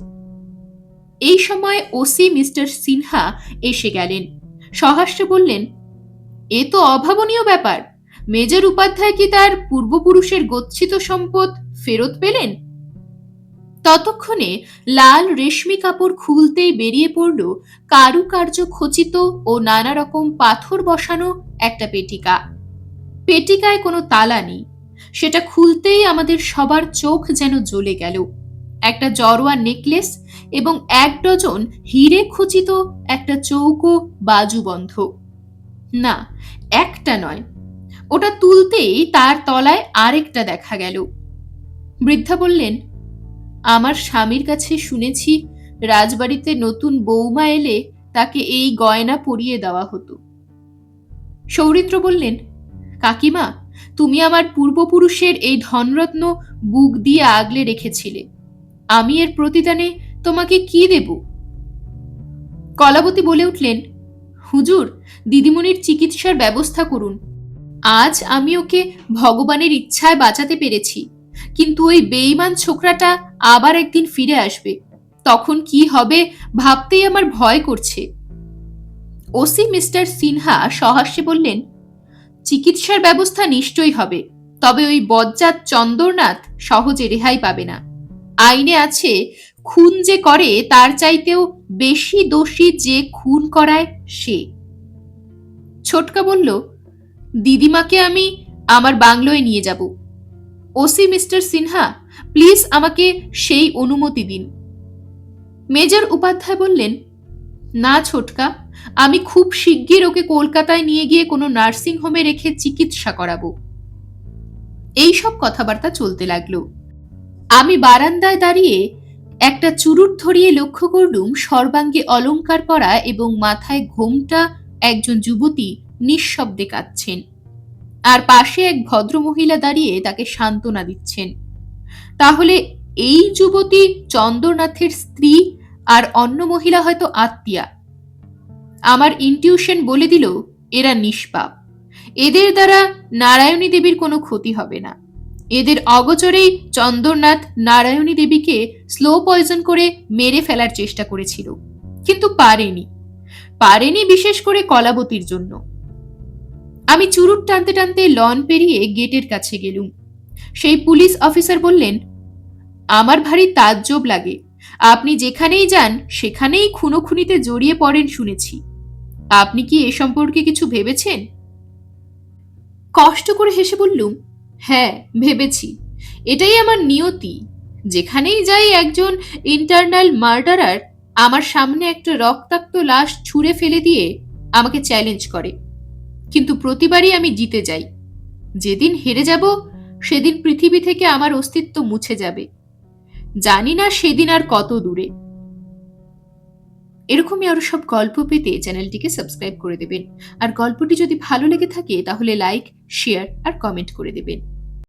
এই সময় ওসি মিস্টার সিনহা এসে গেলেন। সহাস্যে বললেন, এ তো অভাবনীয় ব্যাপার। মেজর উপাধ্যায় কি তার পূর্বপুরুষের গচ্ছিত সম্পদ ফেরত পেলেন? ততক্ষণে লাল রেশমি কাপড় খুলতেই বেরিয়ে পড়ল কারুকার্য খচিত ও নানা রকম পাথর বসানো একটা পেটিকা। পেটিকায় কোনো তালা নেই। সেটা খুলতেই আমাদের সবার চোখ যেন জ্বলে গেল। একটা জড়োয়া নেকলেস এবং 1 ডজন হিরে খচিত একটা চৌকো বাজুবন্ধ। না, একটা নয়, ওটা তুলতেই তার তলায় আরেকটা দেখা গেল। বৃদ্ধা বললেন, আমার স্বামীর কাছে শুনেছি রাজবাড়িতে নতুন বৌমা এলে তাকে এই গয়না পরিয়ে দেওয়া হতো। সৌরীন্দ্র বললেন, কাকিমা, তুমি আমার পূর্বপুরুষের এই ধনরত্ন বুক দিয়ে আগলে রেখেছিলে, আমি এর প্রতিদানে তোমাকে কি দেব? কলাবতী বলে উঠলেন, হুজুর, দিদিমণির চিকিৎসার ব্যবস্থা করুন। আজ আমি ওকে ভগবানের ইচ্ছায় বাঁচাতে পেরেছি, কিন্তু ওই বেঈমান ছোকরাটা আবার একদিন ফিরে আসবে, তখন কি হবে ভাবতেই আমার ভয় করছে। ওসি মিস্টার সিনহা সহাস্যে বললেন, চিকিৎসার ব্যবস্থা নিশ্চয়ই হবে, তবে ওই বজ্জাত চন্দরনাথ সহজে রেহাই পাবে না। আইনে আছে, খুন যে করে তার চাইতেও বেশি দোষী যে খুন করায় সে। ছোটকা বলল, দিদিমাকে আমি আমার বাংলোয় নিয়ে যাব। ওসি মিস্টার সিনহা, প্লিজ আমাকে সেই অনুমতি দিন। মেজর উপাধ্যায় বললেন, না ছোটকা, আমি খুব শিগগির ওকে কলকাতায় নিয়ে গিয়ে কোনো নার্সিং হোমে রেখে চিকিৎসা করাবো। এইসব কথাবার্তা চলতে লাগলো। আমি বারান্দায় দাঁড়িয়ে একটা চুরুট ধরিয়ে লক্ষ্য করলুম সর্বাঙ্গে অলংকার পরা এবং মাথায় ঘোমটা একজন যুবতী নিঃশব্দে কাঁদছেন, আর পাশে এক ভদ্রমহিলা দাঁড়িয়ে তাকে সান্ত্বনা দিচ্ছেন। তাহলে এই যুবতী চন্দ্রনাথের স্ত্রী, আর অন্য মহিলা হয়তো আত্মীয়া। আমার ইনটিউশন বলে দিল এরা নিষ্পাপ। এদের দ্বারা নারায়ণী দেবীর কোনো ক্ষতি হবে না। এদের অগোচরেই চন্দরনাথ নারায়ণী দেবীকে স্লো পয়জন করে মেরে ফেলার চেষ্টা করেছিল, কিন্তু পারেনি বিশেষ করে কলাবতীর জন্য। আমি চুরুট টানতে টানতে লন পেরিয়ে গেটের কাছে গেলুম। সেই পুলিশ অফিসার বললেন, আমার ভারী তাজ্জব লাগে, আপনি যেখানেই যান সেখানেই খুনোখুনিতে জড়িয়ে পড়েন শুনেছি। আপনি কি এ সম্পর্কে কিছু ভেবেছেন? কষ্ট করে হেসে বললুম, হ্যাঁ ভেবেছি। এটাই আমার নিয়তি। যেখানেই যাই একজন ইন্টারনাল মার্ডারার আমার সামনে একটা রক্তাক্ত লাশ ছুঁড়ে ফেলে দিয়ে আমাকে চ্যালেঞ্জ করে, কিন্তু প্রতিবারই আমি জিতে যাই। যেদিন হেরে যাব সেদিন পৃথিবী থেকে আমার অস্তিত্ব মুছে যাবে। জানি না সেদিন আর কত দূরে। এরকমই আরো সব গল্প পেতে চ্যানেলটিকে সাবস্ক্রাইব করে দেবেন। আর গল্পটি যদি ভালো লেগে থাকে তাহলে লাইক, শেয়ার আর কমেন্ট করে দেবেন।